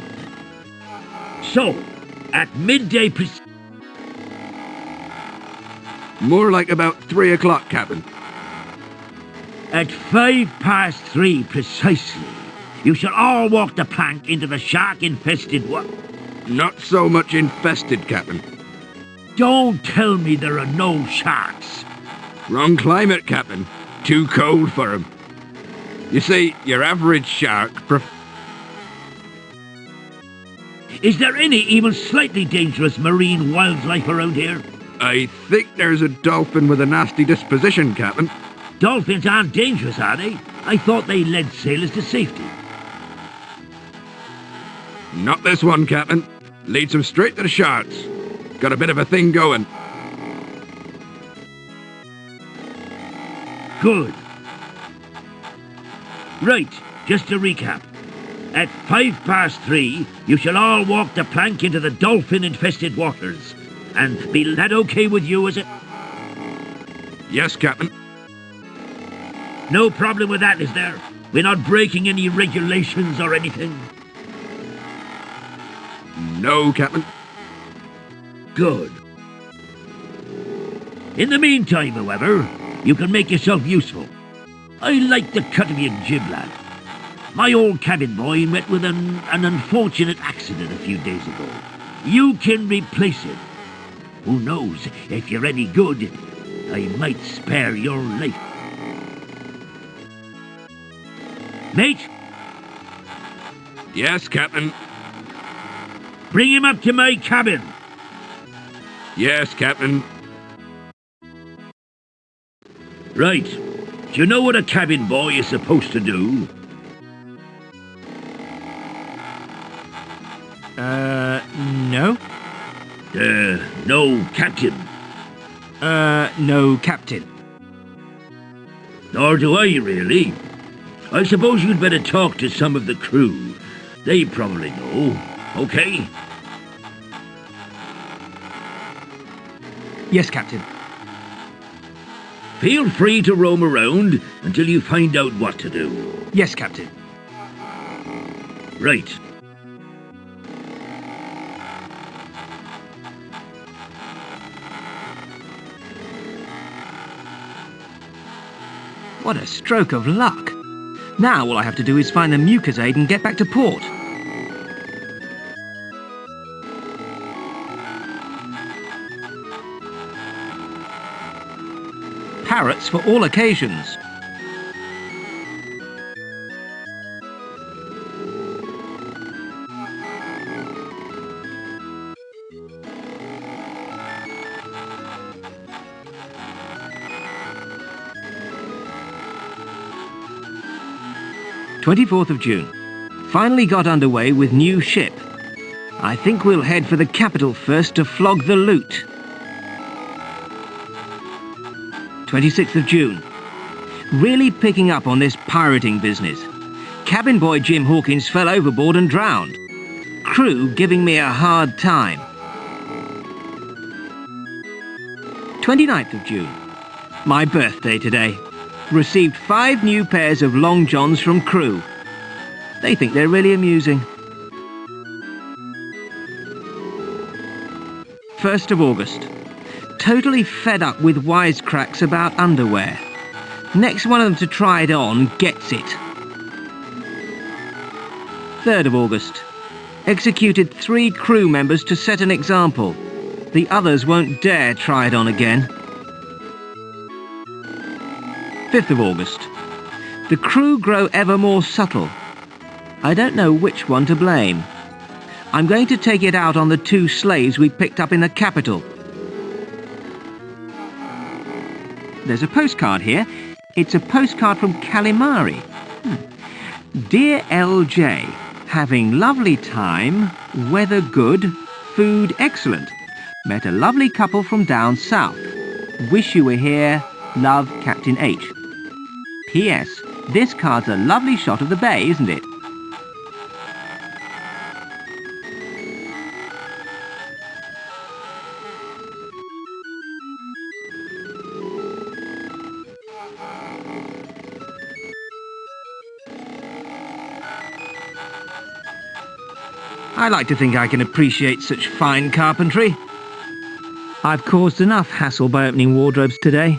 N: So, at midday
E: More like about 3 o'clock, Captain.
N: At 3:05 precisely, you shall all walk the plank into the shark-infested
E: Not so much infested, Captain.
N: Don't tell me there are no sharks.
E: Wrong climate, Captain. Too cold for them. You see, your average shark...
N: Is there any even slightly dangerous marine wildlife around here?
E: I think there's a dolphin with a nasty disposition, Captain.
N: Dolphins aren't dangerous, are they? I thought they led sailors to safety.
E: Not this one, Captain. Leads them straight to the sharks. Got a bit of a thing going.
N: Good. Right, just to recap. At 3:05, you shall all walk the plank into the dolphin-infested waters. And be that okay with you, is it?
E: Yes, Captain.
N: No problem with that, is there? We're not breaking any regulations or anything?
E: No, Captain.
N: Good. In the meantime, however, you can make yourself useful. I like the cut of your jib, lad. My old cabin boy met with an unfortunate accident a few days ago. You can replace it. Who knows, if you're any good, I might spare your life. Mate?
E: Yes, Captain.
N: Bring him up to my cabin.
E: Yes, Captain.
N: Right. Do you know what a cabin boy is supposed to do?
Q: No.
N: No, Captain.
Q: No, Captain.
N: Nor do I, really. I suppose you'd better talk to some of the crew. They probably know, okay?
L: Yes, Captain.
N: Feel free to roam around until you find out what to do.
L: Yes, Captain.
N: Right.
L: What a stroke of luck. Now all I have to do is find the mucus aid and get back to port. Parrots for all occasions. "24th of June. Finally got underway with new ship. I think we'll head for the capital first to flog the loot." 26th of June. Really picking up on this pirating business. Cabin boy Jim Hawkins fell overboard and drowned. Crew giving me a hard time. 29th of June. My birthday today. Received 5 new pairs of long johns from crew. They think they're really amusing. 1st of August. Totally fed up with wisecracks about underwear. Next one of them to try it on gets it. 3rd of August. Executed 3 crew members to set an example. The others won't dare try it on again. 5th of August. The crew grow ever more subtle. I don't know which one to blame. I'm going to take it out on the 2 slaves we picked up in the capital. There's a postcard here. It's a postcard from Calimari. Dear LJ, having lovely time, weather good, food excellent. Met a lovely couple from down south. Wish you were here. Love, Captain H. P.S. This card's a lovely shot of the bay, isn't it? I like to think I can appreciate such fine carpentry. I've caused enough hassle by opening wardrobes today.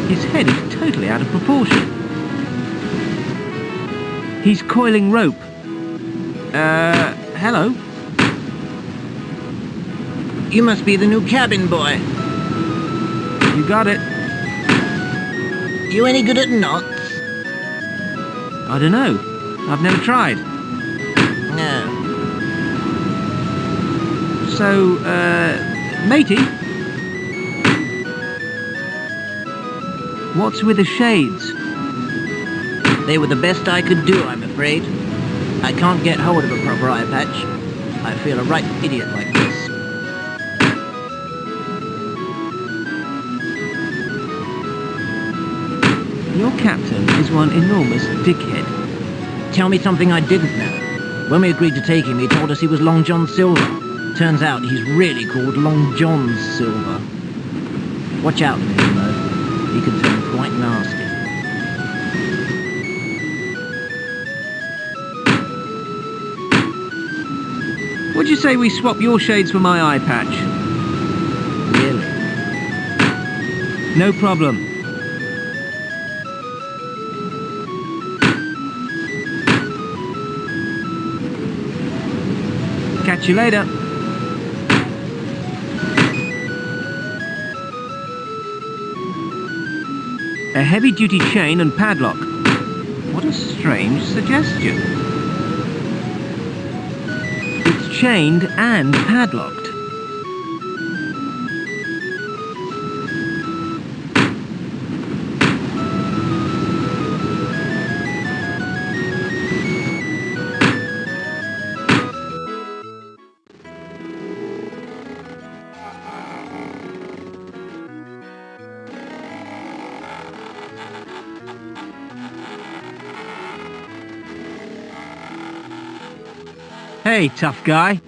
L: His head is totally out of proportion. He's coiling rope. Hello?
M: You must be the new cabin boy.
L: You got it.
M: You any good at knots?
L: I don't know. I've never tried.
M: No.
L: So, matey? What's with the shades?
M: They were the best I could do, I'm afraid. I can't get hold of a proper eye patch. I feel a right idiot like this.
L: Your captain is one enormous dickhead.
M: Tell me something I didn't know. When we agreed to take him, he told us he was Long John Silver. Turns out he's really called Long John Silver. Watch out for him, though. He can turn quite nasty.
L: Would you say we swap your shades for my eye patch?
M: Really?
L: No problem. Catch you later. A heavy-duty chain and padlock. What a strange suggestion. It's chained and padlocked.
Q: Hey, tough guy.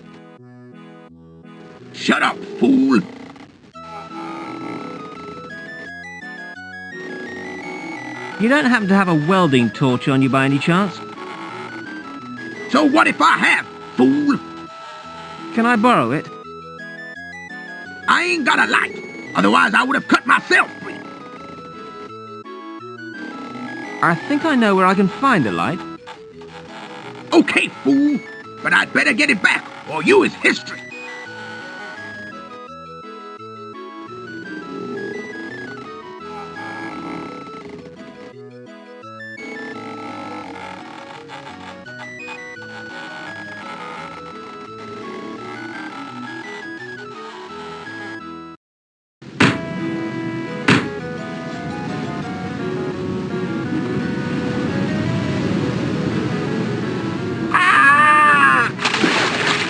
N: Shut up, fool!
Q: You don't happen to have a welding torch on you by any chance?
N: So what if I have, fool?
Q: Can I borrow it?
N: I ain't got a light, otherwise I would have cut myself free.
Q: I think I know where I can find a light.
N: Okay, fool, but I'd better get it back, or you is history.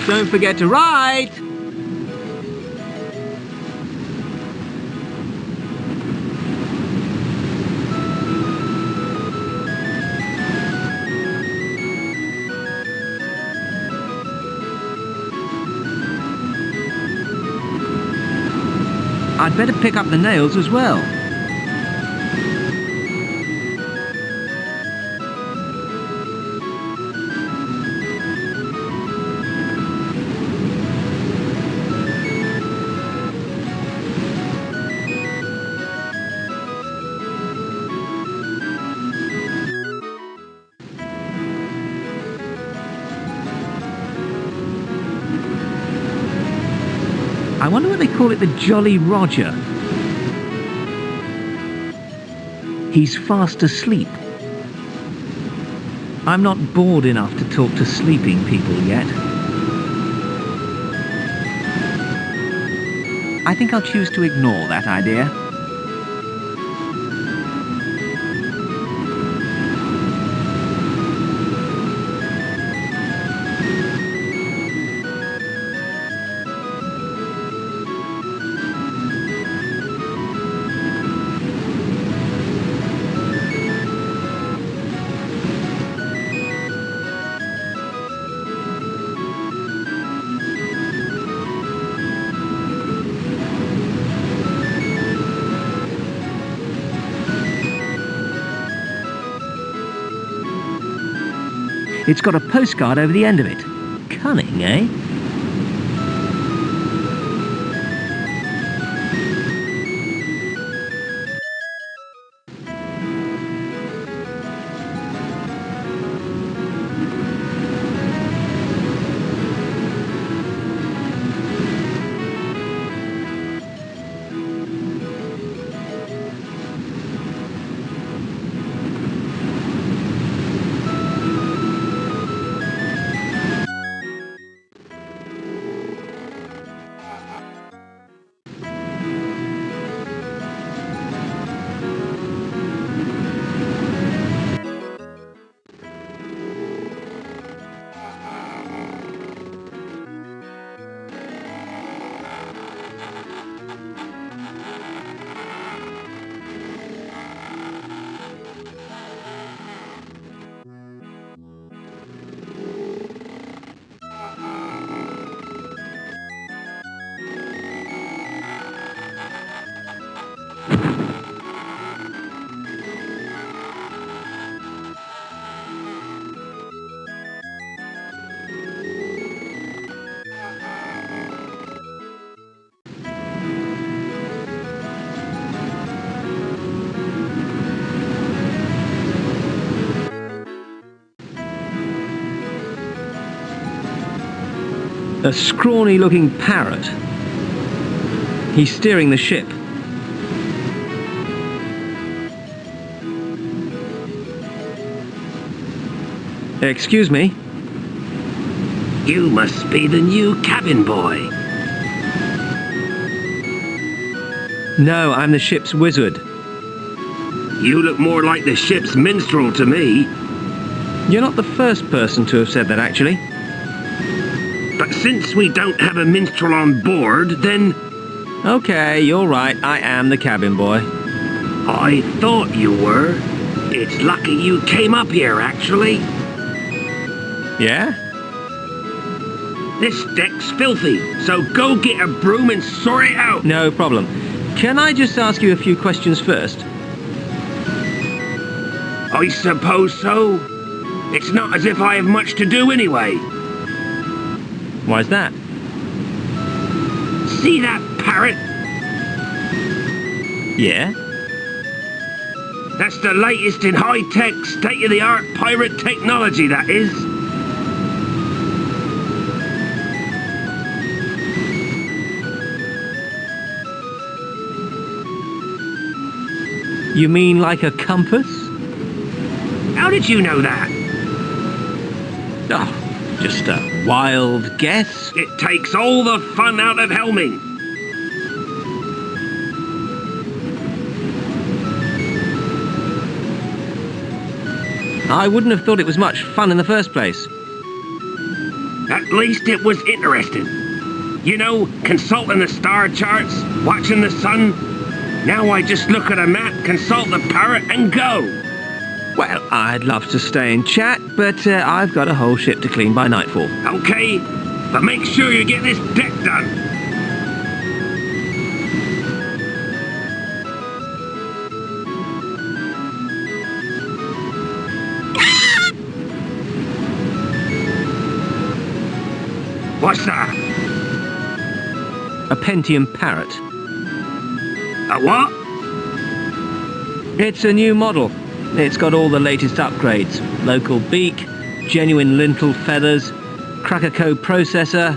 Q: Don't forget to write! I'd better pick up the nails as well. I wonder why they call it the Jolly Roger. He's fast asleep. I'm not bored enough to talk to sleeping people yet. I think I'll choose to ignore that idea. It's got a postcard over the end of it. Cunning, eh? A scrawny-looking parrot. He's steering the ship. Excuse me?
R: You must be the new cabin boy.
Q: No, I'm the ship's wizard.
R: You look more like the ship's minstrel to me.
Q: You're not the first person to have said that, actually.
R: But since we don't have a minstrel on board, then...
Q: Okay, you're right. I am the cabin boy.
R: I thought you were. It's lucky you came up here, actually.
Q: Yeah?
R: This deck's filthy, so go get a broom and sort it out.
Q: No problem. Can I just ask you a few questions first?
R: I suppose so. It's not as if I have much to do anyway.
Q: Why's that?
R: See that parrot?
Q: Yeah?
R: That's the latest in high-tech, state-of-the-art pirate technology, that is.
Q: You mean like a compass?
R: How did you know that?
Q: Oh, just a wild guess.
R: It takes all the fun out of helming.
Q: I wouldn't have thought it was much fun in the first place.
R: At least it was interesting. You know, consulting the star charts, watching the sun. Now I just look at a map, consult the parrot, and go.
Q: Well, I'd love to stay and chat, but I've got a whole ship to clean by nightfall.
R: Okay, but make sure you get this deck done. What's that?
Q: A Pentium parrot.
R: A what?
Q: It's a new model. It's got all the latest upgrades. Local beak, genuine lintel feathers, cracker code processor.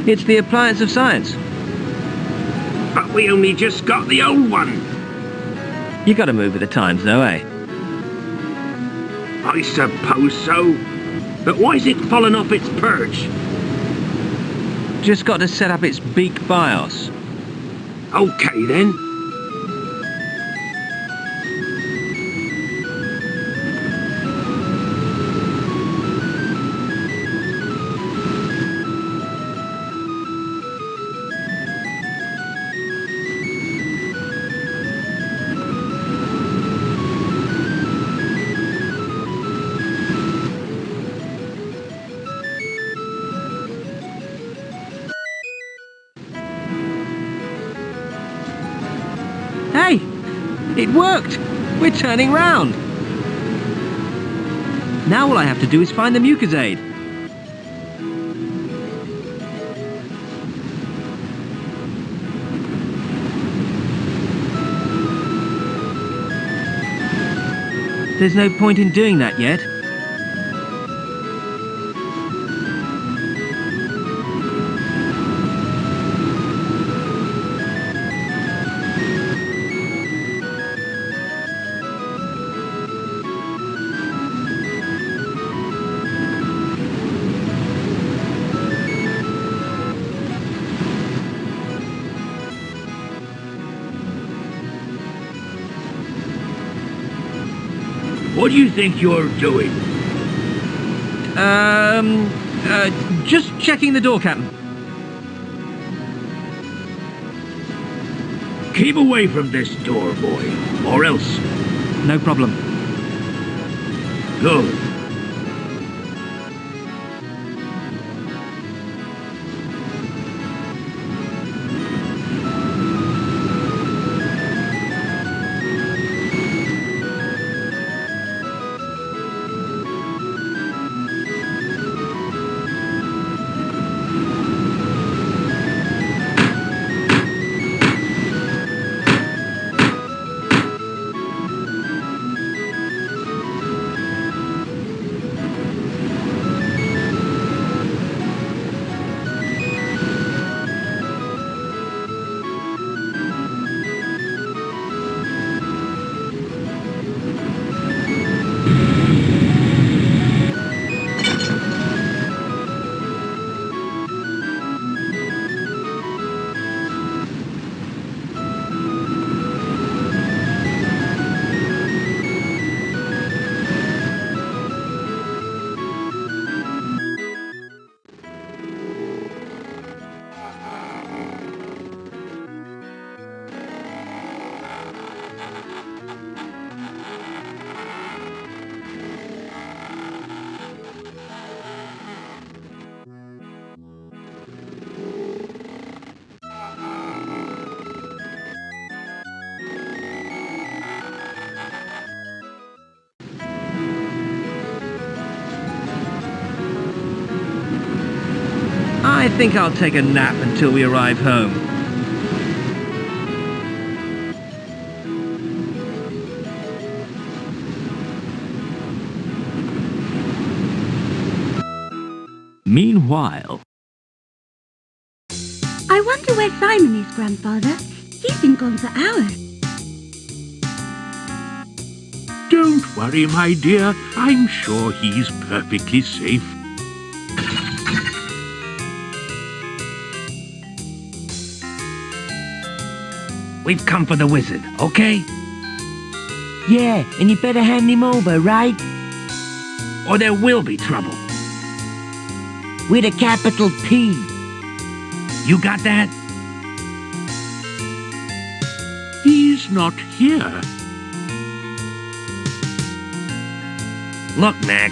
Q: It's the appliance of science.
R: But we only just got the old one.
Q: You gotta move with the times though, eh?
R: I suppose so. But why's it fallen off its perch?
Q: Just got to set up its beak BIOS.
R: Okay then.
Q: Hey! It worked! We're turning round! Now all I have to do is find the mucosade. There's no point in doing that yet.
R: What do you think you're doing?
Q: Just checking the door, Captain.
R: Keep away from this door, boy, or else.
Q: No problem.
R: Go.
Q: I think I'll take a nap until we arrive home.
C: Meanwhile,
G: I wonder where Simon is, Grandfather. He's been gone for hours.
J: Don't worry, my dear. I'm sure he's perfectly safe.
R: We've come for the wizard, okay?
M: Yeah, and you better hand him over, right?
R: Or there will be trouble.
M: With a capital P.
R: You got that?
J: He's not here.
R: Look, Mac,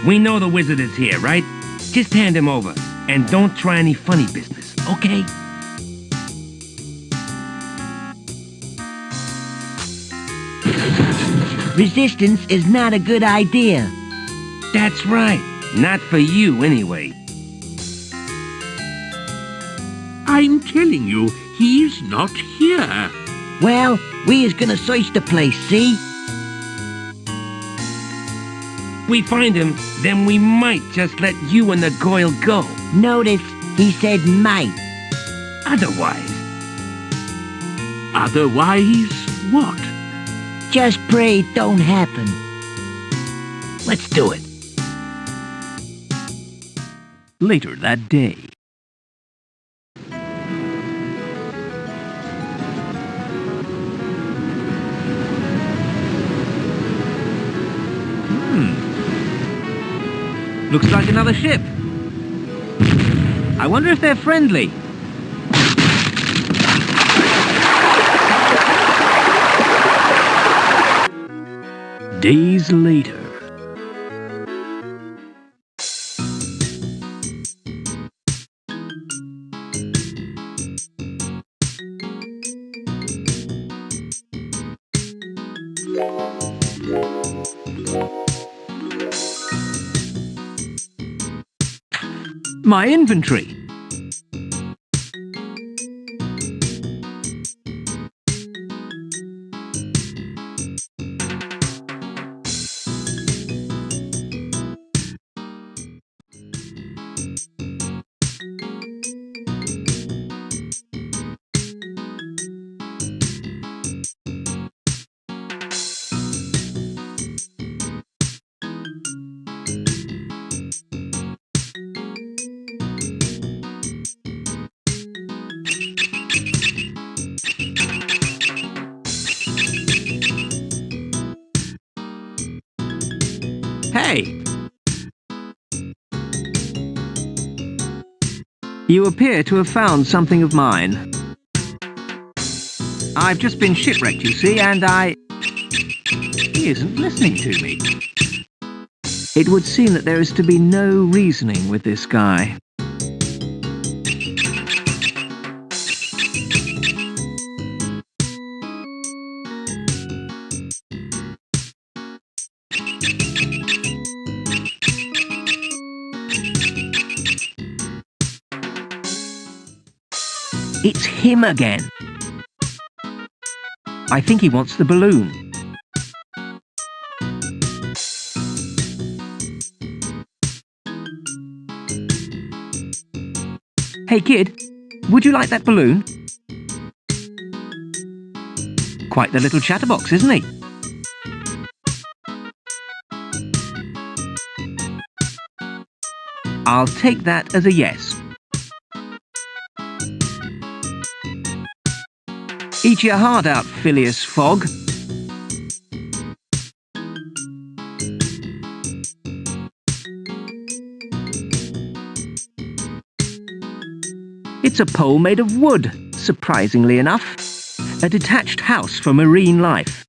R: we know the wizard is here, right? Just hand him over, and don't try any funny business, okay?
M: Resistance is not a good idea.
R: That's right. Not for you, anyway.
J: I'm telling you, he's not here.
M: Well, we is gonna search the place, see?
R: We find him, then we might just let you and the Goyle go.
M: Notice, he said might.
R: Otherwise.
J: Otherwise, what?
M: Just pray it don't happen.
R: Let's do it.
C: later that day.
Q: Looks like another ship. I wonder if they're friendly.
C: Days later.
Q: My inventory. Hey! You appear to have found something of mine. I've just been shipwrecked, you see, and He isn't listening to me. It would seem that there is to be no reasoning with this guy. It's him again. I think he wants the balloon. Hey kid, would you like that balloon? Quite the little chatterbox, isn't he? I'll take that as a yes. Eat your heart out, Phileas Fogg. It's a pole made of wood, surprisingly enough. A detached house for marine life.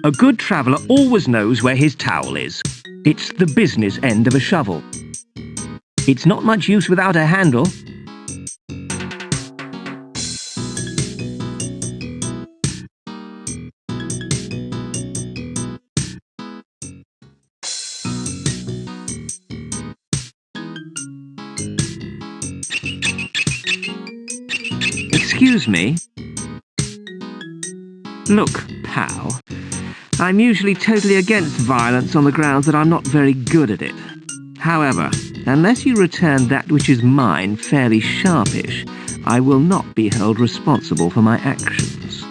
Q: A good traveller always knows where his towel is. It's the business end of a shovel. It's not much use without a handle. Excuse me? Look, pal, I'm usually totally against violence on the grounds that I'm not very good at it. However, unless you return that which is mine fairly sharpish, I will not be held responsible for my actions.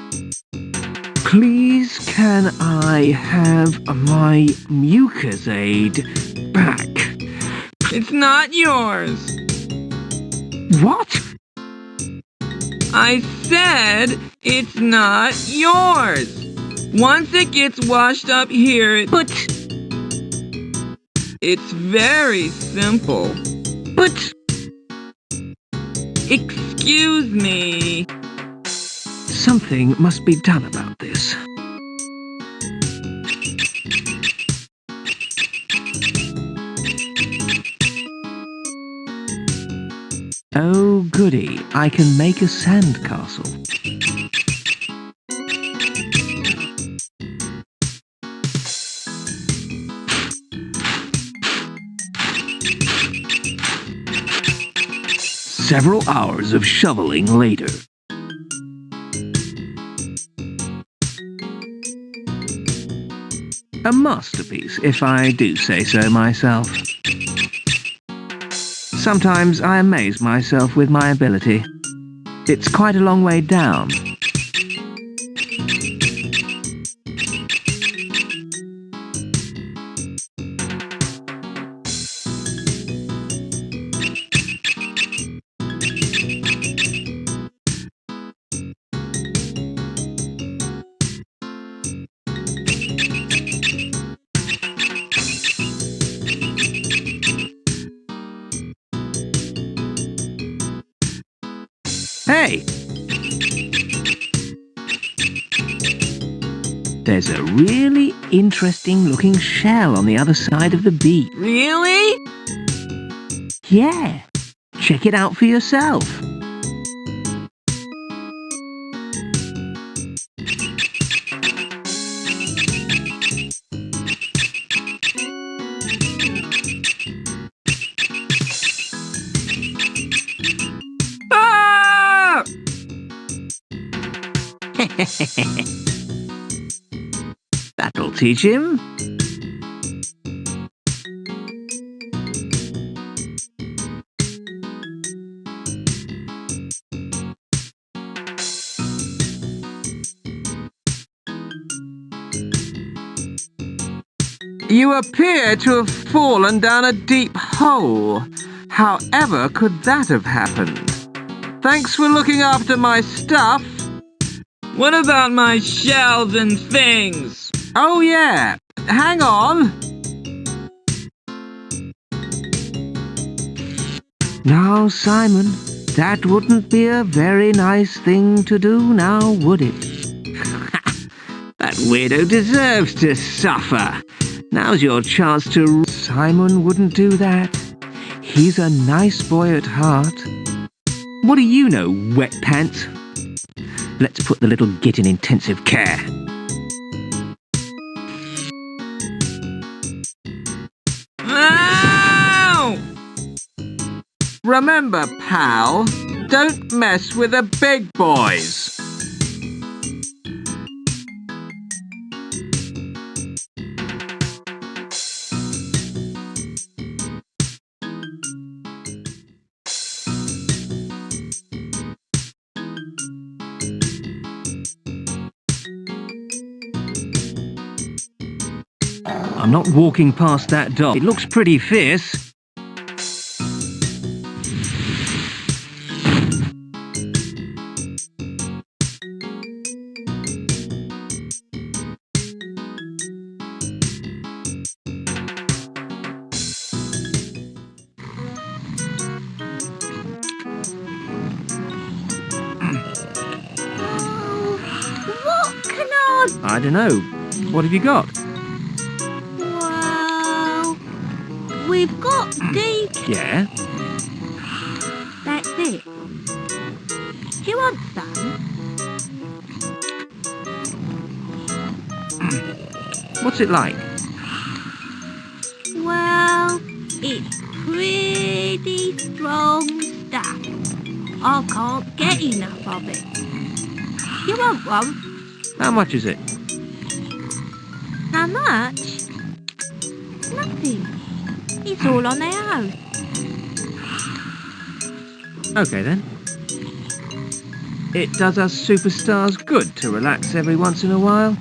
Q: Please can I have my Mucus-aid back?
L: It's not yours.
Q: What?
L: I said it's not yours. Once it gets washed up here,
Q: But...
L: it's very simple.
Q: But...
L: Excuse me.
Q: Something must be done about this. Oh, goody, I can make a sandcastle. Several hours of shoveling later. A masterpiece, if I do say so myself. Sometimes I amaze myself with my ability. It's quite a long way down. Hey! There's a really interesting looking shell on the other side of the beak.
L: Really?
Q: Yeah. Check it out for yourself.
L: Ah!
Q: That'll teach him. You appear to have fallen down a deep hole. However could that have happened? Thanks for looking after my stuff.
L: What about my shells and things?
Q: Oh yeah, hang on. Now, Simon, that wouldn't be a very nice thing to do now, would it? That weirdo deserves to suffer. Now's your chance to... Simon wouldn't do that. He's a nice boy at heart. What do you know, wet pants? Let's put the little git in intensive care.
L: Ow!
Q: Remember, pal, don't mess with the big boys. I'm not walking past that dog. It looks pretty fierce.
O: What can I...
Q: I don't know. What have you got?
O: Well, we've got deacon.
Q: Yeah?
O: That's it. Do you want some?
Q: What's it like?
O: Well, it's pretty strong stuff.
F: I can't get enough of it. You want one?
Q: How much is it?
F: How much? Nothing. It's all on their own.
Q: Okay then. It does us superstars good to relax every once in a while.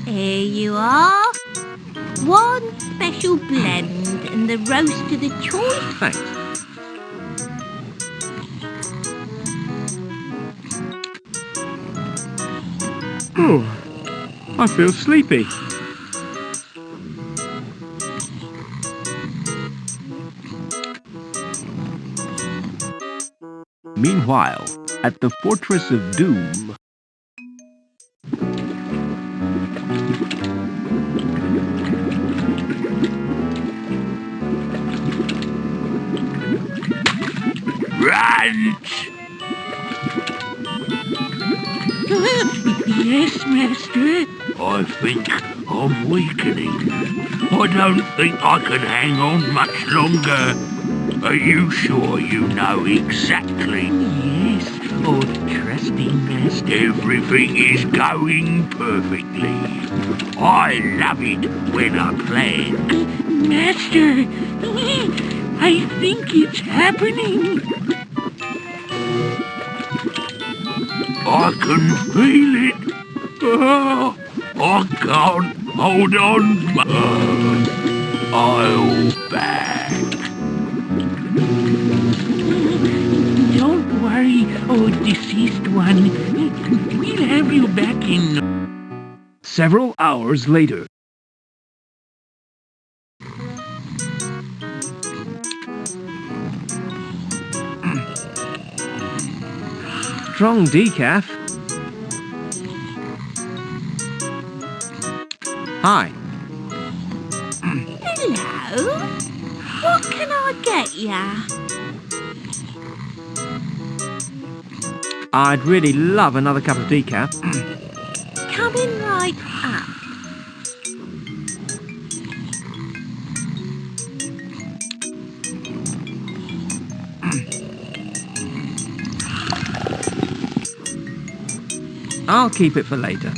F: Here you are. One special blend and the roast of the choice.
Q: Thanks. Oh, I feel sleepy. Meanwhile, at the Fortress of Doom...
E: Ranch!
F: Yes, Master.
E: I think I'm weakening. I don't think I can hang on much longer. Are you sure you know exactly?
F: Yes, oh, trusting Master.
E: Everything is going perfectly. I love it when I plan.
F: Master, I think it's happening.
E: I can feel it. Oh, I can't hold on. I'll back.
F: Don't worry, oh deceased one. We'll have you back in...
Q: Several hours later. Strong decaf. Hi.
F: Hello? What can I get ya?
Q: I'd really love another cup of decaf.
F: Coming right up.
Q: I'll keep it for later.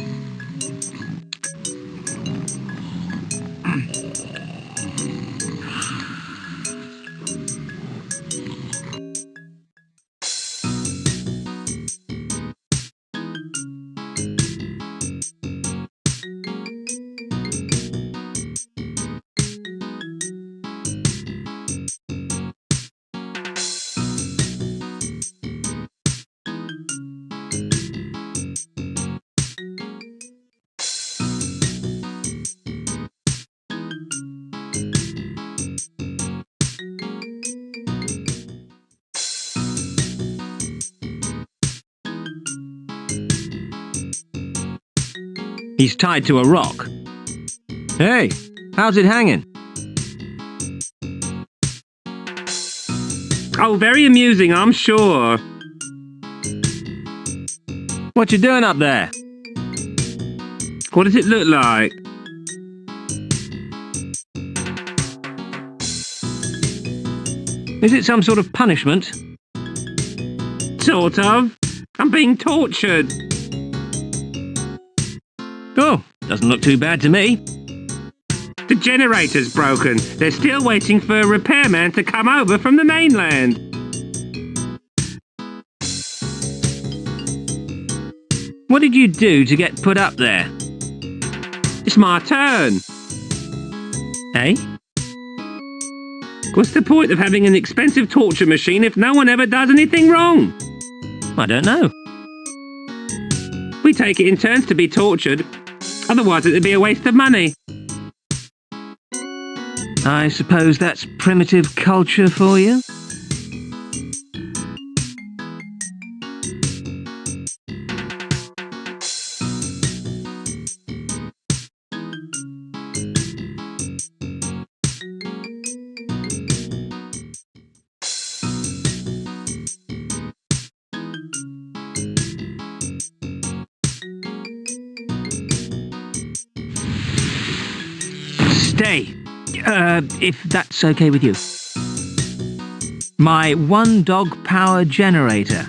Q: He's tied to a rock. Hey, how's it hanging?
R: Oh, very amusing, I'm sure.
Q: What you doing up there?
R: What does it look like?
Q: Is it some sort of punishment?
R: Sort of. I'm being tortured.
Q: Oh, doesn't look too bad to me.
R: The generator's broken. They're still waiting for a repairman to come over from the mainland.
Q: What did you do to get put up there?
R: It's my turn.
Q: Hey?
R: What's the point of having an expensive torture machine if no one ever does anything wrong?
Q: I don't know.
R: We take it in turns to be tortured. Otherwise it'd be a waste of money.
Q: I suppose that's primitive culture for you? Stay. If that's okay with you. My one-dog power generator.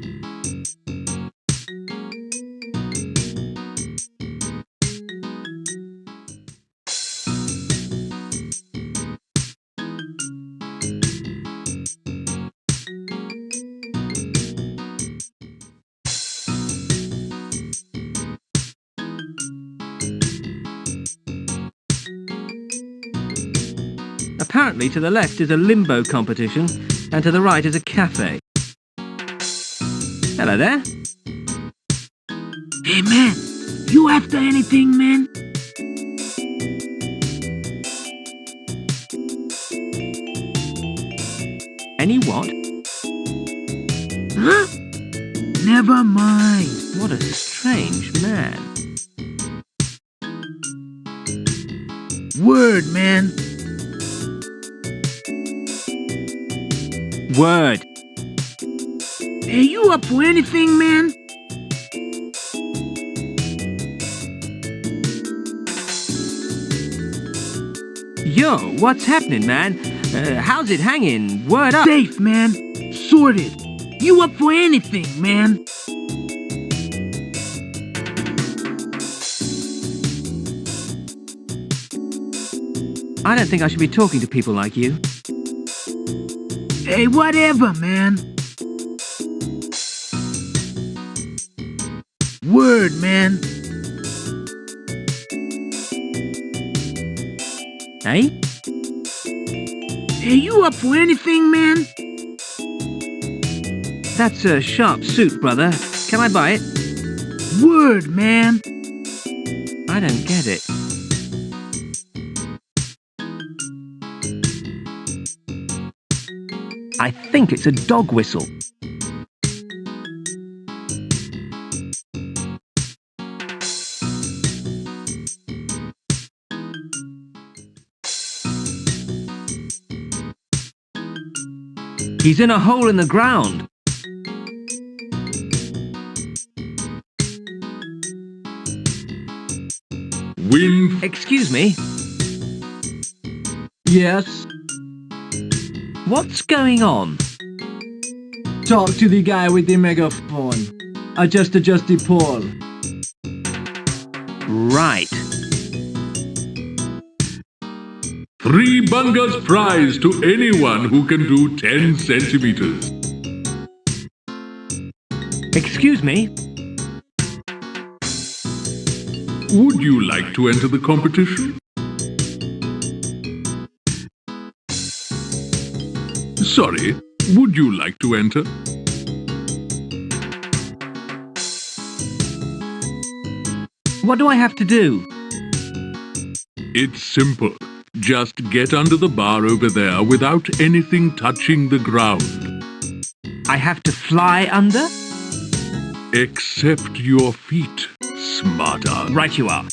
Q: Apparently to the left is a limbo competition, and to the right is a cafe. Hello there.
K: Hey man, you after anything, man?
Q: Any what?
K: Huh? Never mind.
Q: What a strange man.
K: Word, man.
Q: Word.
K: Hey, you up for anything, man?
Q: Yo, what's happening, man? How's it hanging? Word up.
K: Safe, man. Sorted. You up for anything, man?
Q: I don't think I should be talking to people like you.
K: Hey, whatever, man. Word, man.
Q: Hey?
K: Hey, you up for anything, man?
Q: That's a sharp suit, brother. Can I buy it?
K: Word, man.
Q: I don't get it. I think it's a dog whistle. He's in a hole in the ground.
D: Wind.
Q: Excuse me.
P: Yes?
Q: What's going on?
P: Talk to the guy with the megaphone. I just adjust the pole.
Q: Right.
D: 3 bungas prize to anyone who can do 10 centimeters.
Q: Excuse me?
D: Would you like to enter the competition? Sorry, would you like to enter?
Q: What do I have to do?
D: It's simple. Just get under the bar over there without anything touching the ground.
Q: I have to fly under?
D: Except your feet, smarter.
Q: Right you are.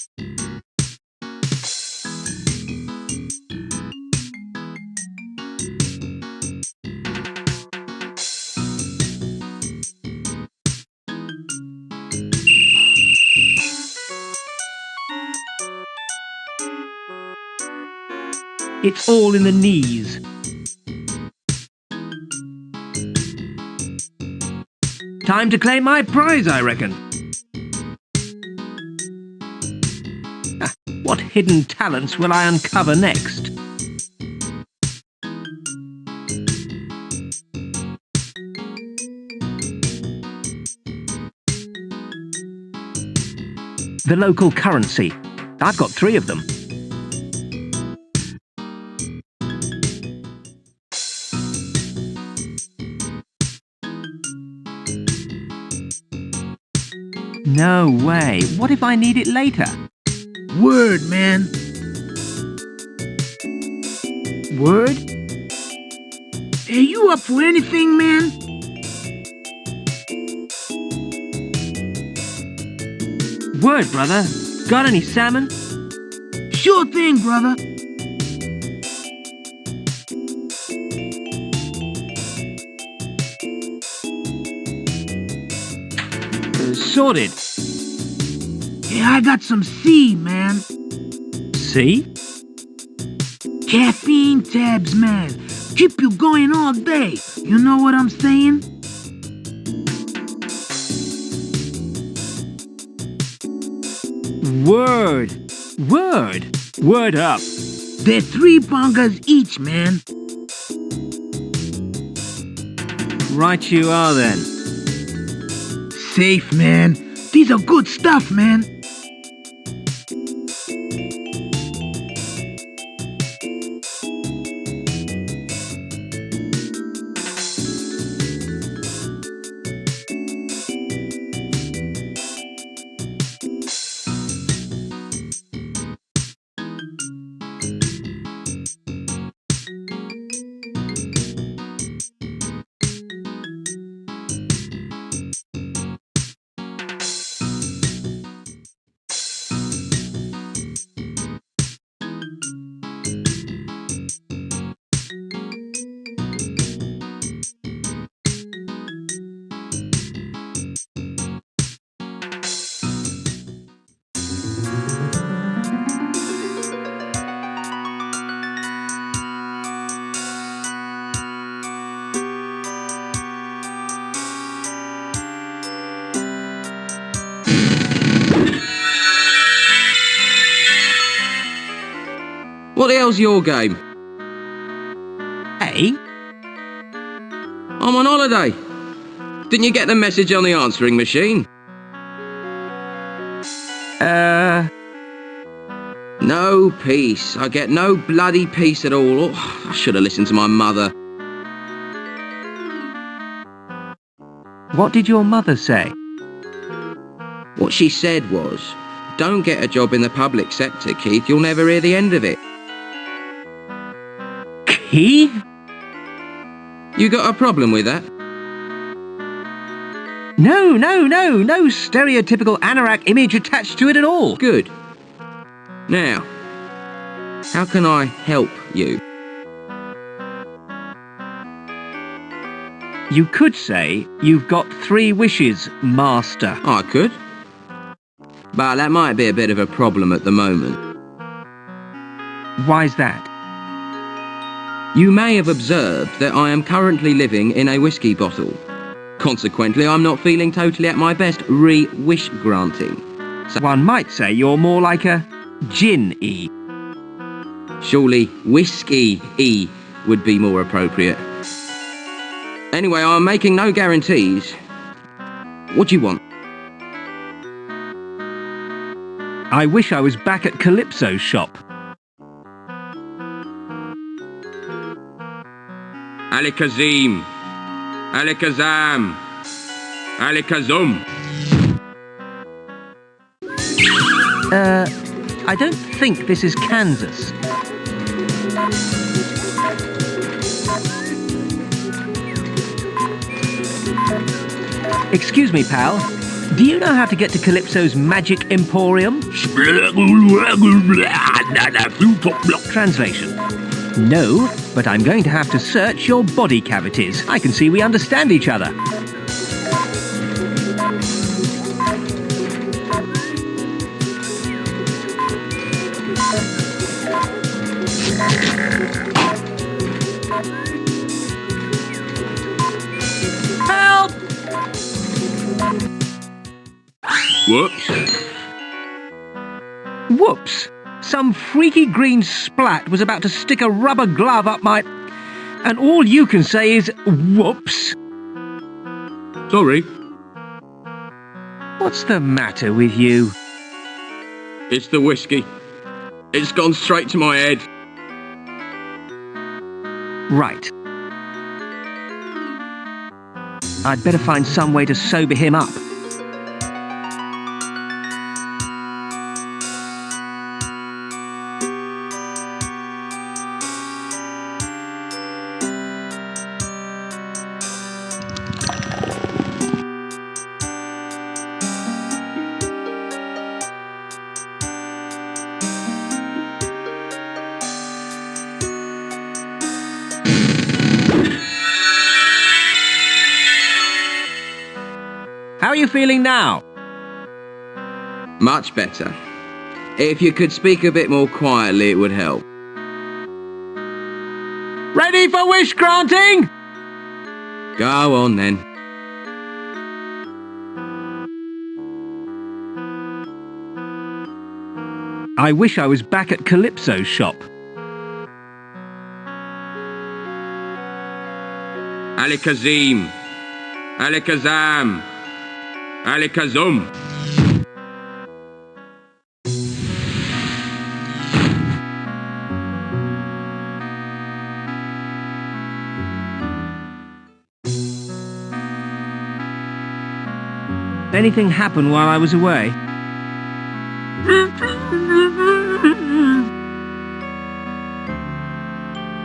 Q: It's all in the knees. Time to claim my prize, I reckon. What hidden talents will I uncover next? The local currency. I've got 3 of them. No way. What if I need it later?
K: Word, man.
Q: Word?
K: Hey, you up for anything, man?
Q: Word, brother. Got any salmon?
K: Sure thing, brother.
Q: Sorted.
K: Yeah, I got some sea, man.
Q: See?
K: Caffeine tabs, man. Keep you going all day. You know what I'm saying?
Q: Word. Word up.
K: They're 3 bongas each, man.
Q: Right you are then.
K: Safe, man. These are good stuff, man.
H: What the hell's your game?
Q: Hey?
H: I'm on holiday. Didn't you get the message on the answering machine? No peace. I get no bloody peace at all. Oh, I should have listened to my mother.
Q: What did your mother say?
H: What she said was, don't get a job in the public sector, Keith. You'll never hear the end of it.
Q: Keith?
H: You got a problem with that?
Q: No stereotypical anorak image attached to it at all.
H: Good. Now, how can I help you?
Q: You could say you've got 3 wishes, Master.
H: I could. But that might be a bit of a problem at the moment.
Q: Why's that?
H: You may have observed that I am currently living in a whiskey bottle. Consequently, I'm not feeling totally at my best wish granting.
Q: So one might say you're more like a gin-y.
H: Surely whiskey-y would be more appropriate. Anyway, I'm making no guarantees. What do you want?
Q: I wish I was back at Calypso's shop.
H: Alikazim. Alikazam. Alikazum.
Q: I don't think this is Kansas. Excuse me, pal. Do you know how to get to Calypso's Magic Emporium? Translation. No, but I'm going to have to search your body cavities. I can see we understand each other. Help!
H: Whoops.
Q: Whoops. Some freaky green splat was about to stick a rubber glove up my... And all you can say is, whoops.
H: Sorry.
Q: What's the matter with you?
H: It's the whiskey. It's gone straight to my head.
Q: Right. I'd better find some way to sober him up. How are you feeling now?
H: Much better. If you could speak a bit more quietly, it would help.
C: Ready for wish granting?
H: Go on then.
Q: I wish I was back at Calypso's shop.
H: Alikazim. Alikazam. Alikazum.
Q: Anything happen while I was away?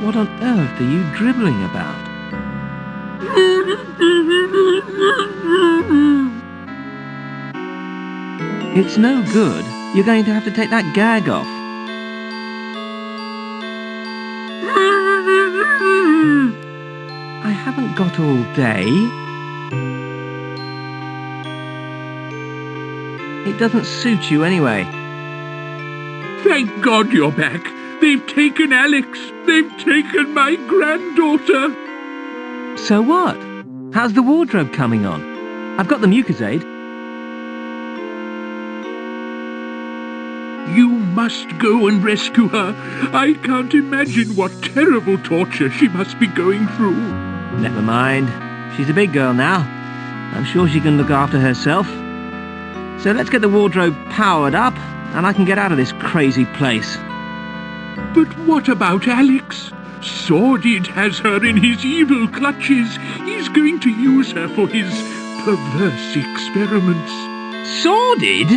Q: What on earth are you dribbling about? It's no good. You're going to have to take that gag off. I haven't got all day. It doesn't suit you anyway.
J: Thank God you're back. They've taken Alex. They've taken my granddaughter.
Q: So what? How's the wardrobe coming on? I've got the mucosade.
J: You must go and rescue her. I can't imagine what terrible torture she must be going through.
Q: Never mind. She's a big girl now. I'm sure she can look after herself. So let's get the wardrobe powered up, and I can get out of this crazy place.
J: But what about Alex? Sordid has her in his evil clutches. He's going to use her for his perverse experiments.
Q: Sordid?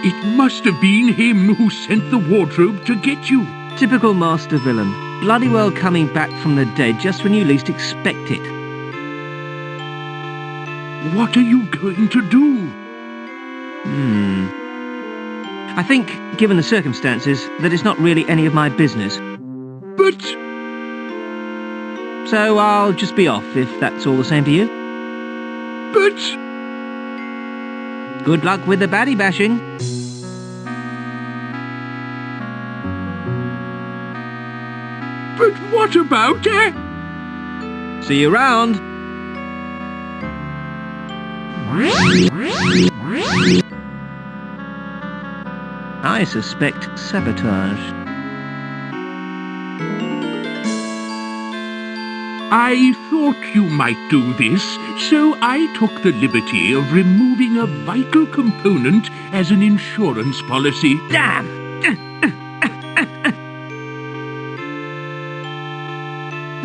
J: It must have been him who sent the wardrobe to get you.
Q: Typical master villain. Bloody well coming back from the dead just when you least expect it.
J: What are you going to do?
Q: I think, given the circumstances, that it's not really any of my business.
J: But...
Q: So I'll just be off, if that's all the same to you.
J: But...
Q: Good luck with the baddie bashing.
J: But what about it?
Q: See you around. I suspect sabotage.
J: I thought you might do this, so I took the liberty of removing a vital component as an insurance policy.
Q: Damn!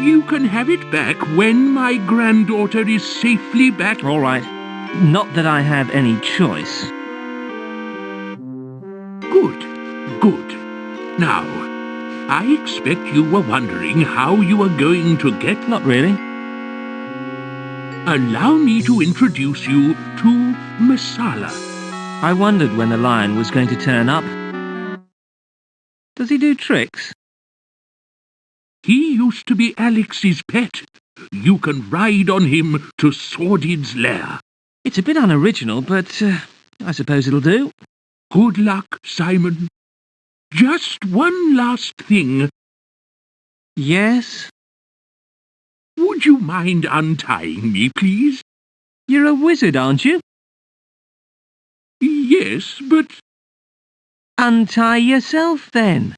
J: You can have it back when my granddaughter is safely back.
Q: All right. Not that I have any choice.
J: Good. Now, I expect you were wondering how you are going to get...
Q: Not really.
J: Allow me to introduce you to Masala.
Q: I wondered when the lion was going to turn up. Does he do tricks?
J: He used to be Alex's pet. You can ride on him to Sordid's lair.
Q: It's a bit unoriginal, but I suppose it'll do.
J: Good luck, Simon. Just one last thing.
Q: Yes?
J: Would you mind untying me, please?
Q: You're a wizard, aren't you?
J: Yes, but...
Q: Untie yourself, then.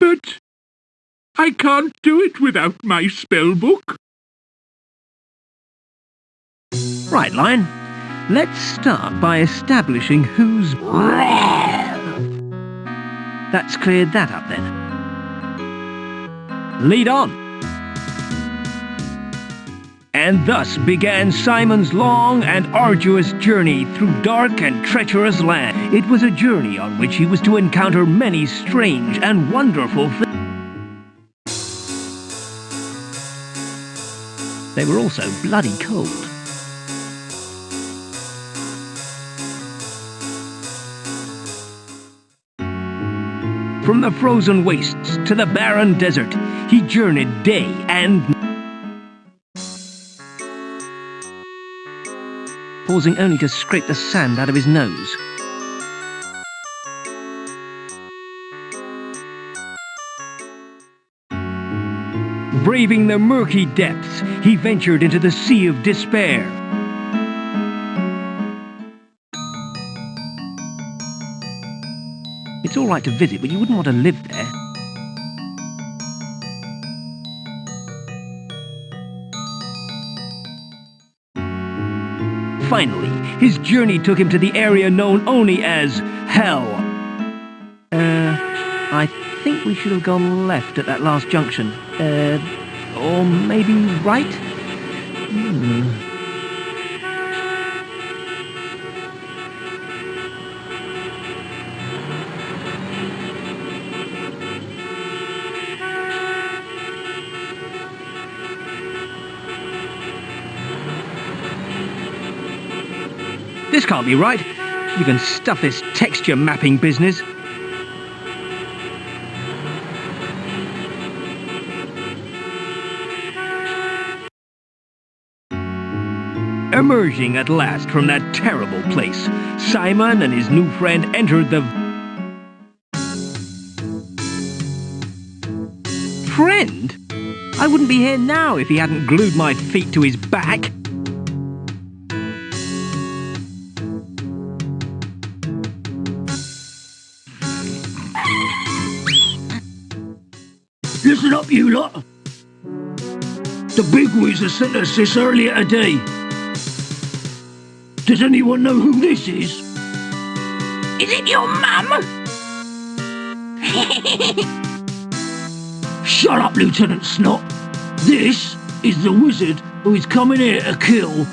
J: But... I can't do it without my spellbook.
Q: Right, Lion. Let's start by establishing who's... That's cleared that up, then. Lead on. And thus began Simon's long and arduous journey through dark and treacherous land. It was a journey on which he was to encounter many strange and wonderful things. They were also bloody cold. From the frozen wastes to the barren desert, he journeyed day and night, pausing only to scrape the sand out of his nose.
C: Braving the murky depths, he ventured into the sea of despair. It's all right to visit, but you wouldn't want to live there. Finally, his journey took him to the area known only as Hell. I think we should have gone left at that last junction. Or maybe right? This can't be right. You can stuff this texture mapping business. Emerging at last from that terrible place, Simon and his new friend entered the... Friend? I wouldn't be here now if he hadn't glued my feet to his back.
N: Listen up, you lot. The big wizard sent us this earlier today. Does anyone know who this is?
K: Is it your mum?
N: Shut up, Lieutenant Snot. This is the wizard who is coming here to kill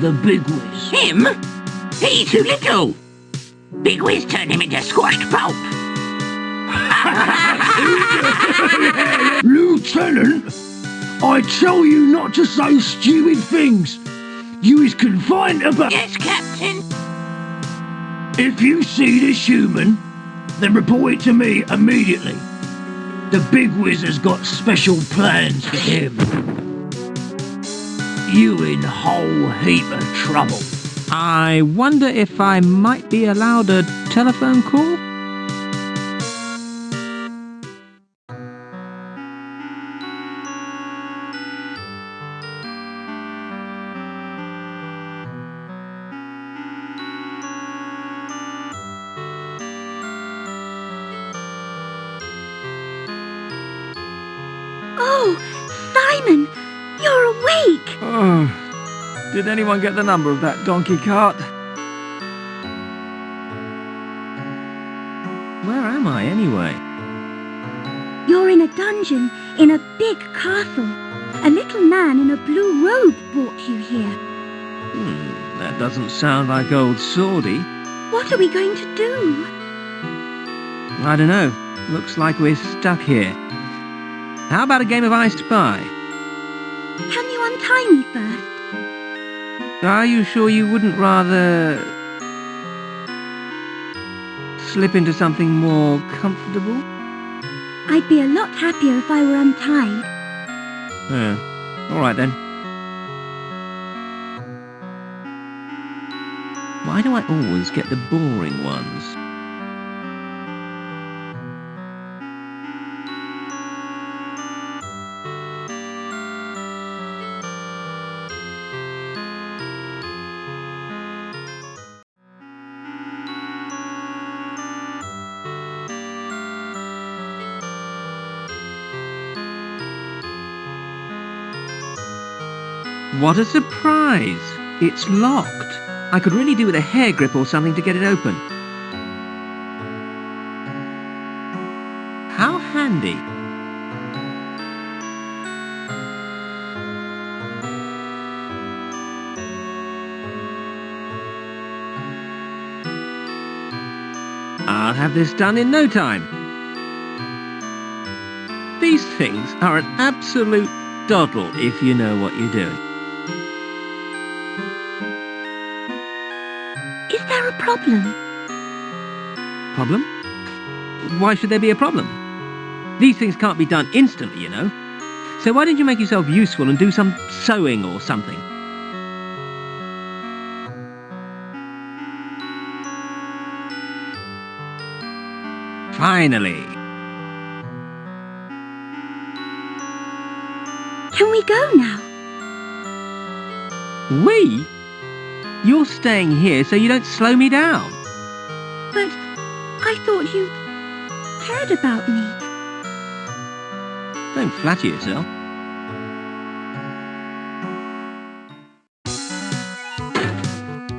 N: the Big Wiz.
K: Him? He's too little. Big Wiz turned him into squashed pulp.
N: Lieutenant, I tell you not to say stupid things. You is confined about...
K: Yes, Captain.
N: If you see this human, then report it to me immediately. The Big Wiz has got special plans for him. You in a whole heap of trouble.
C: I wonder if I might be allowed a telephone call?
O: Oh, Simon, you're awake.
C: Oh, did anyone get the number of that donkey cart? Where am I anyway?
O: You're in a dungeon in a big castle. A little man in a blue robe brought you here.
C: That doesn't sound like old Swordy.
O: What are we going to do?
C: I don't know. Looks like we're stuck here. How about a game of I Spy?
O: Can you untie me first?
C: Are you sure you wouldn't rather slip into something more comfortable?
O: I'd be a lot happier if I were untied.
C: All right then. Why do I always get the boring ones? What a surprise! It's locked. I could really do with a hair grip or something to get it open. How handy. I'll have this done in no time. These things are an absolute doddle if you know what you're doing.
O: Is there a problem?
C: Problem? Why should there be a problem? These things can't be done instantly, you know. So why don't you make yourself useful and do some sewing or something? Finally.
G: Can we go now?
Q: We? You're staying here so you don't slow me down.
G: But I thought you cared about me.
Q: Don't flatter yourself.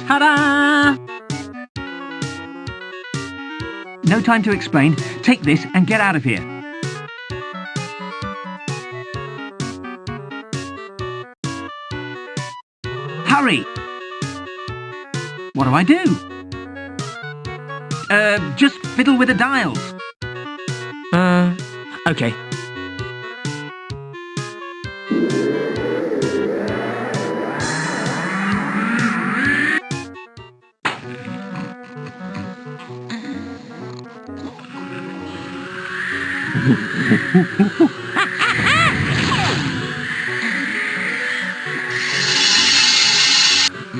Q: Ta-da!
F: No time to explain. Take this and get out of here. Hurry! What do I do? Just fiddle with the dials.
Q: Okay.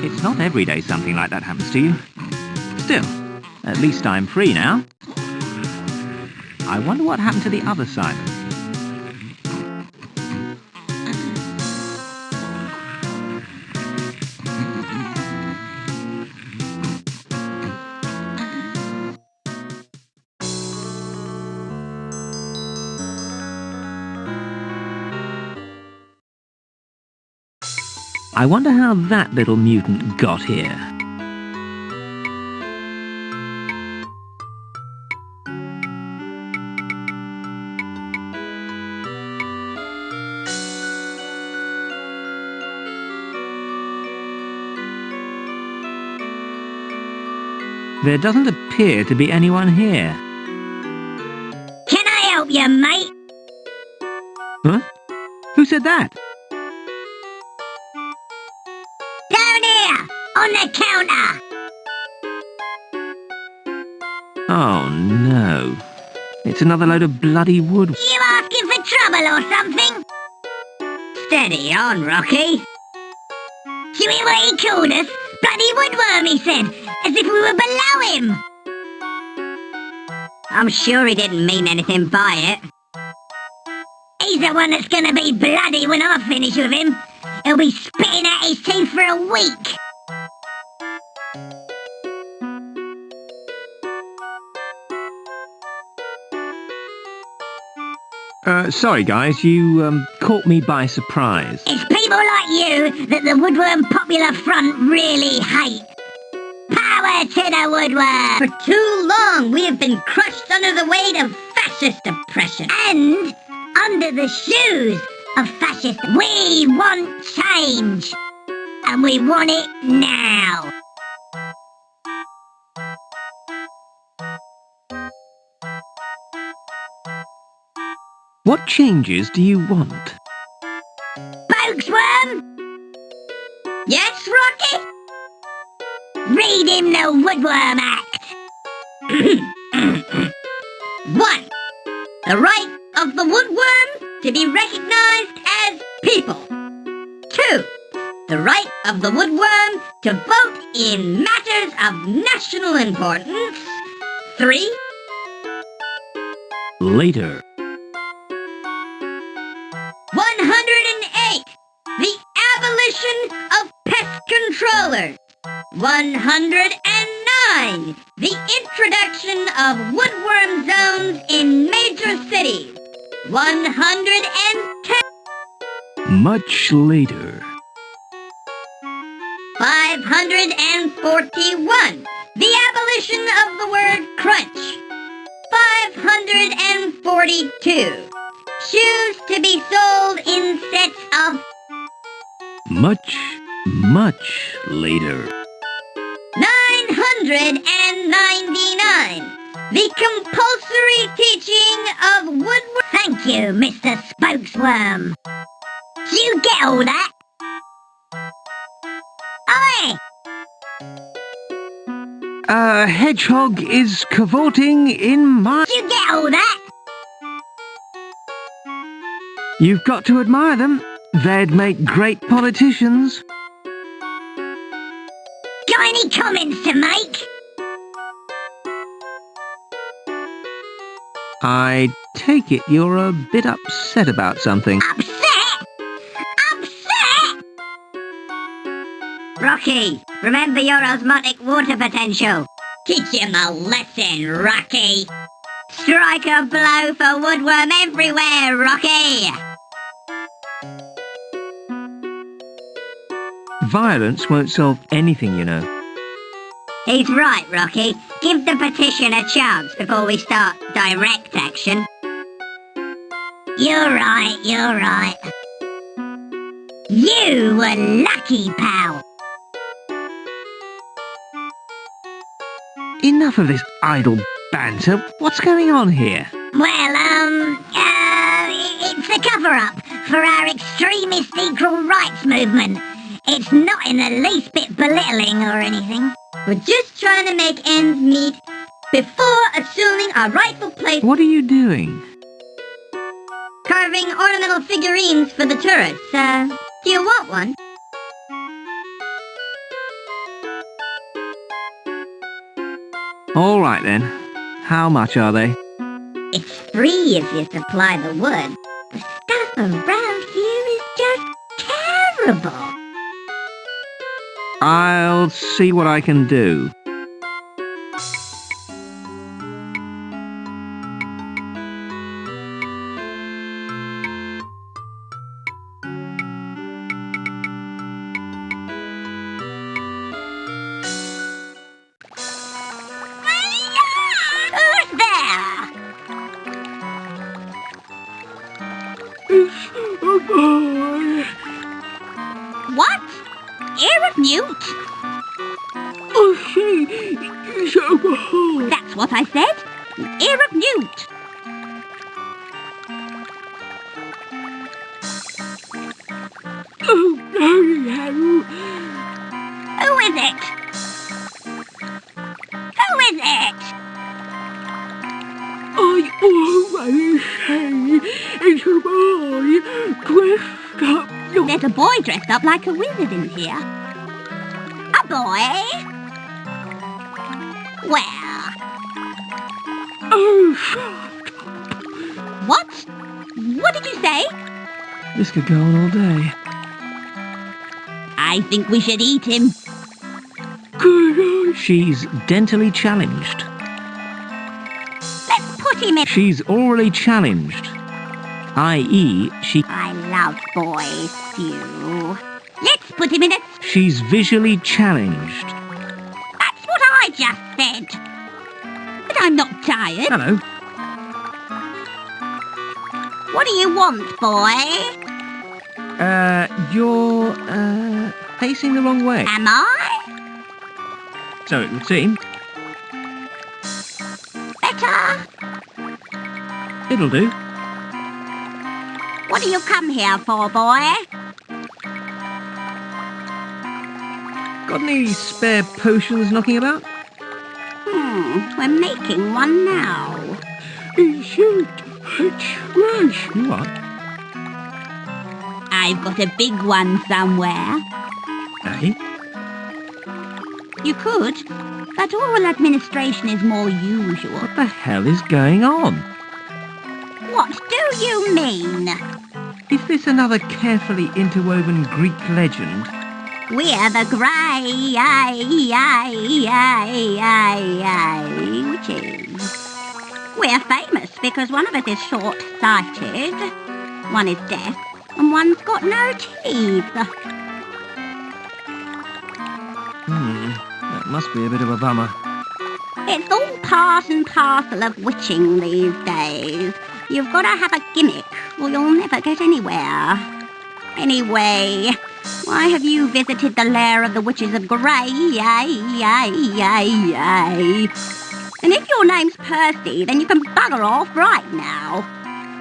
F: It's not every day something like that happens to you. Still, at least I'm free now. I wonder what happened to the other Simon.
Q: I wonder how that little mutant got here. There doesn't appear to be anyone here.
O: Can I help you, mate?
Q: Huh? Who said that?
O: Down here, on the counter.
Q: Oh no. It's another load of bloody wood.
O: You asking for trouble or something? Steady on, Rocky. Do you hear what he called us? Bloody woodworm, he said, as if we were below him. I'm sure he didn't mean anything by it. He's the one that's gonna be bloody when I finish with him. He'll be spitting out his teeth for a week.
Q: Sorry guys, you caught me by surprise.
O: It's people like you that the Woodworm Popular Front really hate. Power to the Woodworm! For too long we have been crushed under the weight of fascist oppression. And under the shoes of fascists. We want change. And we want it now.
Q: What changes do you want?
O: Spokesworm? Yes, Rocky? Read him the Woodworm Act. 1. The right of the woodworm to be recognized as people. 2. The right of the woodworm to vote in matters of national importance. 3.
Q: Later.
O: 108. The abolition of pest controllers. 109. The introduction of woodworm zones in major cities. 110.
Q: Much later.
O: 541. The abolition of the word crunch. 542. Shoes to be sold in sets of...
Q: Much later.
O: 999. The compulsory teaching of woodwork... Thank you, Mr. Spokesworm. Do you get all that? Oi!
Q: A hedgehog is cavorting in my...
O: Do you get all that?
Q: You've got to admire them. They'd make great politicians.
O: Got any comments to make?
Q: I take it you're a bit upset about something.
O: Upset? Rocky, remember your osmotic water potential. Teach him a lesson, Rocky. Strike a blow for woodworm everywhere, Rocky.
Q: Violence won't solve anything, you know.
O: He's right, Rocky. Give the petition a chance before we start direct action. You're right, you're right. You were lucky, pal.
Q: Enough of this idle banter. What's going on here?
O: Well, it's a cover-up for our extremist equal rights movement. It's not in the least bit belittling or anything. We're just trying to make ends meet before assuming our rightful place.
Q: What are you doing?
O: Carving ornamental figurines for the turrets. Do you want one?
Q: All right then. How much are they?
O: It's free if you supply the wood. The stuff around here is just terrible.
Q: I'll see what I can do.
O: Who's there?
J: It's a boy.
O: What? Ear of newt?
J: Oh, say, it's a boy.
O: That's what I said. Ear of newt.
J: Oh, no.
O: Who is it? Who is it?
J: I always say it's a boy dressed up.
O: There's a boy dressed up like a wizard in here. A boy? Well...
J: Oh, shut
O: up. What? What did you say?
Q: This could go on all day.
O: I think we should eat him.
Q: She's dentally challenged.
O: Let's put him in...
Q: She's orally challenged. I.e., she...
O: I love boy stew. Let's put him in a...
Q: She's visually challenged.
O: That's what I just said. But I'm not tired.
Q: Hello.
O: What do you want, boy?
Q: You're, facing the wrong way.
O: Am I?
Q: So it would seem.
O: Better?
Q: It'll do.
O: What do you come here for, boy?
Q: Got any spare potions knocking about?
O: We're making one now.
J: Is it a trash?
Q: You are.
O: I've got a big one somewhere.
Q: Eh?
O: You could, but oral administration is more usual.
Q: What the hell is going on?
O: What do you mean?
Q: Is this another carefully interwoven Greek legend?
O: We're the grey witches. We're famous because one of us is short-sighted, one is deaf, and one's got no teeth.
Q: That must be a bit of a bummer.
O: It's all part and parcel of witching these days. You've got to have a gimmick, or you'll never get anywhere. Anyway, why have you visited the lair of the witches of Grey? And if your name's Percy, then you can bugger off right now.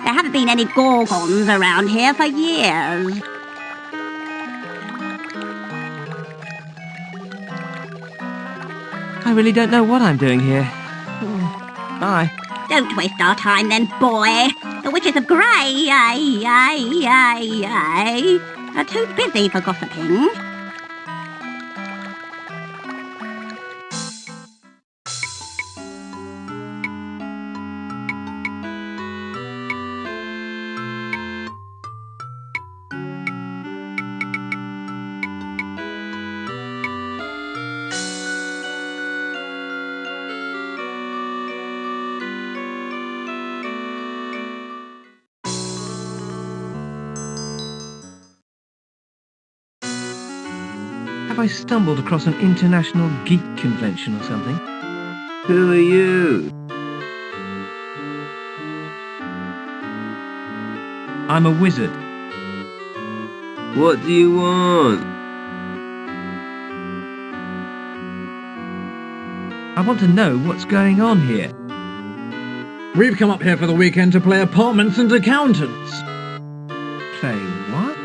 O: There haven't been any gorgons around here for years.
Q: I really don't know what I'm doing here. Bye.
O: Don't waste our time then, boy. The witches of Grey are too busy for gossiping.
Q: I stumbled across an international geek convention or something.
R: Who are you?
Q: I'm a wizard.
R: What do you want?
Q: I want to know what's going on here.
P: We've come up here for the weekend to play apartments and accountants.
Q: Play what?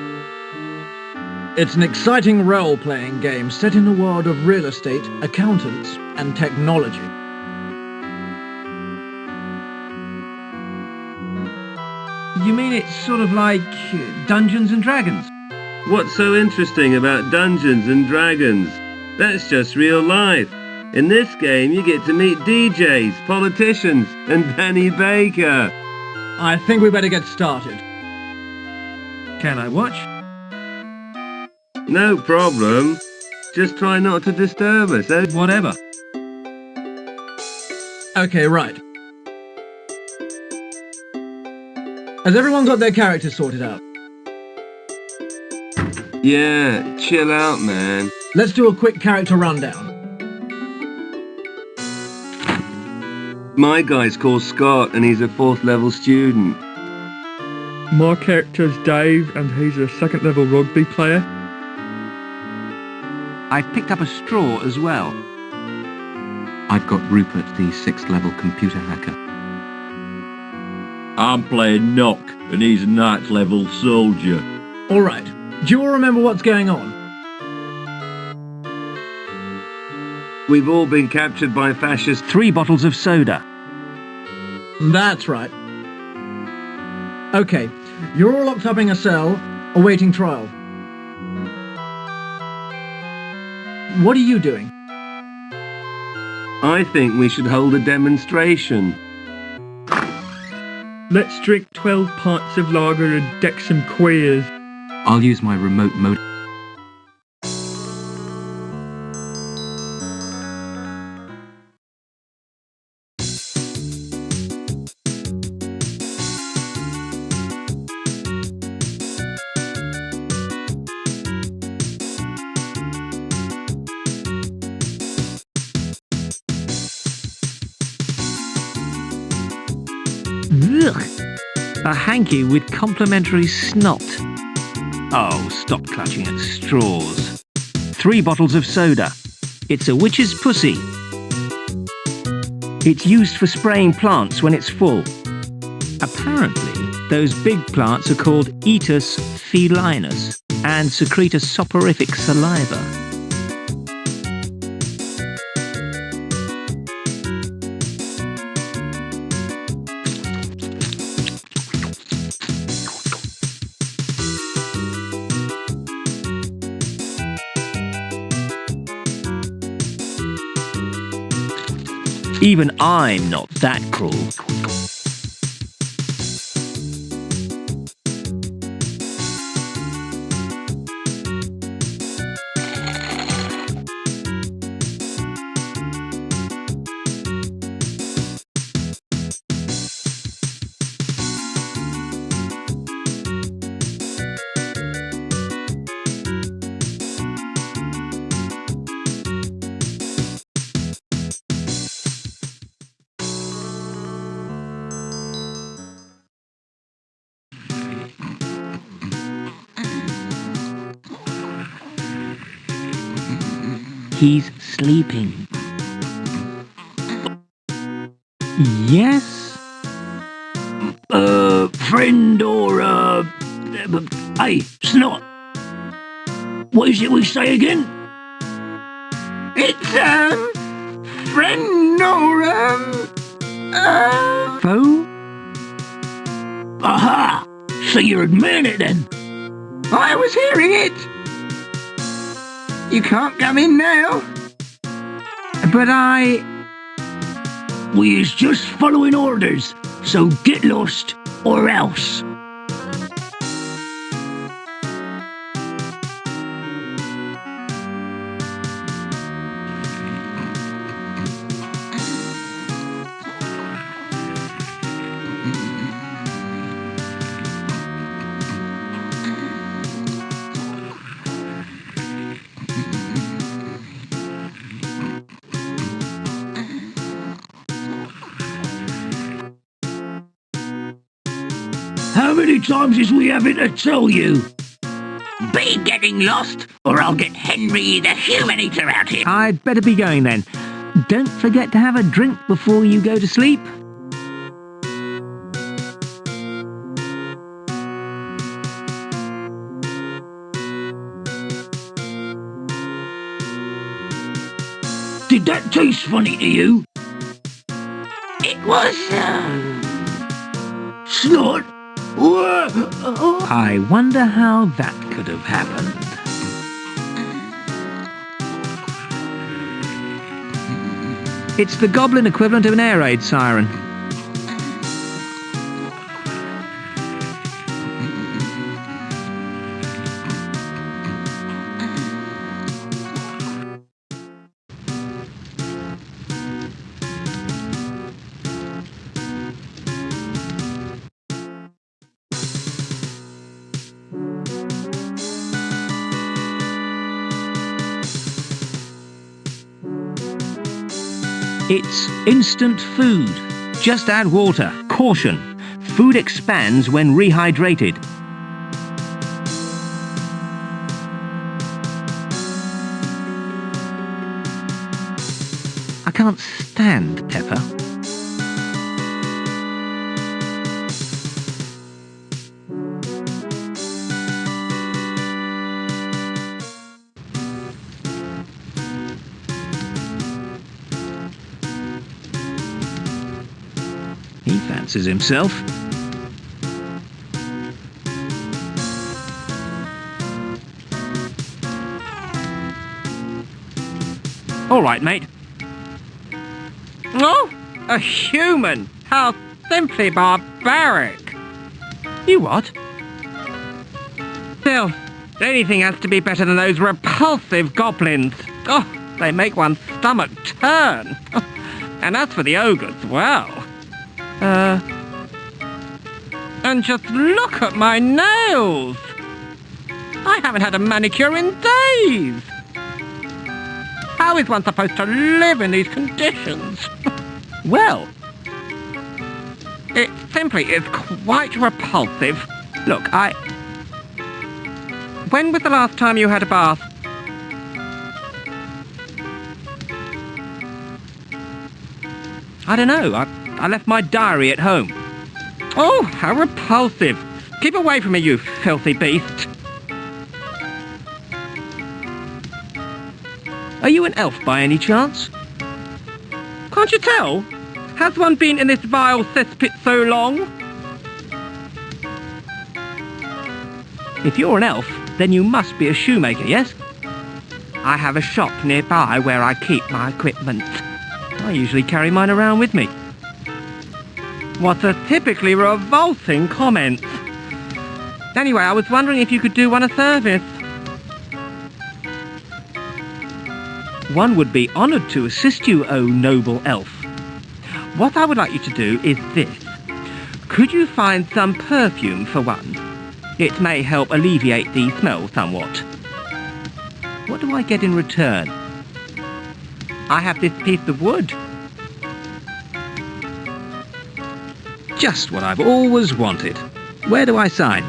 P: It's an exciting role-playing game set in the world of real estate, accountants, and technology.
Q: You mean it's sort of like Dungeons and Dragons?
R: What's so interesting about Dungeons and Dragons? That's just real life. In this game, you get to meet DJs, politicians, and Benny Baker.
P: I think we better get started.
Q: Can I watch?
R: No problem. Just try not to disturb us, eh?
Q: Whatever.
P: Okay, right. Has everyone got their characters sorted out?
R: Yeah, chill out, man.
P: Let's do a quick character rundown.
R: My guy's called Scott, and he's a 4th level student.
J: My character's Dave, and he's a 2nd level rugby player.
Q: I've picked up a straw as well.
H: I've got Rupert, the 6th level computer hacker.
E: I'm playing Knock, and he's a 9th level soldier.
P: Alright, do you all remember what's going on?
R: We've all been captured by fascists.
Q: 3 bottles of soda.
P: That's right. Okay, you're all locked up in a cell, awaiting trial. What are you doing?
R: I think we should hold a demonstration.
J: Let's drink 12 pints of lager and deck some queers.
H: I'll use my remote mode.
Q: Ugh. A hanky with complimentary snot. Oh, stop clutching at straws. 3 bottles of soda. It's a witch's pussy. It's used for spraying plants when it's full. Apparently, those big plants are called Etus felinus and secrete a soporific saliva. Even I'm not that cruel. He's sleeping. Yes?
N: Friend or, hey, Snot. What is it we say again? It's, friend or,
Q: Foe?
N: Aha! So you're admitting it then? I was hearing it! You can't come in now.
Q: But
N: We is just following orders, so get lost or else. How many times is we having to tell you?
E: Be getting lost, or I'll get Henry the Human Eater out here.
Q: I'd better be going then. Don't forget to have a drink before you go to sleep.
N: Did that taste funny to you?
E: It was,
N: Snort?
Q: I wonder how that could have happened. It's the goblin equivalent of an air raid siren. It's instant food. Just add water. Caution. Food expands when rehydrated. I can't stand pepper. He fancies himself. All right, mate.
L: Oh, a human! How simply barbaric!
Q: You what?
L: Still, anything has to be better than those repulsive goblins. Oh, they make one's stomach turn. And as for the ogres, well... And just look at my nails! I haven't had a manicure in days! How is one supposed to live in these conditions?
Q: Well,
L: it simply is quite repulsive.
Q: Look,
L: When was the last time you had a bath?
Q: I don't know. I left my diary at home.
L: Oh, how repulsive. Keep away from me, you filthy beast.
Q: Are you an elf by any chance?
L: Can't you tell? Has one been in this vile cesspit so long?
Q: If you're an elf, then you must be a shoemaker, yes?
L: I have a shop nearby where I keep my equipment.
Q: I usually carry mine around with me.
L: What a typically revolting comment. Anyway, I was wondering if you could do one a service.
Q: One would be honoured to assist you, O noble elf.
L: What I would like you to do is this. Could you find some perfume for one? It may help alleviate the smell somewhat.
Q: What do I get in return?
L: I have this piece of wood.
Q: Just what I've always wanted. Where do I sign?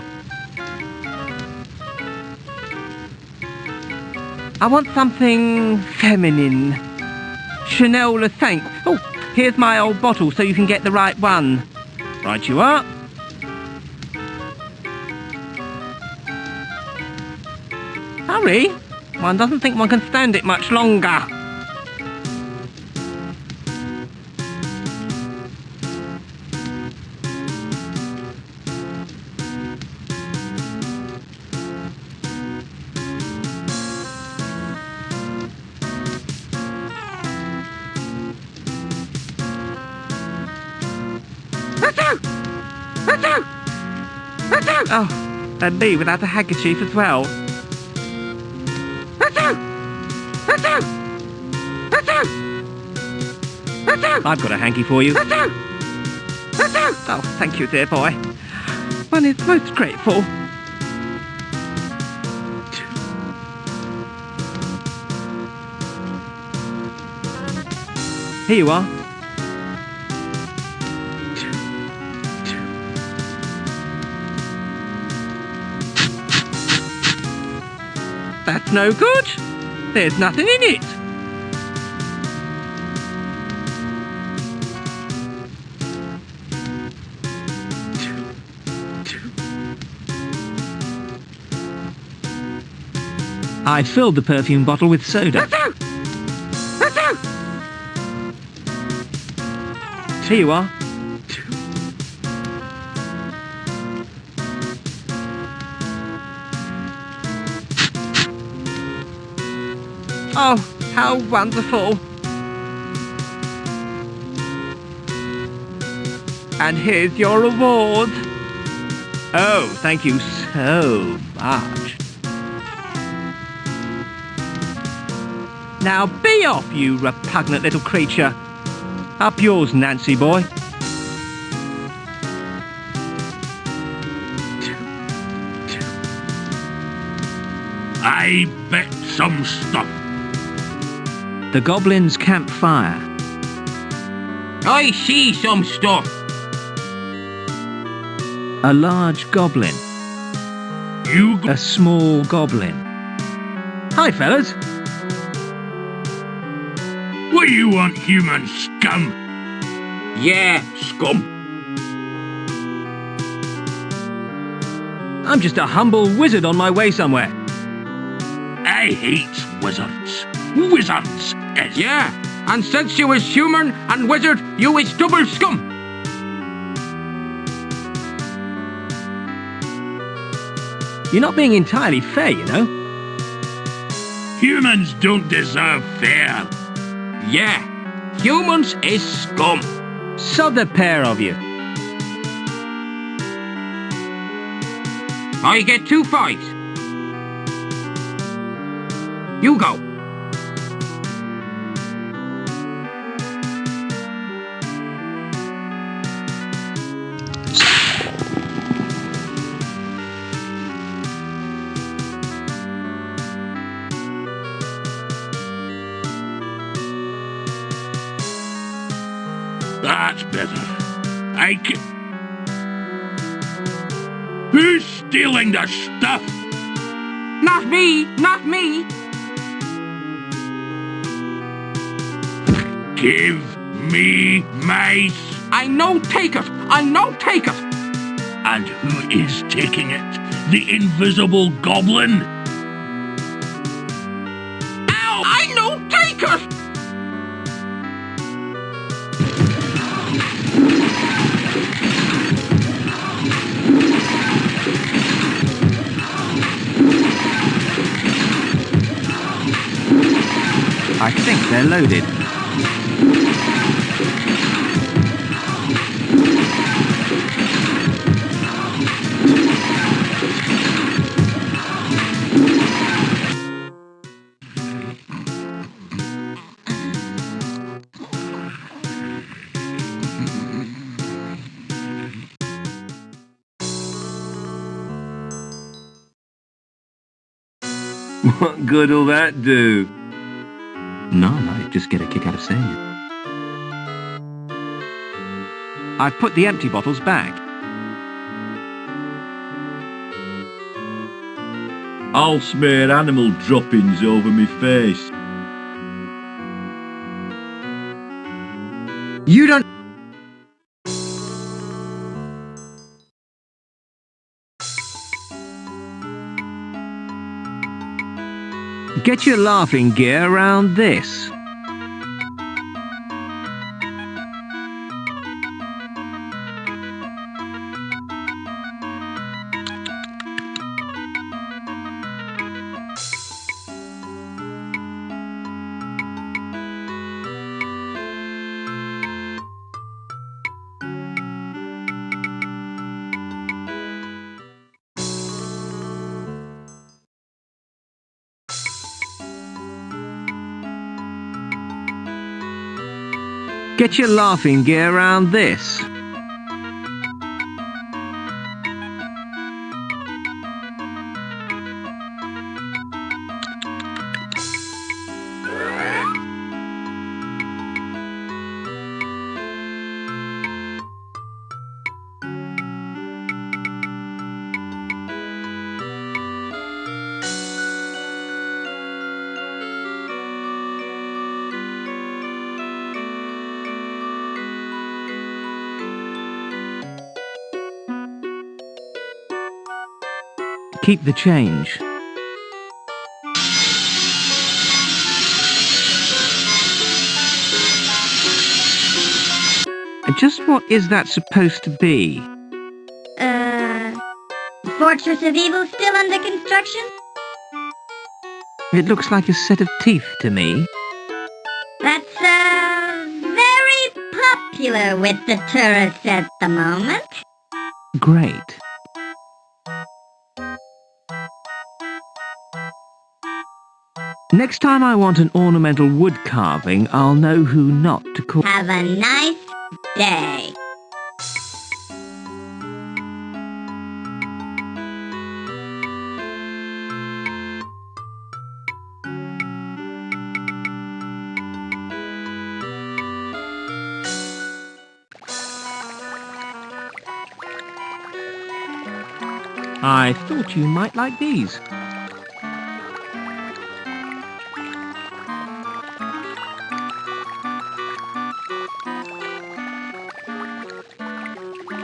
L: I want something feminine. Chanel Le Cinq. Oh, here's my old bottle so you can get the right one.
Q: Right you are.
L: Hurry. One doesn't think one can stand it much longer. Oh, and me without a handkerchief as well.
Q: I've got a hanky for you.
L: Oh, thank you, dear boy. One is most grateful.
Q: Here you are.
F: That's no good. There's nothing in it.
Q: I filled the perfume bottle with soda. Here you are.
F: Oh, how wonderful. And here's your reward.
Q: Oh, thank you so much.
F: Now be off, you repugnant little creature.
Q: Up yours, Nancy boy.
N: I bet some stuff.
Q: The goblin's campfire.
R: I see some stuff.
Q: A large goblin. A small goblin.
F: Hi, fellas.
N: What do you want, human scum?
R: Yeah, scum.
Q: I'm just a humble wizard on my way somewhere.
N: I hate wizards. Wizards, yes.
R: Yeah, and since you is human and wizard, you is double scum.
Q: You're not being entirely fair, you know.
N: Humans don't deserve fair.
R: Yeah, humans is scum.
Q: Sod the pair of you.
R: I get 2 fives. You go.
N: That's better. I can... Who's stealing the stuff?
R: Not me, not me.
N: Give me my...
R: I no take it. I no take it.
N: And who is taking it? The invisible goblin?
R: Ow! I no take it.
Q: I think they're loaded.
H: What good'll that do?
Q: None, I just get a kick out of saying it. I've put the empty bottles back.
N: I'll smear animal droppings over me face.
F: You don't...
Q: Get your laughing gear around this. Get your laughing gear around this. keep the change. Just what is that supposed to be?
O: Fortress of Evil still under construction?
Q: It looks like a set of teeth to me.
O: That's, very popular with the tourists at the moment.
Q: Great. Next time I want an ornamental wood carving, I'll know who not to call.
O: Have a nice day.
Q: I thought you might like these.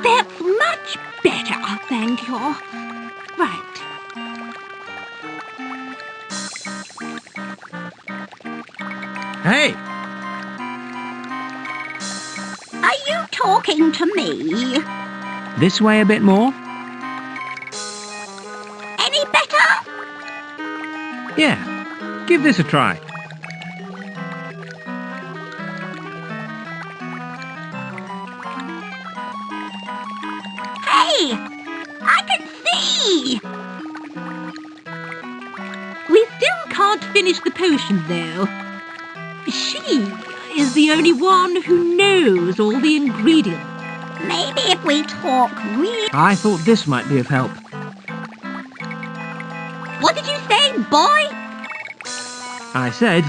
F: That's much better, thank you. Right.
Q: Hey!
O: Are you talking to me?
Q: This way a bit more?
O: Any better?
Q: Yeah. Give this a try.
O: Hey! I can see!
F: We still can't finish the potion, though. She is the only one who knows all the ingredients.
O: Maybe if we talk real...
Q: I thought this might be of help.
O: What did you say, boy?
Q: I said,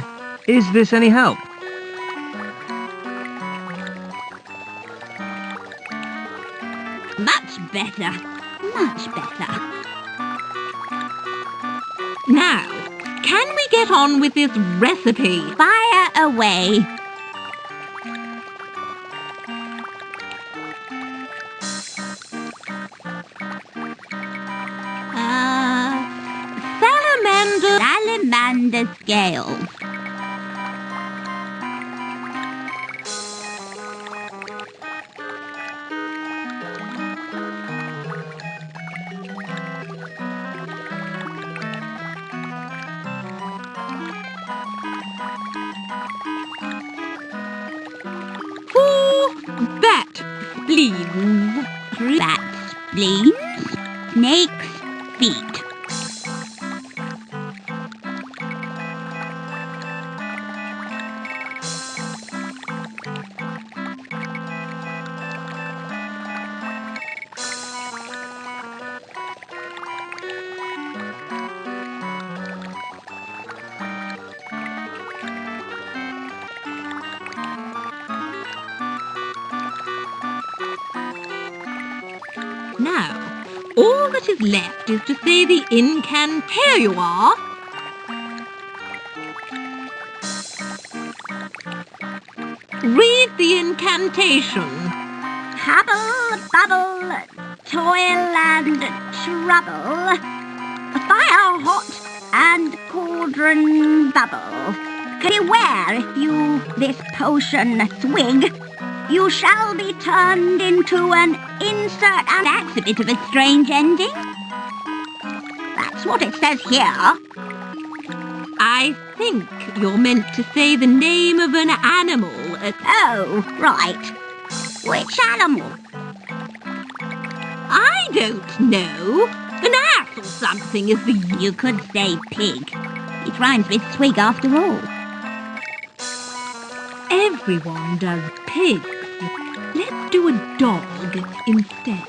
Q: is this any help?
F: Much better. Much better. Now, can we get on with this recipe?
O: Fire away. Salamander scales.
F: Bat spleens.
O: Bat spleens. Snake's feet.
F: Now, all that is left is to say the incantation. Here you are. Read the incantation.
O: Hubble, bubble, toil and trouble. Fire hot and cauldron bubble. Beware if you this potion swig. You shall be turned into an insert, and that's a bit of a strange ending. That's what it says here.
F: I think you're meant to say the name of an animal.
O: Oh, right. Which animal?
F: I don't know. An ass or something is the...
O: You could say pig. It rhymes with swig after all.
F: Everyone does pigs. Let's do a dog instead.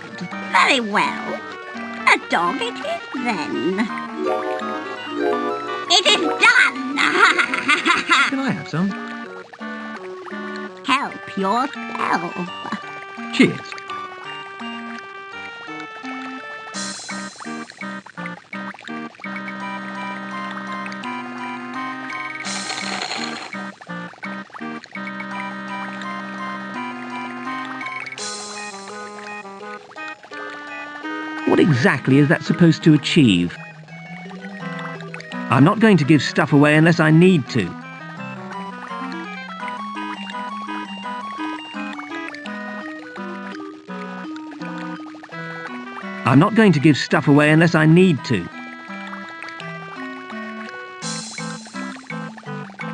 O: Very well. A dog it is then. It is done!
Q: Can I have some?
O: Help yourself.
Q: Cheers. What exactly is that supposed to achieve? I'm not going to give stuff away unless I need to. I'm not going to give stuff away unless I need to.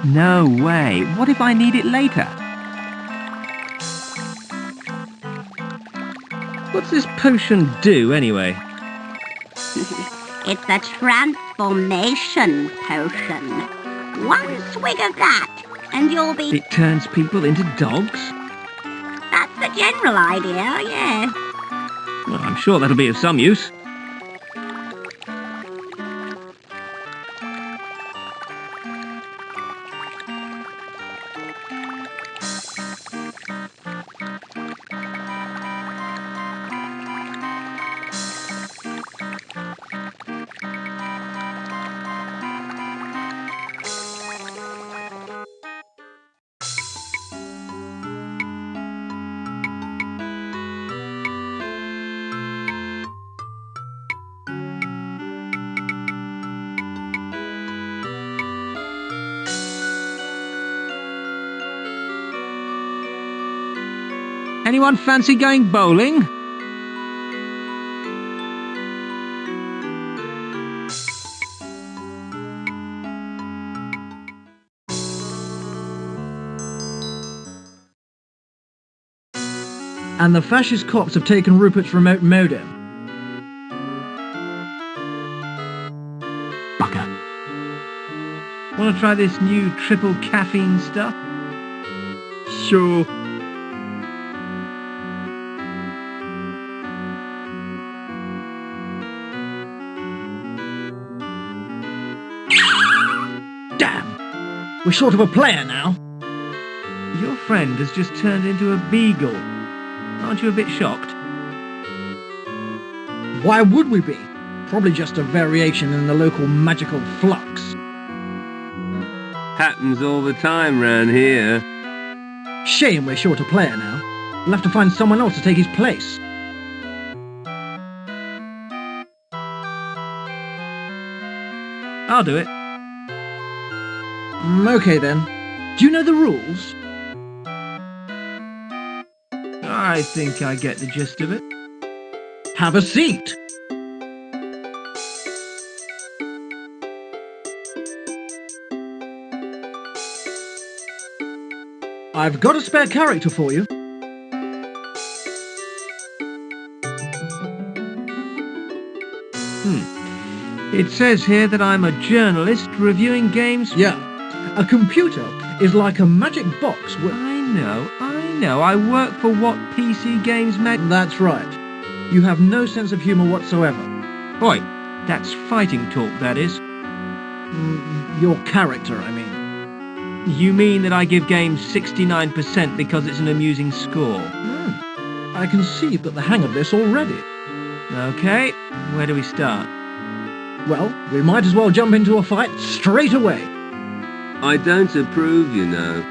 Q: No way. What if I need it later? What's this potion do, anyway?
O: It's a transformation potion. One swig of that, and you'll be...
Q: It turns people into dogs?
O: That's the general idea, yeah.
Q: Well, I'm sure that'll be of some use. Anyone fancy going bowling?
P: And the fascist cops have taken Rupert's remote modem.
Q: Bugger. Want to try this new triple caffeine stuff?
P: Sure. Damn! We're short of a player now.
Q: Your friend has just turned into a beagle. Aren't you a bit shocked?
P: Why would we be? Probably just a variation in the local magical flux.
H: Happens all the time round here.
P: Shame we're short a player now. We'll have to find someone else to take his place.
Q: I'll do it.
P: Okay then. Do you know the rules?
Q: I think I get the gist of it.
P: Have a seat. I've got a spare character for you.
Q: It says here that I'm a journalist reviewing games.
P: Yeah. A computer is like a magic box with...
Q: I know. I work for what PC Games mag...
P: That's right. You have no sense of humour whatsoever.
Q: Oi, that's fighting talk, that is.
P: Your character, I mean.
Q: You mean that I give games 69% because it's an amusing score?
P: I can see you've got the hang of this already.
Q: Okay, where do we start?
P: Well, we might as well jump into a fight straight away.
H: I don't approve, you know.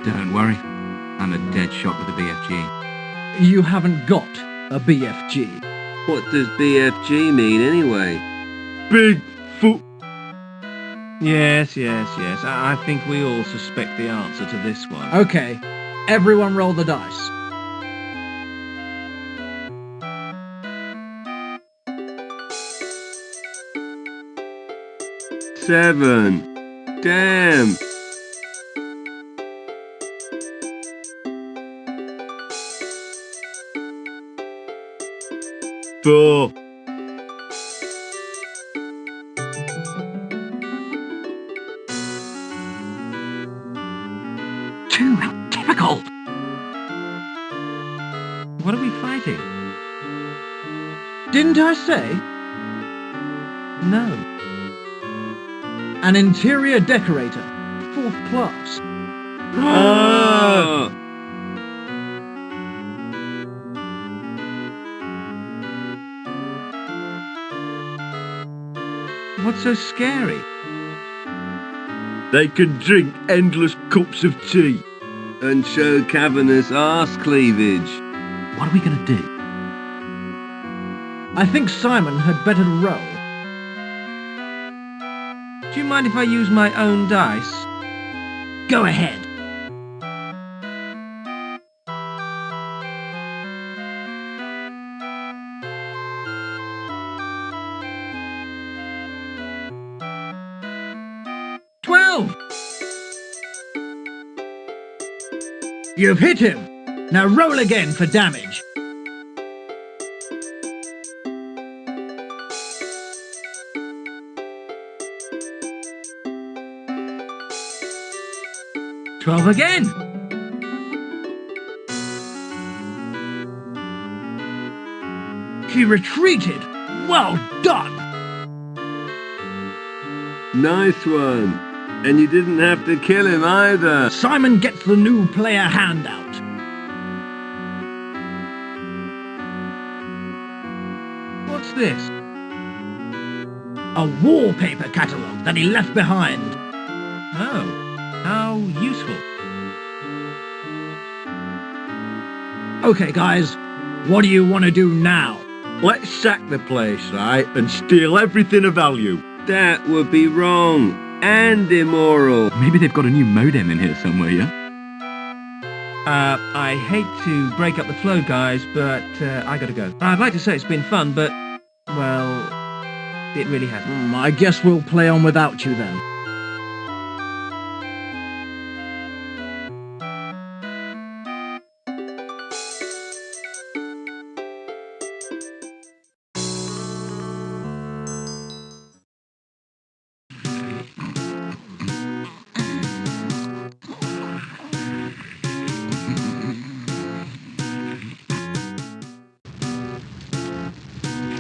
Q: Don't worry. I'm a dead shot with a BFG.
P: You haven't got a BFG.
H: What does BFG mean anyway?
P: Big foot.
Q: Yes. I think we all suspect the answer to this one.
P: Okay, everyone roll the dice.
H: Seven. Damn. Four.
Q: Two, how typical! What are we fighting?
P: Didn't I say?
Q: No.
P: An interior decorator, 4th class.
H: Oh!
Q: What's so scary?
H: They can drink endless cups of tea and show cavernous arse cleavage.
Q: What are we going to do?
L: I think Simon had better roll. Do you mind if I use my own dice? Go ahead. You've hit him. Now roll again for damage. $12 again. He retreated. Well done.
S: Nice one. And you didn't have to kill him either.
L: Simon gets the new player handout. What's this? A wallpaper catalogue that he left behind. Oh, how useful. Okay, guys, what do you want to do now?
S: Let's sack the place, right, and steal everything of value. That would be wrong. And immoral.
H: Maybe they've got a new modem in here somewhere, yeah?
L: I hate to break up the flow, guys, but I gotta go. I'd like to say it's been fun, but, well, it really hasn't. I guess we'll play on without you then.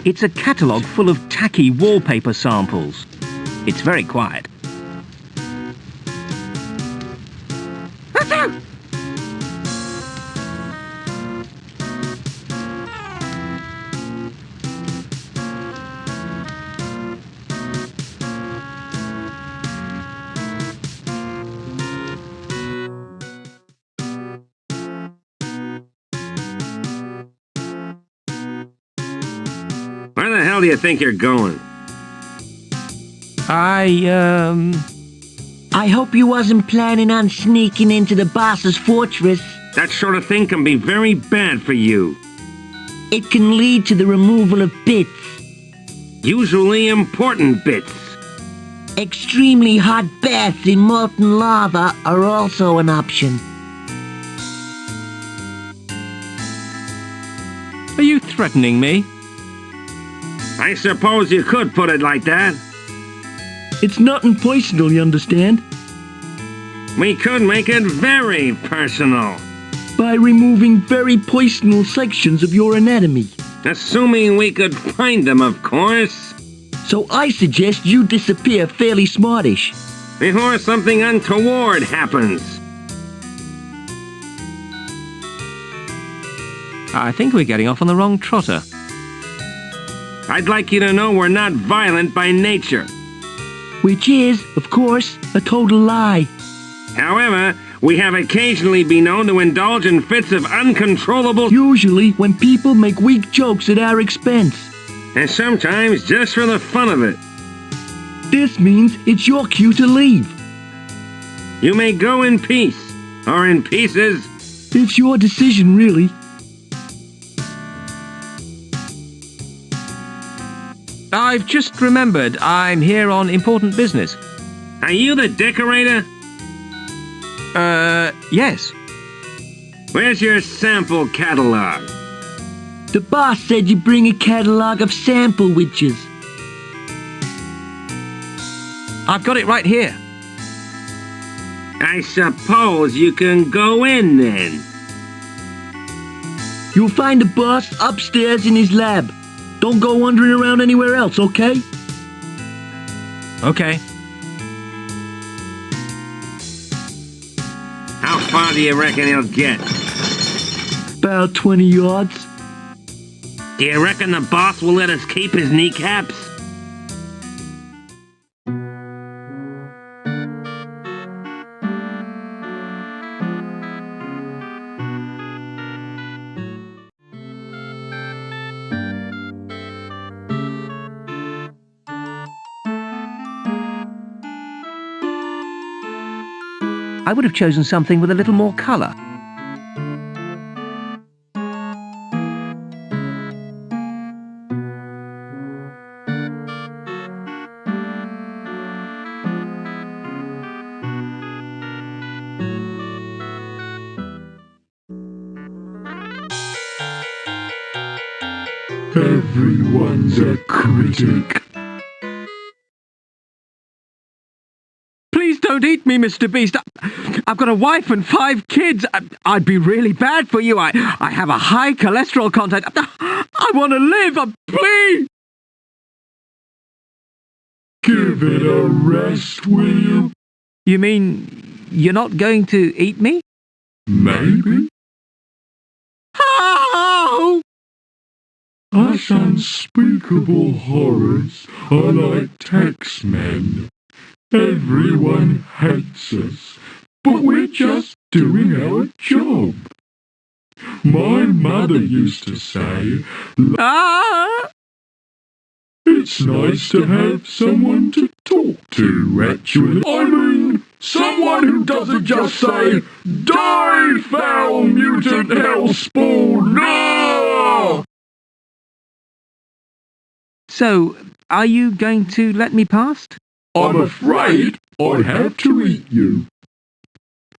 Q: It's a catalogue full of tacky wallpaper samples. It's very quiet.
R: Where the hell do you think you're going?
M: I hope you wasn't planning on sneaking into the boss's fortress.
R: That sort of thing can be very bad for you.
M: It can lead to the removal of bits.
R: Usually important bits.
M: Extremely hot baths in molten lava are also an option.
Q: Are you threatening me?
R: I suppose you could put it like that.
M: It's nothing personal, you understand?
R: We could make it very personal.
M: By removing very personal sections of your anatomy.
R: Assuming we could find them, of course.
M: So I suggest you disappear fairly smartish.
R: Before something untoward happens.
Q: I think we're getting off on the wrong trotter.
R: I'd like you to know we're not violent by nature.
M: Which is, of course, a total lie.
R: However, we have occasionally been known to indulge in fits of uncontrollable...
M: Usually when people make weak jokes at our expense.
R: And sometimes just for the fun of it.
M: This means it's your cue to leave.
R: You may go in peace, or in pieces.
M: It's your decision, really.
Q: I've just remembered I'm here on important business.
R: Are you the decorator?
Q: Yes.
R: Where's your sample catalog?
M: The boss said you bring a catalog of sample witches.
Q: I've got it right here.
R: I suppose you can go in then.
M: You'll find the boss upstairs in his lab. Don't go wandering around anywhere else, okay?
Q: Okay.
R: How far do you reckon he'll get?
M: About 20 yards.
R: Do you reckon the boss will let us keep his kneecaps?
Q: I would have chosen something with a little more colour.
J: Everyone's a critic.
Q: Please don't eat me, Mr. Beast. I've got a wife and 5 kids. I'd be really bad for you. I have a high cholesterol content. I want to live. Please.
J: Give it a rest, will you?
Q: You mean you're not going to eat me?
J: Maybe.
Q: Oh!
J: Us unspeakable horrors are like taxmen. Everyone hates us, but we're just doing our job. My mother used to say, it's nice to have someone to talk to, actually. I mean, someone who doesn't just say, die, foul mutant hellspawn, no!
Q: So, are you going to let me past?
J: I'm afraid I'd have to eat you.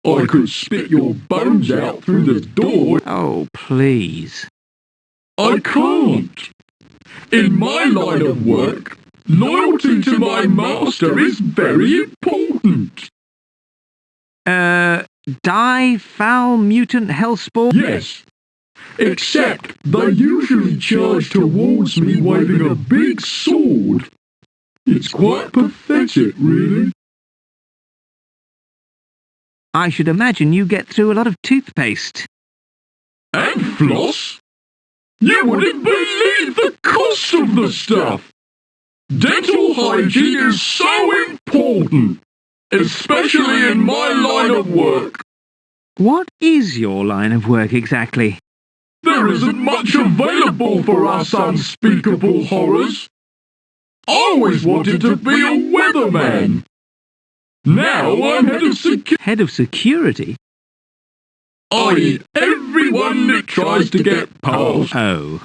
J: I could spit your bones out through the door.
Q: Oh, please.
J: I can't. In my line of work, loyalty to my master is very important.
Q: Die, foul mutant hellspawn?
J: Yes. Except they usually charge towards me waving a big sword. It's quite pathetic, really.
Q: I should imagine you get through a lot of toothpaste.
J: And floss? You wouldn't believe the cost of the stuff! Dental hygiene is so important, especially in my line of work.
Q: What is your line of work exactly?
J: There isn't much available for us unspeakable horrors. I always wanted to be a weatherman. Now I'm head of security.
Q: Head of security?
J: I eat everyone that tries to get past.
Q: Oh.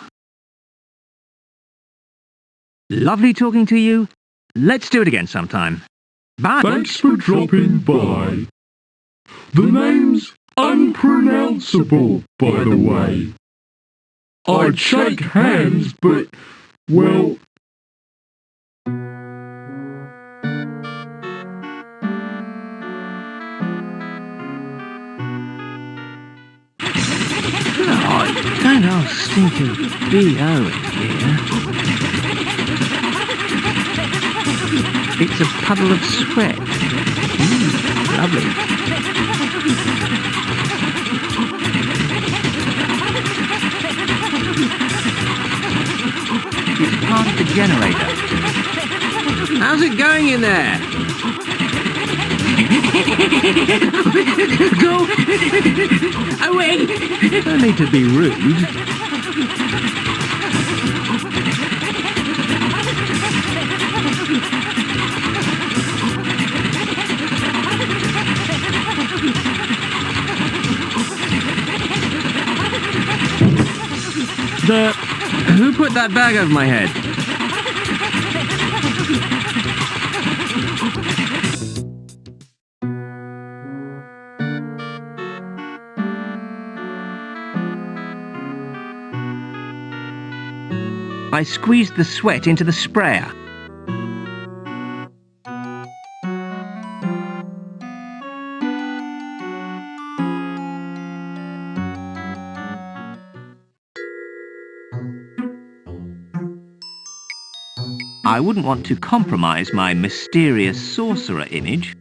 Q: Lovely talking to you. Let's do it again sometime. Bye.
J: Thanks for dropping by. The name's unpronounceable, by the way. I'd shake hands, but, well...
Q: Don't all stinking vīḍī'ō in here. It's a puddle of sweat. Lovely. It's part of the generator. How's it going in there?
K: Go away!
Q: Don't need to be rude. Who put that bag over my head? I squeezed the sweat into the sprayer. I wouldn't want to compromise my mysterious sorcerer image.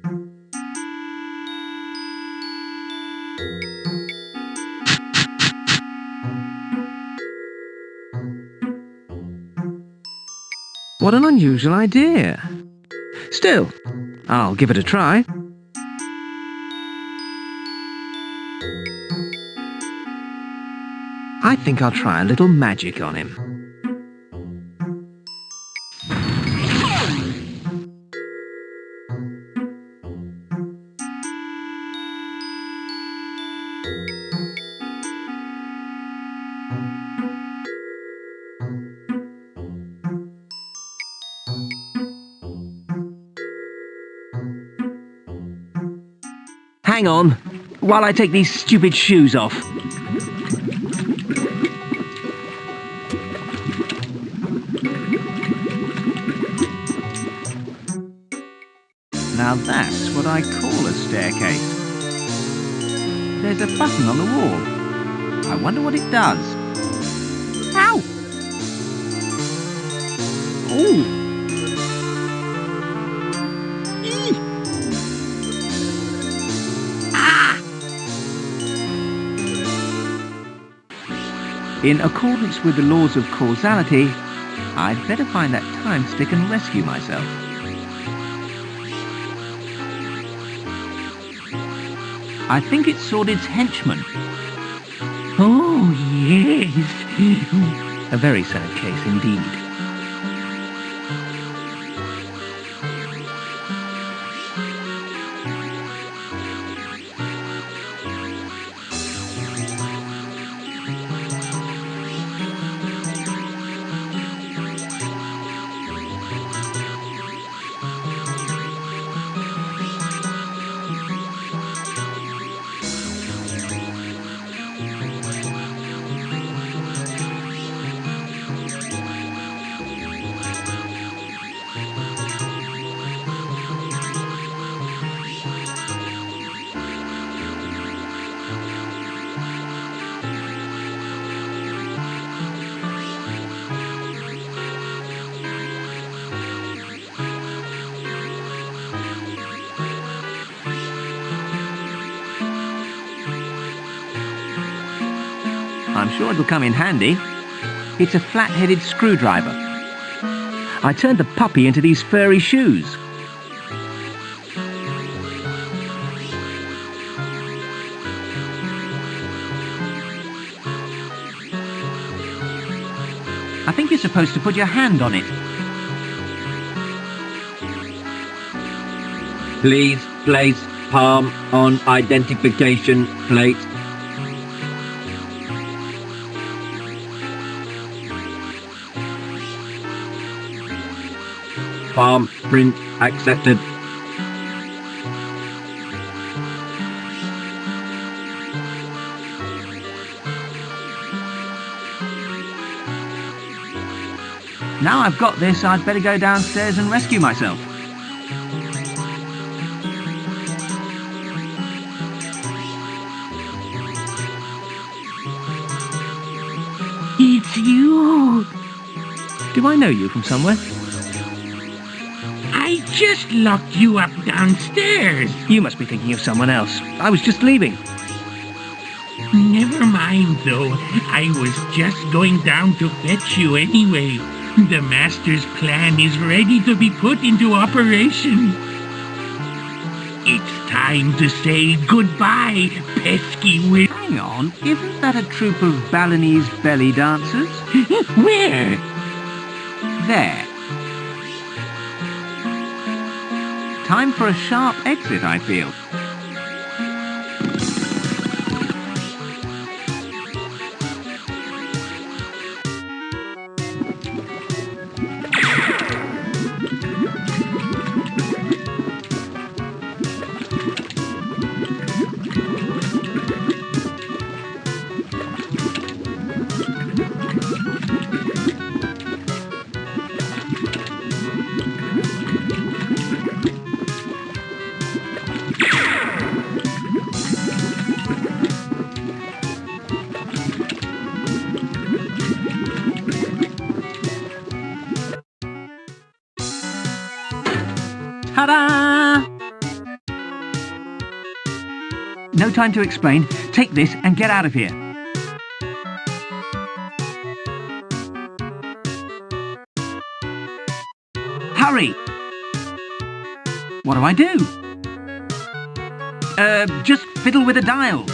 Q: What an unusual idea. Still, I'll give it a try. I think I'll try a little magic on him. hang on, while I take these stupid shoes off. Now that's what I call a staircase. There's a button on the wall. I wonder what it does. Ow! Ooh! In accordance with the laws of causality, I'd better find that time stick and rescue myself. I think it's Sordid's henchman.
F: Oh, yes.
Q: A very sad case indeed. I'm sure it'll come in handy. It's a flat-headed screwdriver. I turned the puppy into these furry shoes. I think you're supposed to put your hand on it.
H: Please place palm on identification plate. Palm print accepted.
Q: Now I've got this, I'd better go downstairs and rescue myself.
F: It's you.
Q: Do I know you from somewhere?
F: I just locked you up downstairs.
Q: You must be thinking of someone else. I was just leaving.
F: Never mind, though. I was just going down to fetch you anyway. The Master's plan is ready to be put into operation. It's time to say goodbye, pesky witch.
Q: Hang on, isn't that a troop of Balinese belly dancers?
F: Where?
Q: There. Time for a sharp exit, I feel. Ta-da! No time to explain. Take this and get out of here. Hurry! What do I do? Just fiddle with the dials.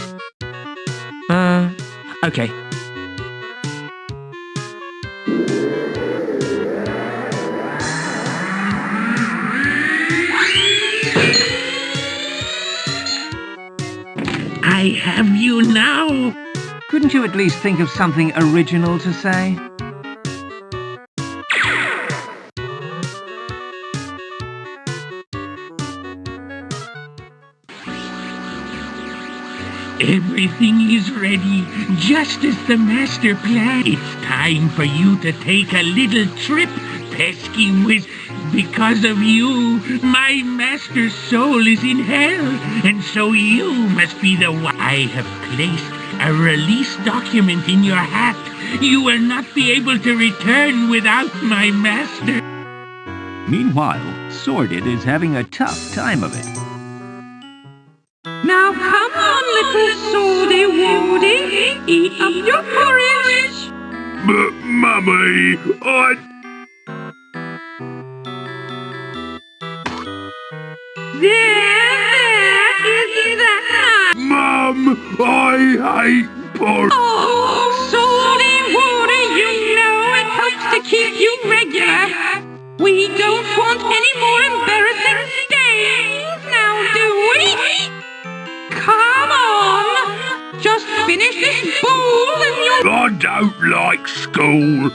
Q: Okay.
F: I have you now.
Q: Couldn't you at least think of something original to say?
F: Everything is ready, just as the master planned. It's time for you to take a little trip, pesky wiz. Because of you, my master's soul is in hell, and so you must be the one. I have placed a release document in your hat. You will not be able to return without my master.
Q: Meanwhile, Sordid is having a tough time of it.
F: Now come on, little Swordy Woody, eat up your porridge.
D: Mummy,
F: There, isn't that nice?
D: Mum, I hate porridge.
F: Oh, Swordy Woody, you know it helps to keep you regular. We don't want any more embarrassing stains, now do we? Come on, just finish this bowl and you'll...
D: I don't like school.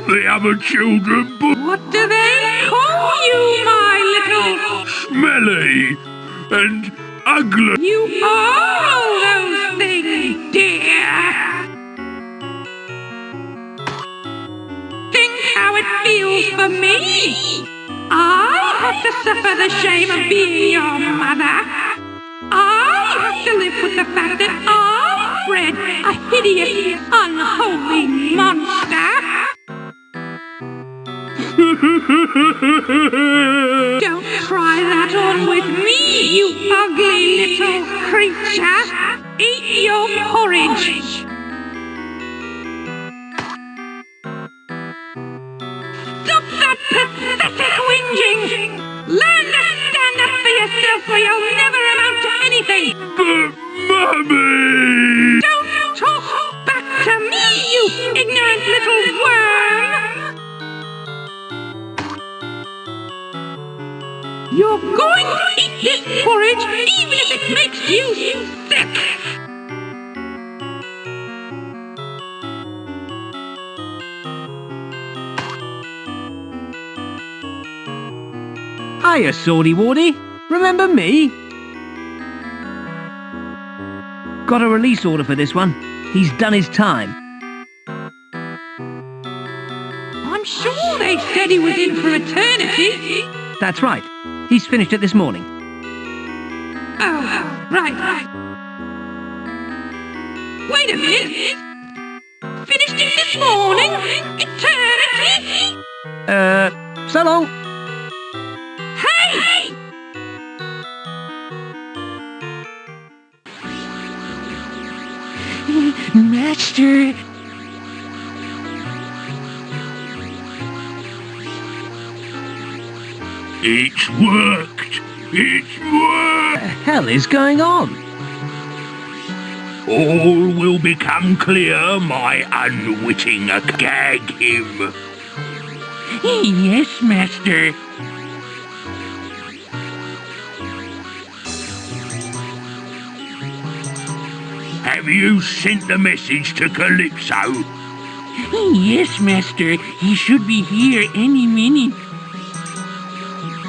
D: The other children...
F: What do they call you, my little...
D: Smelly and ugly.
F: You are all those things, dear. Think how it feels for me. I have to suffer the shame of being your mother. I have to live with the fact that I bred a hideous, unholy monster. Don't try that on with me, you ugly little creature. Eat your porridge. Stop that pathetic whinging. Learn to stand up for yourself or you'll never amount to anything.
D: But, Mummy!
F: Don't talk back to me, you ignorant little worm. You're going to eat this porridge even if it makes you sick!
Q: Hiya, Swordy Wardy. Remember me? Got a release order for this one. He's done his time.
F: I'm sure they said he was in for eternity.
Q: That's right. He's finished it this morning.
F: Oh, right. Wait a minute. Finished it this morning? Eternity?
Q: So long.
F: Hey! Master...
D: It's worked! It's worked!
Q: What the hell is going on?
D: All will become clear, my unwitting gag him.
F: Yes, Master.
D: Have you sent the message to Calypso?
F: Yes, Master. He should be here any minute.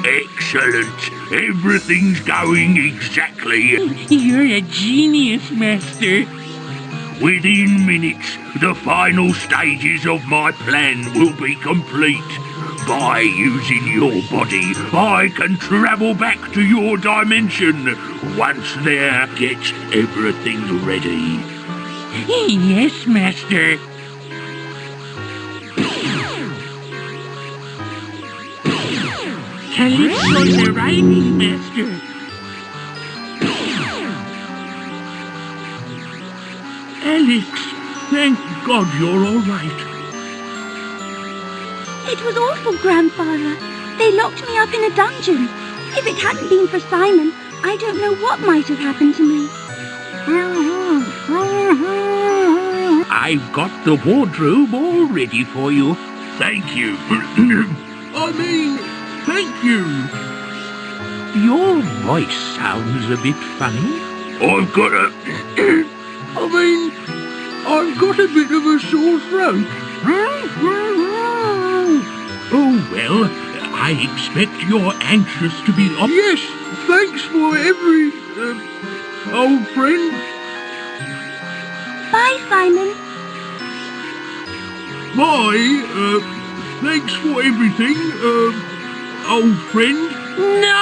D: Excellent. Everything's going exactly.
F: You're a genius, Master.
D: Within minutes, the final stages of my plan will be complete. By using your body, I can travel back to your dimension. Once there, get everything ready.
F: Yes, Master. Calypso's arriving, Master.
D: Alex, thank God you're all right.
G: It was awful, Grandfather. They locked me up in a dungeon. If it hadn't been for Simon, I don't know what might have happened to me.
F: I've got the wardrobe all ready for you.
D: Thank you.
F: Thank you. Your voice sounds a bit funny.
D: I've got a...
F: I've got a bit of a sore throat. Oh, well, I expect you're anxious to be... Yes, thanks for every... old friend.
G: Bye, Simon.
J: Bye, thanks for everything, old friend.
L: No!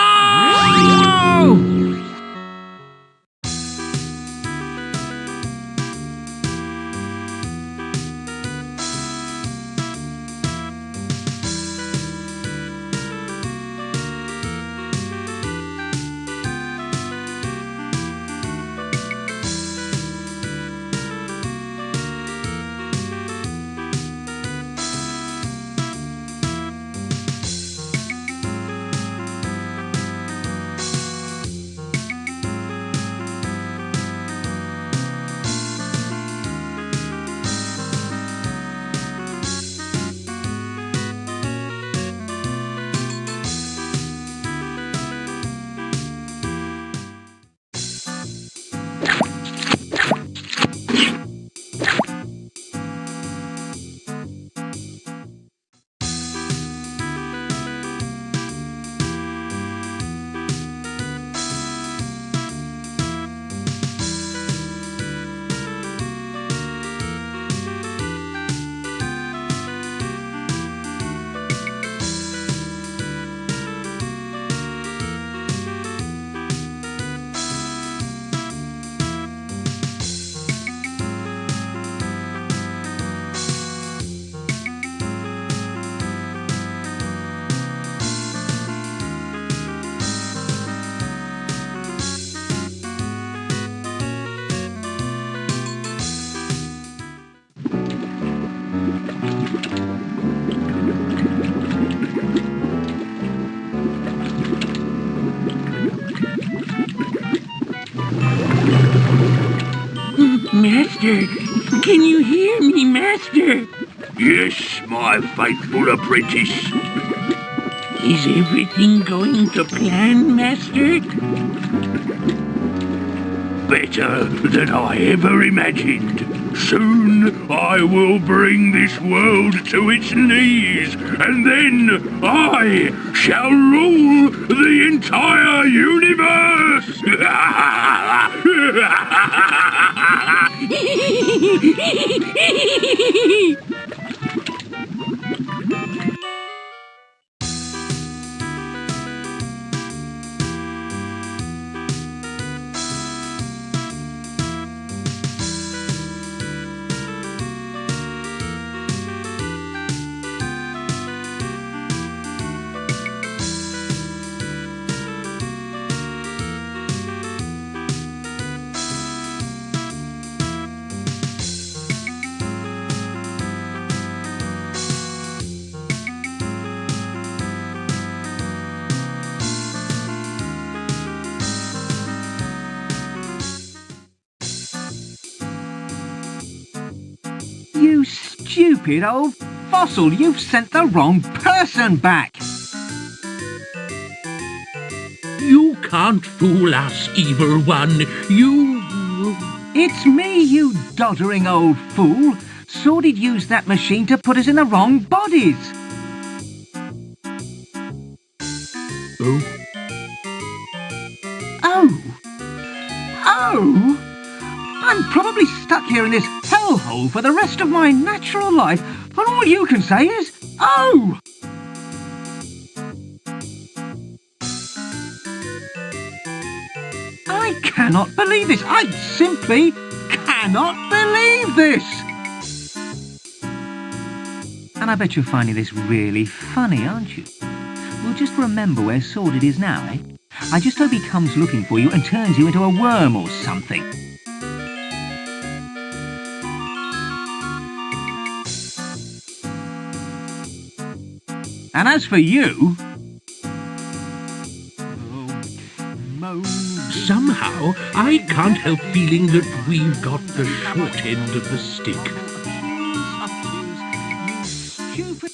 D: Master, can you hear me, Master?
E: Yes, my faithful apprentice.
D: Is everything going to plan, Master?
E: Better than I ever imagined. Soon I will bring this world to its knees, and then I shall rule the entire universe!
Q: You stupid old fossil, you've sent the wrong person back.
D: You can't fool us, evil one. You...
Q: It's me, you doddering old fool. Sordid used that machine to put us in the wrong bodies.
D: Oh?
Q: Oh? I'm probably stuck here in this hellhole for the rest of my natural life, and all you can say is, oh! I cannot believe this. I simply cannot believe this. And I bet you're finding this really funny, aren't you? Well, just remember where Sordid is now, eh? I just hope he comes looking for you and turns you into a worm or something. And as for you...
D: Somehow, I can't help feeling that we've got the short end of the stick.
Q: You stupid